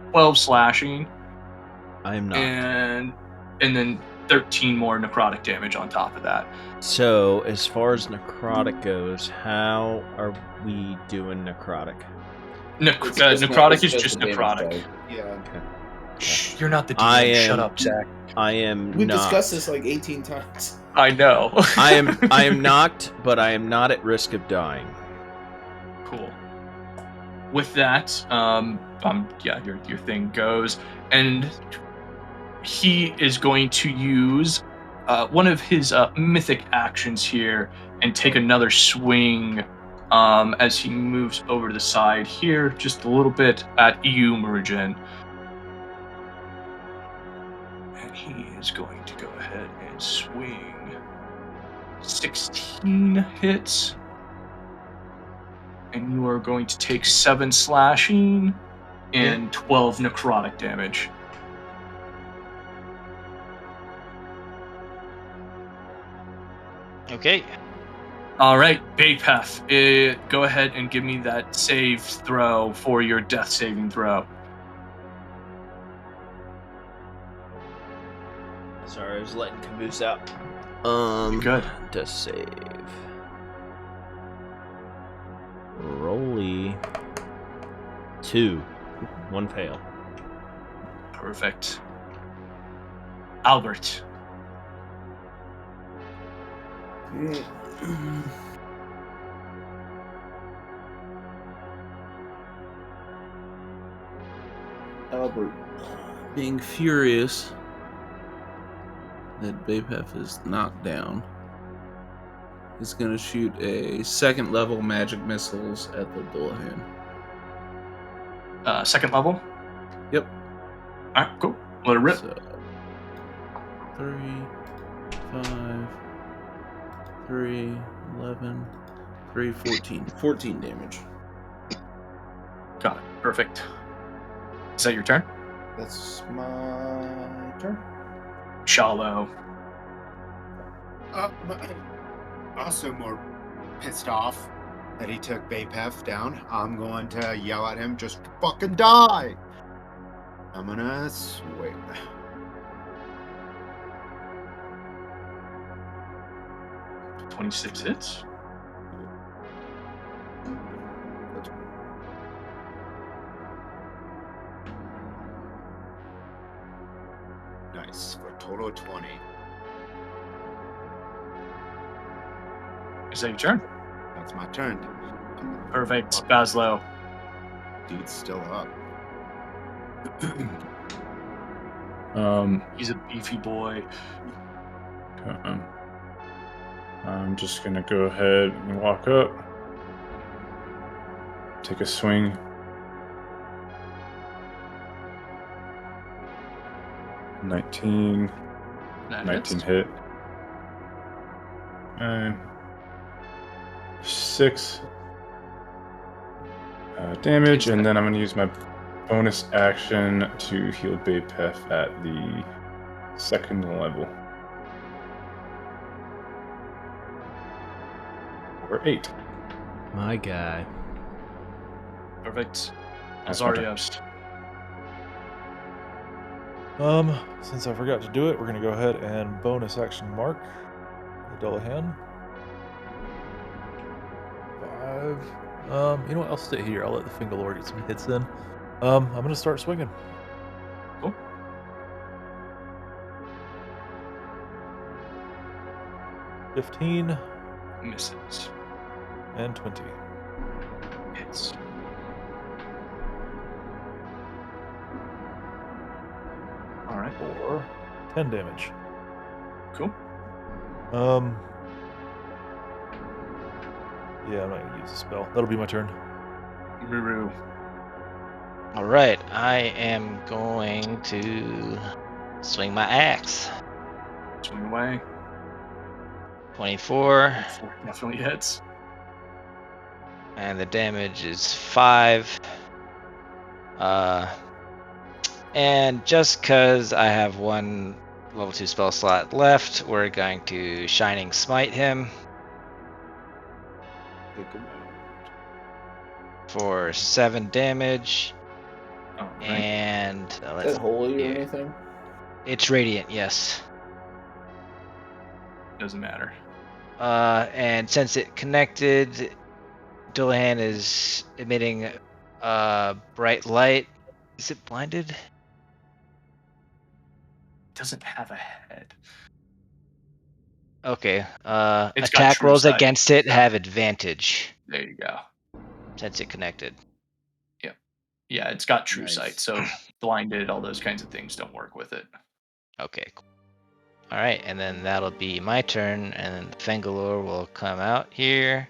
E: 12 slashing.
A: I am not.
E: And then 13 more necrotic damage on top of that.
A: So, as far as necrotic goes, how are we doing necrotic?
E: Necrotic is just necrotic.
C: Yeah.
A: Okay.
E: Shh, you're not the DM. Shut up, Zack.
A: I am
B: We've
A: knocked.
B: discussed this like 18 times.
E: I know.
A: I am knocked, but I am not at risk of dying.
E: Cool. With that, your thing goes, and he is going to use one of his mythic actions here and take another swing as he moves over to the side here, just a little bit at you, Muurujin. And he is going to go ahead and swing. 16 hits. And you are going to take 7 slashing and 12 necrotic damage.
F: Okay.
E: All right, E Bapef, go ahead and give me that save throw for your death saving throw.
A: Sorry, I was letting Caboose out.
E: Good.
A: Death save. Rolly. 2. 1 fail.
E: Perfect. Albert.
B: Albert, being furious that E Bapef is knocked down, is going to shoot a 2nd level magic missiles at the Dullahan.
E: 2nd level?
B: Yep.
E: All right, cool. Let it rip.
B: So, 3, 5, 3, 11, 3, 14. 14 damage.
E: Got it. Perfect. Is that your turn?
B: That's my turn.
E: Chalo.
C: Also more pissed off that he took E Bapef down, I'm going to yell at him, just fucking die! I'm gonna swing.
E: .26 hits.
C: Nice, for a total of 20.
E: Is that your turn?
C: That's my turn.
E: Perfect. Bazzlo.
C: Dude's still up.
E: He's a beefy boy.
G: I'm just gonna go ahead and walk up, take a swing. Nineteen hit. And 6 damage, and then I'm gonna use my bonus action to heal E Bapef at the 2nd level. Or 8.
A: My guy.
E: Perfect.
G: That's my turn.
E: Elzeiros.
D: Since I forgot to do it, we're gonna go ahead and bonus action mark the Dullahan. 5. You know what? I'll stay here. I'll let the Fingalore get some hits in. I'm gonna start swinging.
E: Cool.
D: 15
E: Misses.
D: and 20.
E: Hits. All right.
D: For 10 damage.
E: Cool.
D: Yeah, I'm not gonna use a spell. That'll be my turn.
E: Ruru.
F: All right, I am going to swing my axe.
E: Swing away.
F: 24,
E: Definitely hits.
F: and the damage is 5. And just because I have one level 2 spell slot left, we're going to Shining Smite him for 7 damage.
E: All right.
F: And
B: Is
F: let's
B: that holy or
F: yeah.
B: anything?
F: It's radiant, yes.
E: Doesn't matter.
F: And since it connected, Dullahan is emitting bright light. Is it blinded?
E: Doesn't have a head.
F: Okay.
E: It's got
F: Attack
E: true
F: rolls
E: sight.
F: against it
E: Yeah.
F: have advantage
E: There you go.
F: since it connected.
E: Yeah, it's got true
C: Nice.
E: sight, so blinded, all those kinds of things don't work with it.
F: Okay, cool. All right, and then that'll be my turn, and then the Fangalore will come out here,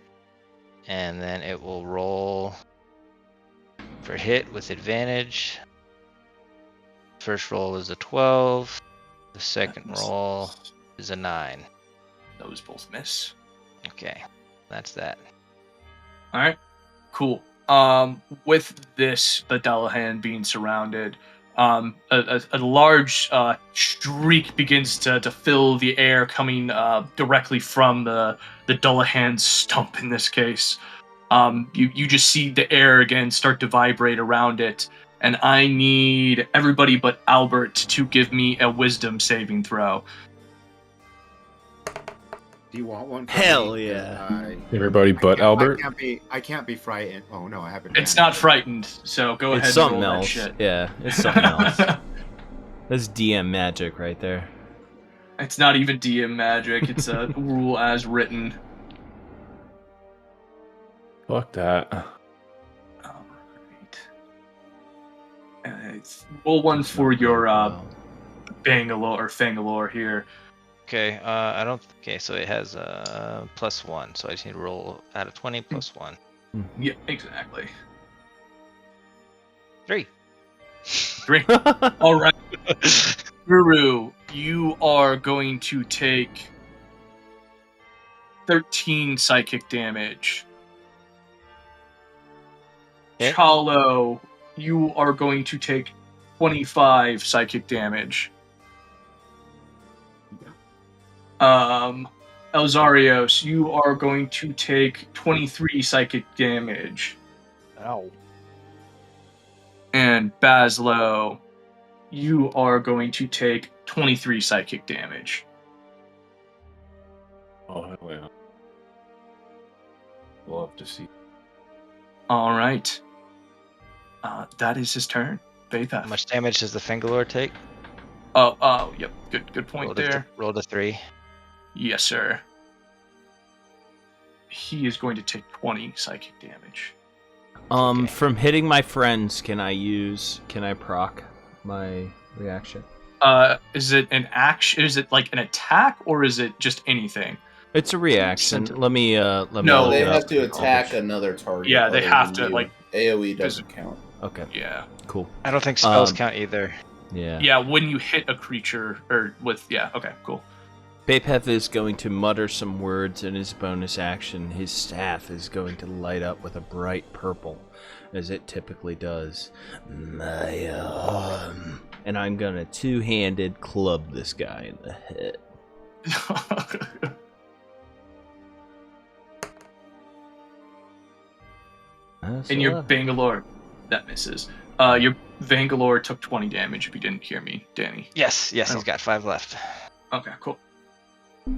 F: and then it will roll for hit with advantage. First roll is a 12. The second
E: Misses.
F: roll is a 9.
E: Those both miss.
F: Okay, that's that.
E: All right, cool. With this, the Dullahan being surrounded, a large streak begins to fill the air, coming directly from the Dullahan's stump in this case. You just see the air again start to vibrate around it, and I need everybody but Albert to give me a wisdom saving throw.
C: Do you want one? From
A: Hell
C: me? 'Cause
A: yeah.
G: Everybody but Albert.
C: I can't be frightened. Oh no, I haven't.
E: It's not frightened, so go ahead
A: It's
E: and
A: something
E: roll
A: else.
E: that shit.
A: Yeah, it's something else. That's DM magic right there.
E: It's not even DM magic, it's a rule as written.
G: Fuck that.
E: Alright. Roll one for your Bangalore here.
F: Okay, I don't. Okay, so it has +1, so I just need to roll out of 20 +1.
E: Yeah, exactly.
F: 3.
E: 3. All right. Guru, you are going to take 13 psychic damage.
F: Okay.
E: Chalo, you are going to take 25 psychic damage. Elzeiros, you are going to take 23 psychic damage.
D: Ow.
E: And Bazzlo, you are going to take 23 psychic damage.
G: Oh, hell yeah. We'll have to see.
E: All right. That is his turn.
F: How
E: Bapef.
F: much damage does the Fingalore take?
E: Yep. Good point there.
F: Rolled a 3.
E: Yes, sir. He is going to take 20 psychic damage.
F: Okay.
A: From hitting my friends, can I proc my reaction?
E: Is it an action? Is it like an attack, or is it just anything?
A: It's a reaction.
F: Sent-
A: Let me
E: No,
B: No,
A: look
B: they
A: it
B: have
A: up.
B: to attack another target.
E: Yeah, they
B: other
E: have
B: than
E: to,
B: you.
E: like,
B: AoE doesn't count.
A: Okay,
E: Yeah.
A: cool.
F: I don't think spells
A: Um,
F: count either.
A: Yeah.
E: Yeah, when you hit a creature, or with, yeah, okay, cool.
A: Bapef is going to mutter some words in his bonus action. His staff is going to light up with a bright purple, as it typically does. And I'm gonna two-handed club this guy in the head. That's
E: And your
A: 11.
E: Bangalore, that misses. Your Bangalore took 20 damage if you didn't hear me, Danny.
F: Yes, he's got 5 left.
E: Okay, cool.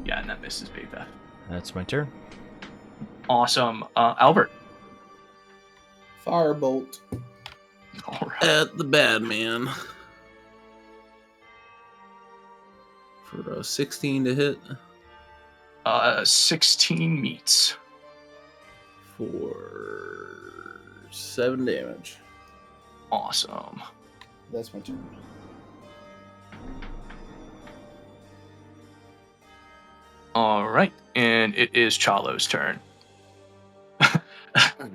E: Yeah, and that misses Bapef.
A: That's my turn.
E: Awesome. Albert.
B: Firebolt
E: All right.
B: at the bad man. For 16 to hit.
E: 16 meets.
B: For 7 damage.
E: Awesome.
B: That's my turn.
E: All right, and it is Chalo's turn.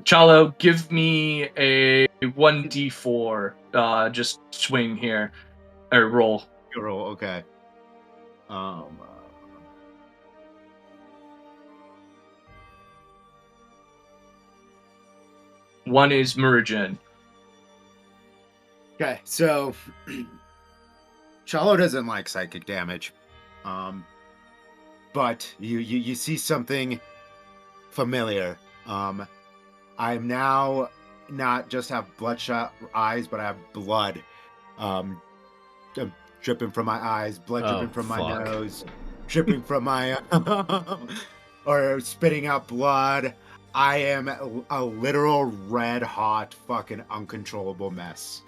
E: Chalo, give me a 1d4. Just swing here, or roll.
C: Roll, okay.
E: One is Muurujin.
C: Okay, so Chalo doesn't like psychic damage, but you see something familiar. I'm now not just have bloodshot eyes, but I have blood dripping from my eyes, blood dripping from my
A: fuck.
C: nose, dripping from my or spitting out blood. I am a literal red hot fucking uncontrollable mess.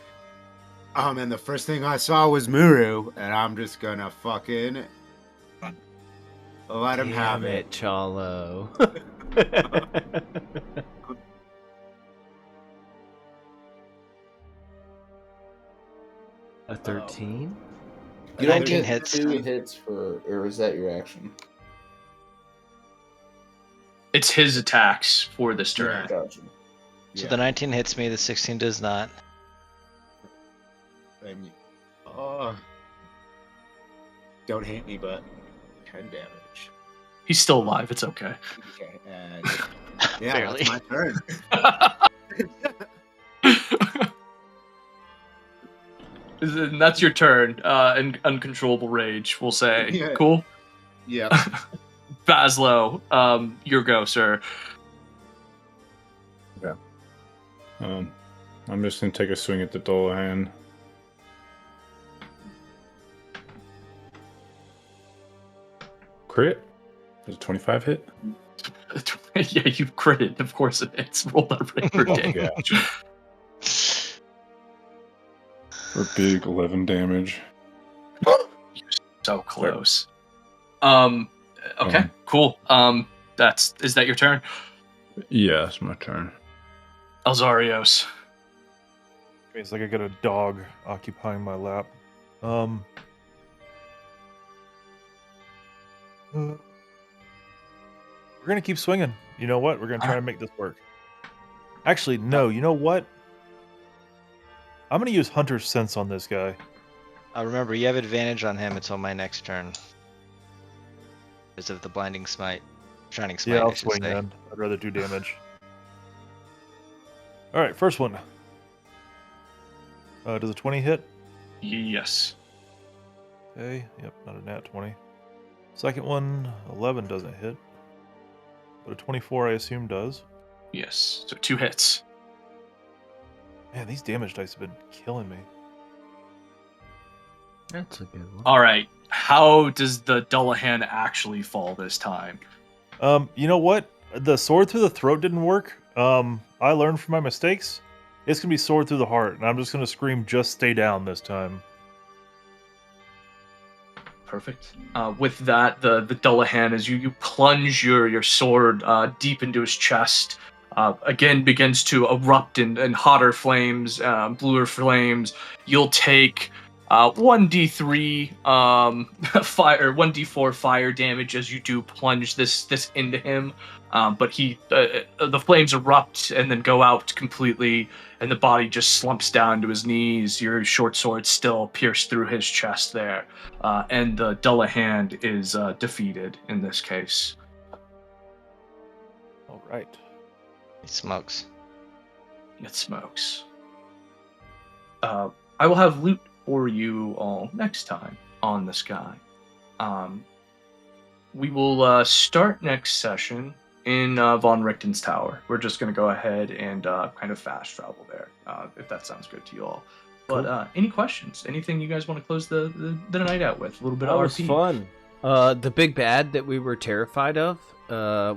C: And the first thing I saw was Muru, and I'm just gonna fucking let him have
A: Damn
C: it.
A: Chalo. A 13?
B: You don't
F: 19
B: get
F: hits.
B: 2 hits for, or is that your action?
E: It's his attacks for this turn.
B: Gotcha.
F: So the 19 hits me, the 16 does not.
C: And, don't hate me, but 10 damage.
E: He's still alive. It's okay.
C: Okay, and yeah,
F: Barely.
C: that's my turn.
E: And that's your turn. And uncontrollable rage, we'll say.
C: Yeah.
E: Cool.
C: Yeah.
E: Bazzlo, your go, sir.
G: I'm just gonna take a swing at the Dullahan. Crit? Does a 25 hit?
E: Yeah, you critted. Of course it hits. Roll that regular
G: Oh,
E: damage.
G: yeah. For big 11 damage.
E: So close. Okay, cool. Is that your turn?
G: Yeah, it's my turn.
E: Elzeiros.
D: It's like I got a dog occupying my lap. We're gonna keep swinging. You know what? We're gonna try to make this work. Actually, no. You know what? I'm gonna use Hunter's Sense on this guy.
F: Remember, you have advantage on him until my next turn. Because of the Blinding Smite. Shining Smite,
D: Yeah, I'll
F: I should
D: swing
F: say.
D: then. I'd rather do damage. Alright, first one. Does a 20 hit?
E: Yes.
D: Okay, yep, not a nat 20. Second one, 11 doesn't hit. But a 24, I assume, does.
E: Yes, so 2 hits.
D: Man, these damage dice have been killing me.
A: That's a good one.
E: All right, how does the Dullahan actually fall this time?
D: You know what? The sword through the throat didn't work. I learned from my mistakes. It's gonna be sword through the heart, and I'm just gonna scream, "Just stay down" this time.
E: Perfect. With that, the Dullahan, as you plunge your sword deep into his chest, again begins to erupt in hotter flames, bluer flames. You'll take 1d3 fire, 1d4 fire damage as you do plunge this into him. But the flames erupt and then go out completely, and the body just slumps down to his knees. Your short sword still pierced through his chest there. And the Dullahan is defeated in this case.
D: All right.
F: He smokes.
E: It smokes. I will have loot for you all next time on this guy. We will start next session in Von Richten's tower. We're just going to go ahead and kind of fast travel there, if that sounds good to you all. But
A: Cool.
E: any questions? Anything you guys want to close the night out with? A little bit
A: That
E: of
A: was
E: RP.
A: fun. The big bad that we were terrified of,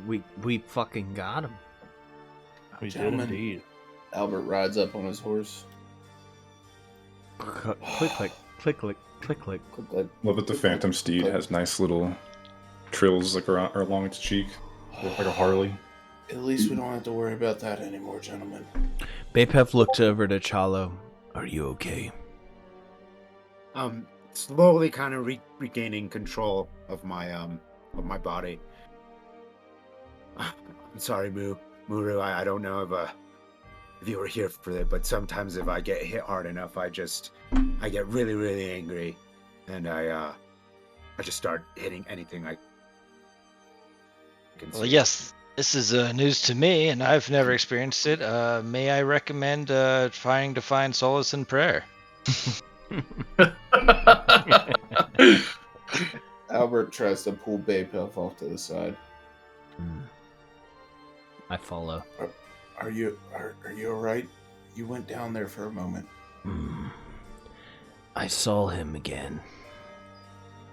A: we fucking got him.
D: We did
B: Gentlemen.
D: indeed.
B: Albert rides up on his horse.
A: Click, click, click, click, click, click, click.
B: Click, click.
G: Love that the Phantom Steed has nice little trills like around or along its cheek, like a Harley.
B: At least we don't have to worry about that anymore, gentlemen.
A: Bapef looked over to Chalo. Are you okay?
C: Slowly kind of regaining control of my body. I'm sorry, Muru. I don't know if you were here for it, but sometimes if I get hit hard enough, I get really, really angry, and I just start hitting anything I can see.
F: Well, yes, this is news to me, and I've never experienced it. May I recommend trying to find solace in prayer?
B: Albert tries to pull Bapef off to the side.
A: I follow.
B: Are you all right? You went down there for a moment.
A: I saw him again,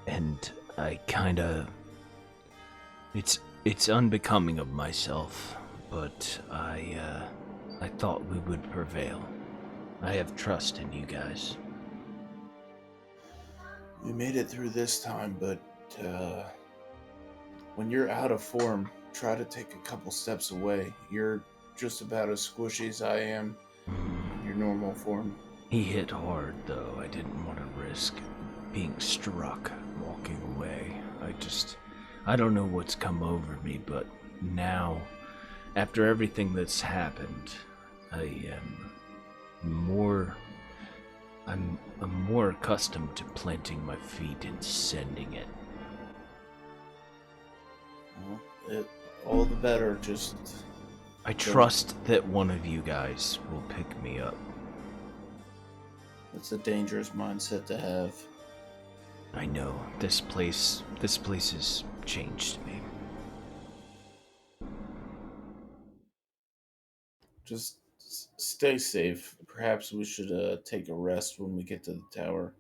A: and I kinda... It's unbecoming of myself, but I thought we would prevail. I have trust in you guys.
B: We made it through this time, but when you're out of form, try to take a couple steps away. You're just about as squishy as I am in your normal form.
A: He hit hard, though. I didn't want to risk being struck walking away. I don't know what's come over me, but now, after everything that's happened, I'm more accustomed to planting my feet and sending it.
B: Well, all the better, just...
A: I trust that one of you guys will pick me up.
B: It's a dangerous mindset to have.
A: I know, this place has changed me.
B: Just stay safe. Perhaps we should take a rest when we get to the tower.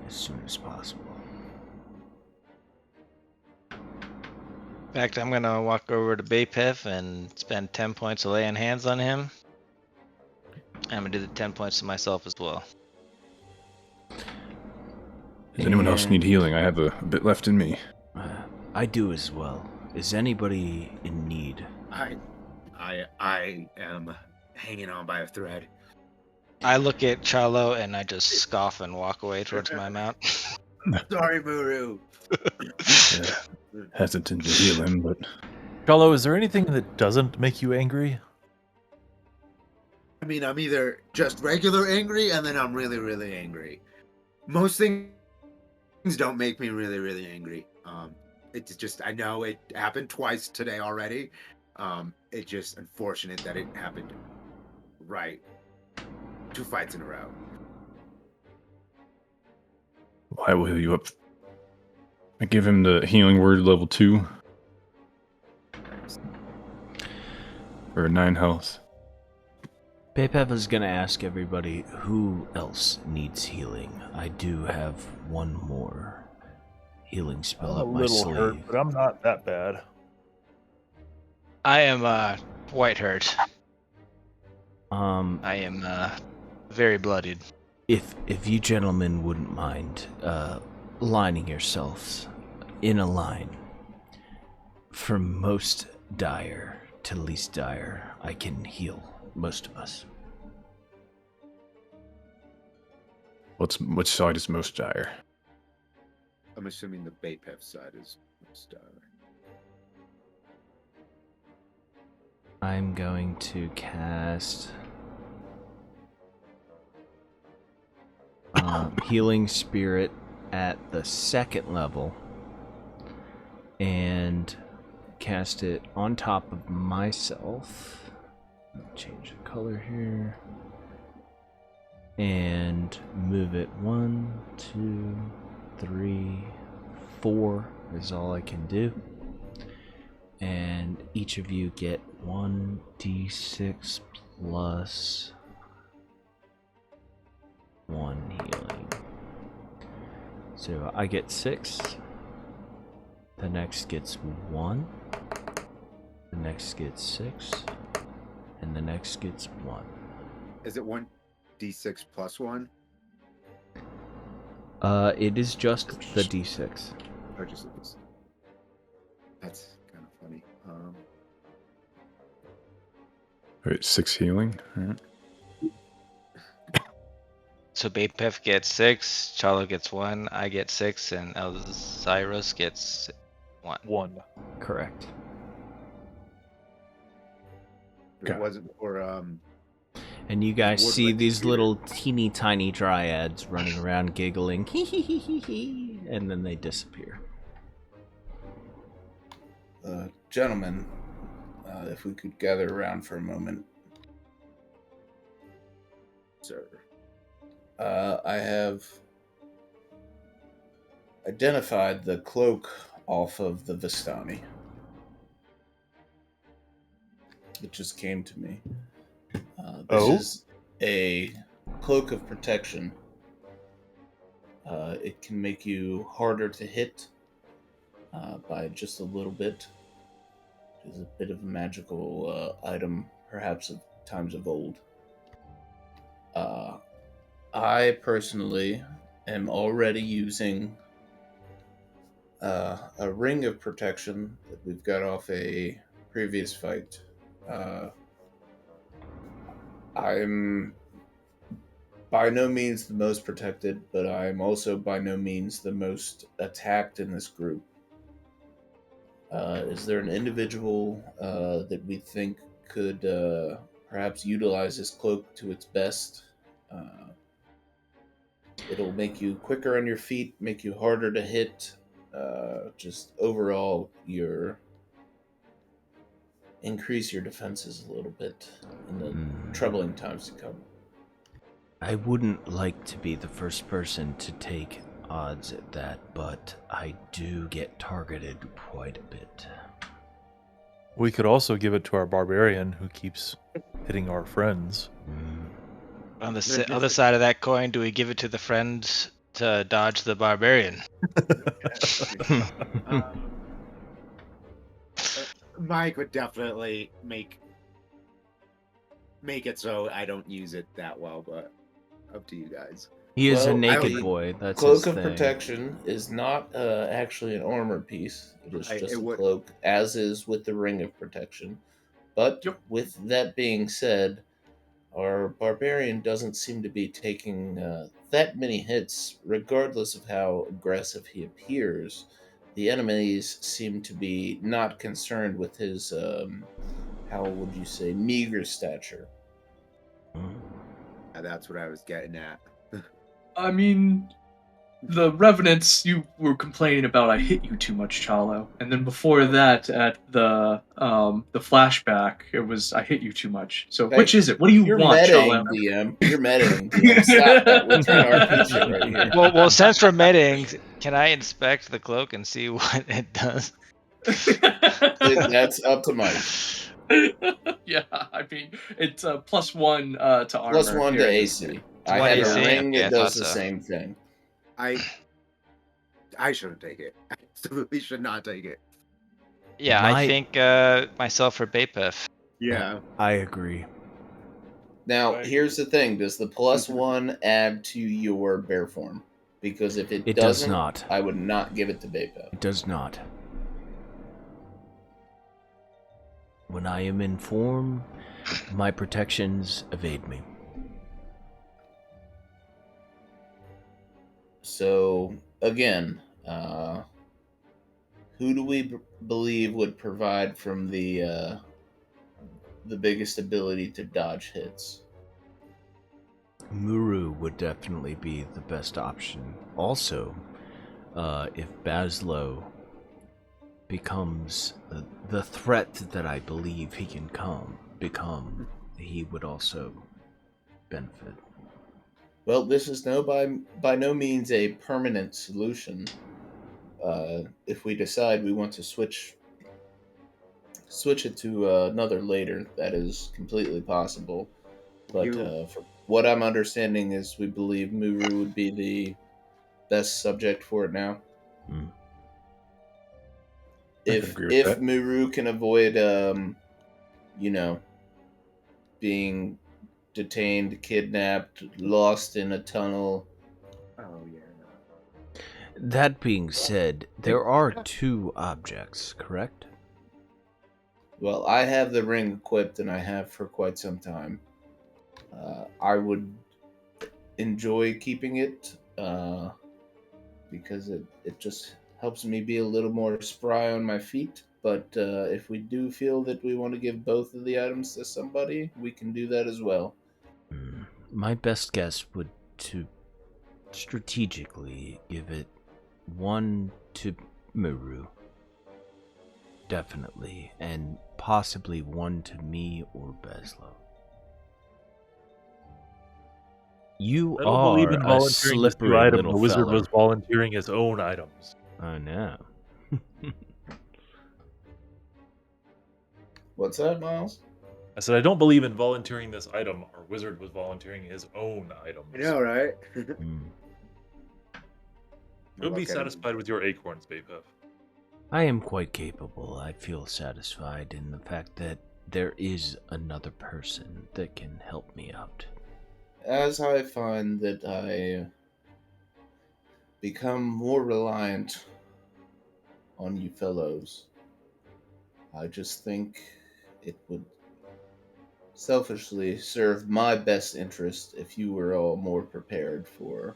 A: As soon as possible.
F: In fact, I'm gonna walk over to Bapef and spend 10 points of laying hands on him. I'm gonna do the 10 points to myself as well.
G: Does anyone else need healing? I have a bit left in me.
A: I do as well. Is anybody in need?
C: I am hanging on by a thread.
F: I look at Chalo and I just scoff and walk away towards my mount.
C: Sorry, Muru.
G: Hesitant to heal him, but
D: Chalo, is there anything that doesn't make you angry?
C: I mean, I'm either just regular angry and then I'm really, really angry. Most things don't make me really, really angry. It's just, I know it happened twice today already. It's just unfortunate that it happened right 2 fights in a row.
G: I will heal you up I give him the healing word level 2 for 9 health.
A: Bapef is gonna ask everybody who else needs healing. I do have one more healing spell
D: I'm a
A: up my
D: little
A: sleeve.
D: hurt, but I'm not that bad.
F: I am quite hurt.
A: Um,
F: I am very bloodied.
A: if you gentlemen wouldn't mind lining yourselves in a line from most dire to least dire, I can heal most of us.
G: Which side is most dire?
C: I'm assuming the Bapef side is most dire.
A: I'm going to cast Healing Spirit at the 2nd level and cast it on top of myself. Change the color here and move it 1, 2, 3, 4 is all I can do. And each of you get 1d6 plus 1 healing. So I get 6. The next gets 1. The next gets 6. And the next gets 1.
C: Is it 1d6 plus 1?
A: It is just the d6.
C: Or just this? That's kind of funny.
G: Alright, 6 healing. Alright.
F: So Bapef gets 6, Chalo gets 1, I get 6, and Elzeiros gets 1.
D: 1.
A: Correct.
C: It wasn't for
A: And you guys
C: Wood
A: see
C: like
A: these
C: Peter.
A: little teeny tiny dryads running around giggling, hee hee hee hee hee, and then they disappear.
B: Gentlemen, if we could gather around for a moment.
C: sir.
B: I have identified the cloak off of the Vistani. It just came to me. This is a cloak of protection. It can make you harder to hit by just a little bit. It's a bit of a magical item, perhaps of times of old. I personally am already using a ring of protection that we've got off a previous fight. I'm by no means the most protected, but I'm also by no means the most attacked in this group. Is there an individual that we think could perhaps utilize this cloak to its best? It'll make you quicker on your feet, make you harder to hit. Just overall, increase your defenses a little bit in the troubling times to come.
A: I wouldn't like to be the first person to take odds at that, but I do get targeted quite a bit.
D: We could also give it to our barbarian who keeps hitting our friends.
F: On the other side of that coin, do we give it to the friend to dodge the barbarian?
C: Mike would definitely make it so I don't use it that well, but up to you guys.
A: He is a
B: Well,
A: naked
B: the
A: boy. That's
B: Cloak
A: his
B: of
A: thing.
B: Protection is not actually an armor piece. It is just a
C: would-
B: cloak, as is with the Ring of Protection. But with that being said, our barbarian doesn't seem to be taking that many hits, regardless of how aggressive he appears. The enemies seem to be not concerned with his, how would you say, meager stature.
C: That's what I was getting at.
E: I mean, the revenants you were complaining about, I hit you too much, Chalo. And then before that, at the flashback, it was I hit you too much. So
B: Hey,
E: which is it? What do you
B: You're
E: want,
B: metaing,
E: Chalo?
B: DM. You're metaing, DM. Stop that. We're trying to RPG shit right here.
F: Well, since we're meeting, can I inspect the cloak and see what it does?
B: That's up to Mike.
E: Yeah, I mean it's +1 to armor.
B: +1
E: here
B: to
E: in this
B: AC.
E: game.
B: I
F: One
B: have
F: AC?
B: a ring
F: Okay, I
B: that does
F: thought
B: the
F: so.
B: same thing.
C: I shouldn't take it. I absolutely should not take it.
F: Yeah,
A: My-
F: I think myself or Bapef.
C: Yeah.
A: I agree.
B: Now,
D: Right.
B: here's the thing: does the +1 add to your bear form? Because if it,
A: It does
B: doesn't,
A: not.
B: I would not give it to Bapef.
A: It does not. When I am in form, my protections evade me.
B: So again, who do we believe would provide from the biggest ability to dodge hits?
A: Muru would definitely be the best option. Also, if Bazzlo becomes the threat that I believe he can become, he would also benefit.
B: Well, this is by no means a permanent solution. If we decide we want to switch it to another later, that is completely possible. But for what I'm understanding is we believe Muru would be the best subject for it now.
A: Mm.
G: I can agree with that.
B: Muru can avoid being detained, kidnapped, lost in a tunnel.
C: Oh yeah.
A: That being said, there are 2 objects, correct?
B: Well, I have the ring equipped, and I have for quite some time. I would enjoy keeping it because it just helps me be a little more spry on my feet. But if we do feel that we want to give both of the items to somebody, we can do that as well.
A: My best guess would to strategically give it 1 to Muru. Definitely. And possibly 1 to me or Bazzlo. You
D: I don't believe
A: are
D: in
A: a
D: volunteering this new
A: slippery
D: item.
A: little
D: The wizard
A: feller.
D: was volunteering his own items.
A: I know.
B: What's that, Miles?
D: I said I don't believe in volunteering this item. Our wizard was volunteering his own items.
C: I know, right?
A: Mm.
D: You'll be satisfied with your acorns, Bapef.
A: I am quite capable. I feel satisfied in the fact that there is another person that can help me out.
B: As I find that I become more reliant on you fellows, I just think it would selfishly serve my best interest if you were all more prepared for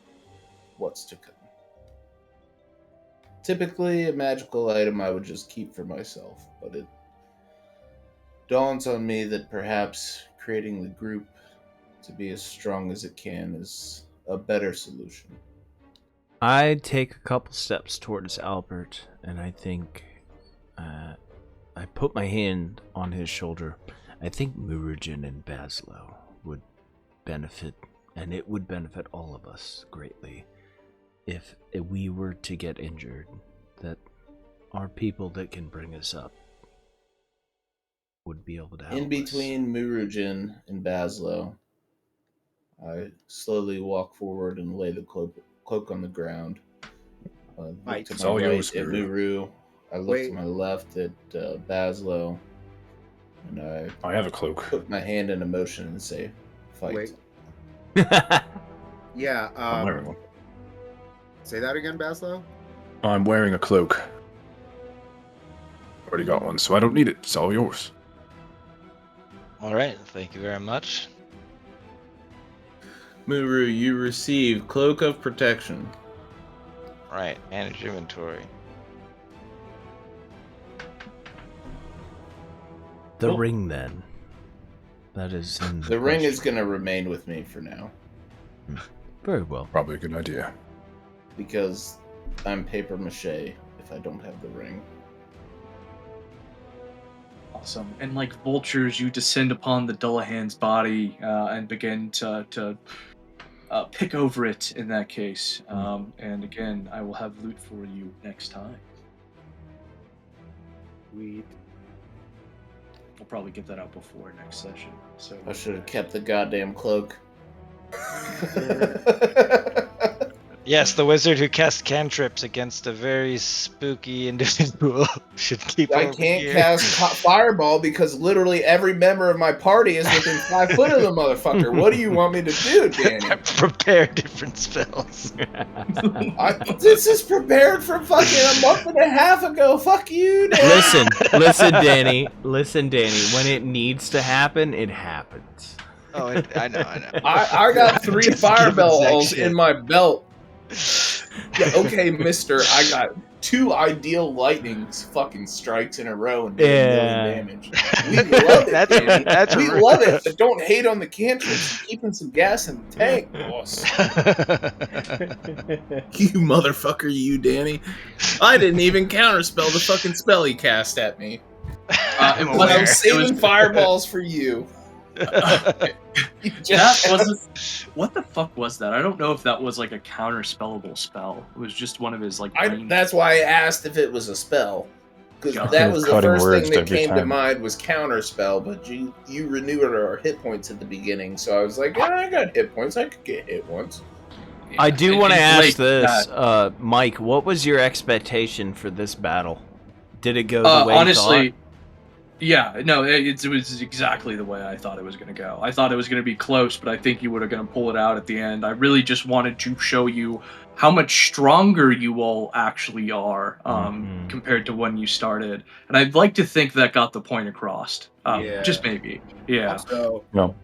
B: what's to come. Typically, a magical item I would just keep for myself, but it dawns on me that perhaps creating the group to be as strong as it can is a better solution.
A: I take a couple steps towards Albert, and I think I put my hand on his shoulder. I think Muurujin and Bazzlo would benefit, and it would benefit all of us greatly if we were to get injured, that our people that can bring us up would be able to help
B: In between Muurujin and Bazzlo, I slowly walk forward and lay the cloak on the ground. Look
C: Mike,
B: to
G: it's
B: my
G: all
B: right
G: yours,
B: at
G: Guru.
B: Muru. I look
C: Wait.
B: to my left at Bazzlo, and I
G: I have a cloak.
B: put my hand in a motion and say, "Fight."
C: Wait.
A: us.
C: Yeah.
G: I'm wearing one.
C: Say that again, Bazzlo.
G: I'm wearing a cloak. Already got one, so I don't need it. It's all yours.
F: All right, thank you very much.
B: Muru, you receive Cloak of Protection.
F: All right, manage inventory.
A: The
D: Cool.
A: ring, then. That is in
B: The ring is
A: question.
B: going to remain with me for now.
A: Very well.
G: Probably a good idea.
B: because I'm paper mache if I don't have the ring.
E: Awesome. And like vultures, you descend upon the Dullahan's body and begin to pick over it in that case. And again, I will have loot for you next time.
C: Sweet.
E: We'll probably get that out before next session. So
B: I should have kept the goddamn cloak.
F: Yes, the wizard who casts cantrips against a very spooky individual should keep
B: I
F: over
B: can't
F: here.
B: cast fireball because literally every member of my party is within 5 foot of the motherfucker. What do you want me to do, Danny?
F: Prepare different spells.
B: This is prepared from fucking a month and a half ago. Fuck you, Danny.
A: Listen, Danny. Listen, Danny. When it needs to happen, it happens.
F: Oh, I know.
B: I got 3
F: Just
B: fireball
F: giving Zack
B: balls
F: shit.
B: in my belt. Yeah, okay, mister. I got 2 ideal lightning fucking strikes in a row and did a million damage. We love it, Danny. We love it, but don't hate on the cantrips. Keeping some gas in the tank, boss. You motherfucker, you, Danny. I didn't even counterspell the fucking spell he cast at me.
F: I'm
B: But
F: aware.
B: I'm saving fireballs for you.
E: That wasn't. What the fuck was that? I don't know if that was like a counterspellable spell. It was just one of his like.
B: That's why I asked if it was a spell. Because
E: Yeah.
B: that was the
G: Cutting
B: first
G: words
B: thing that
G: every
B: came to
G: time.
B: mind was counterspell, but you renewed our hit points at the beginning, so I was like, yeah, I got hit points. I could get hit once.
A: I do want to
E: it's
A: ask
E: like
A: this, Mike. What was your expectation for this battle? Did it go the way
E: honestly,
A: you thought?
E: yeah, no, it was exactly the way I thought it was going to go. I thought it was going to be close, but I think you were going to pull it out at the end. I really just wanted to show you how much stronger you all actually are compared to when you started. And I'd like to think that got the point across.
B: Yeah.
E: Just maybe. Yeah.
B: So,
G: No.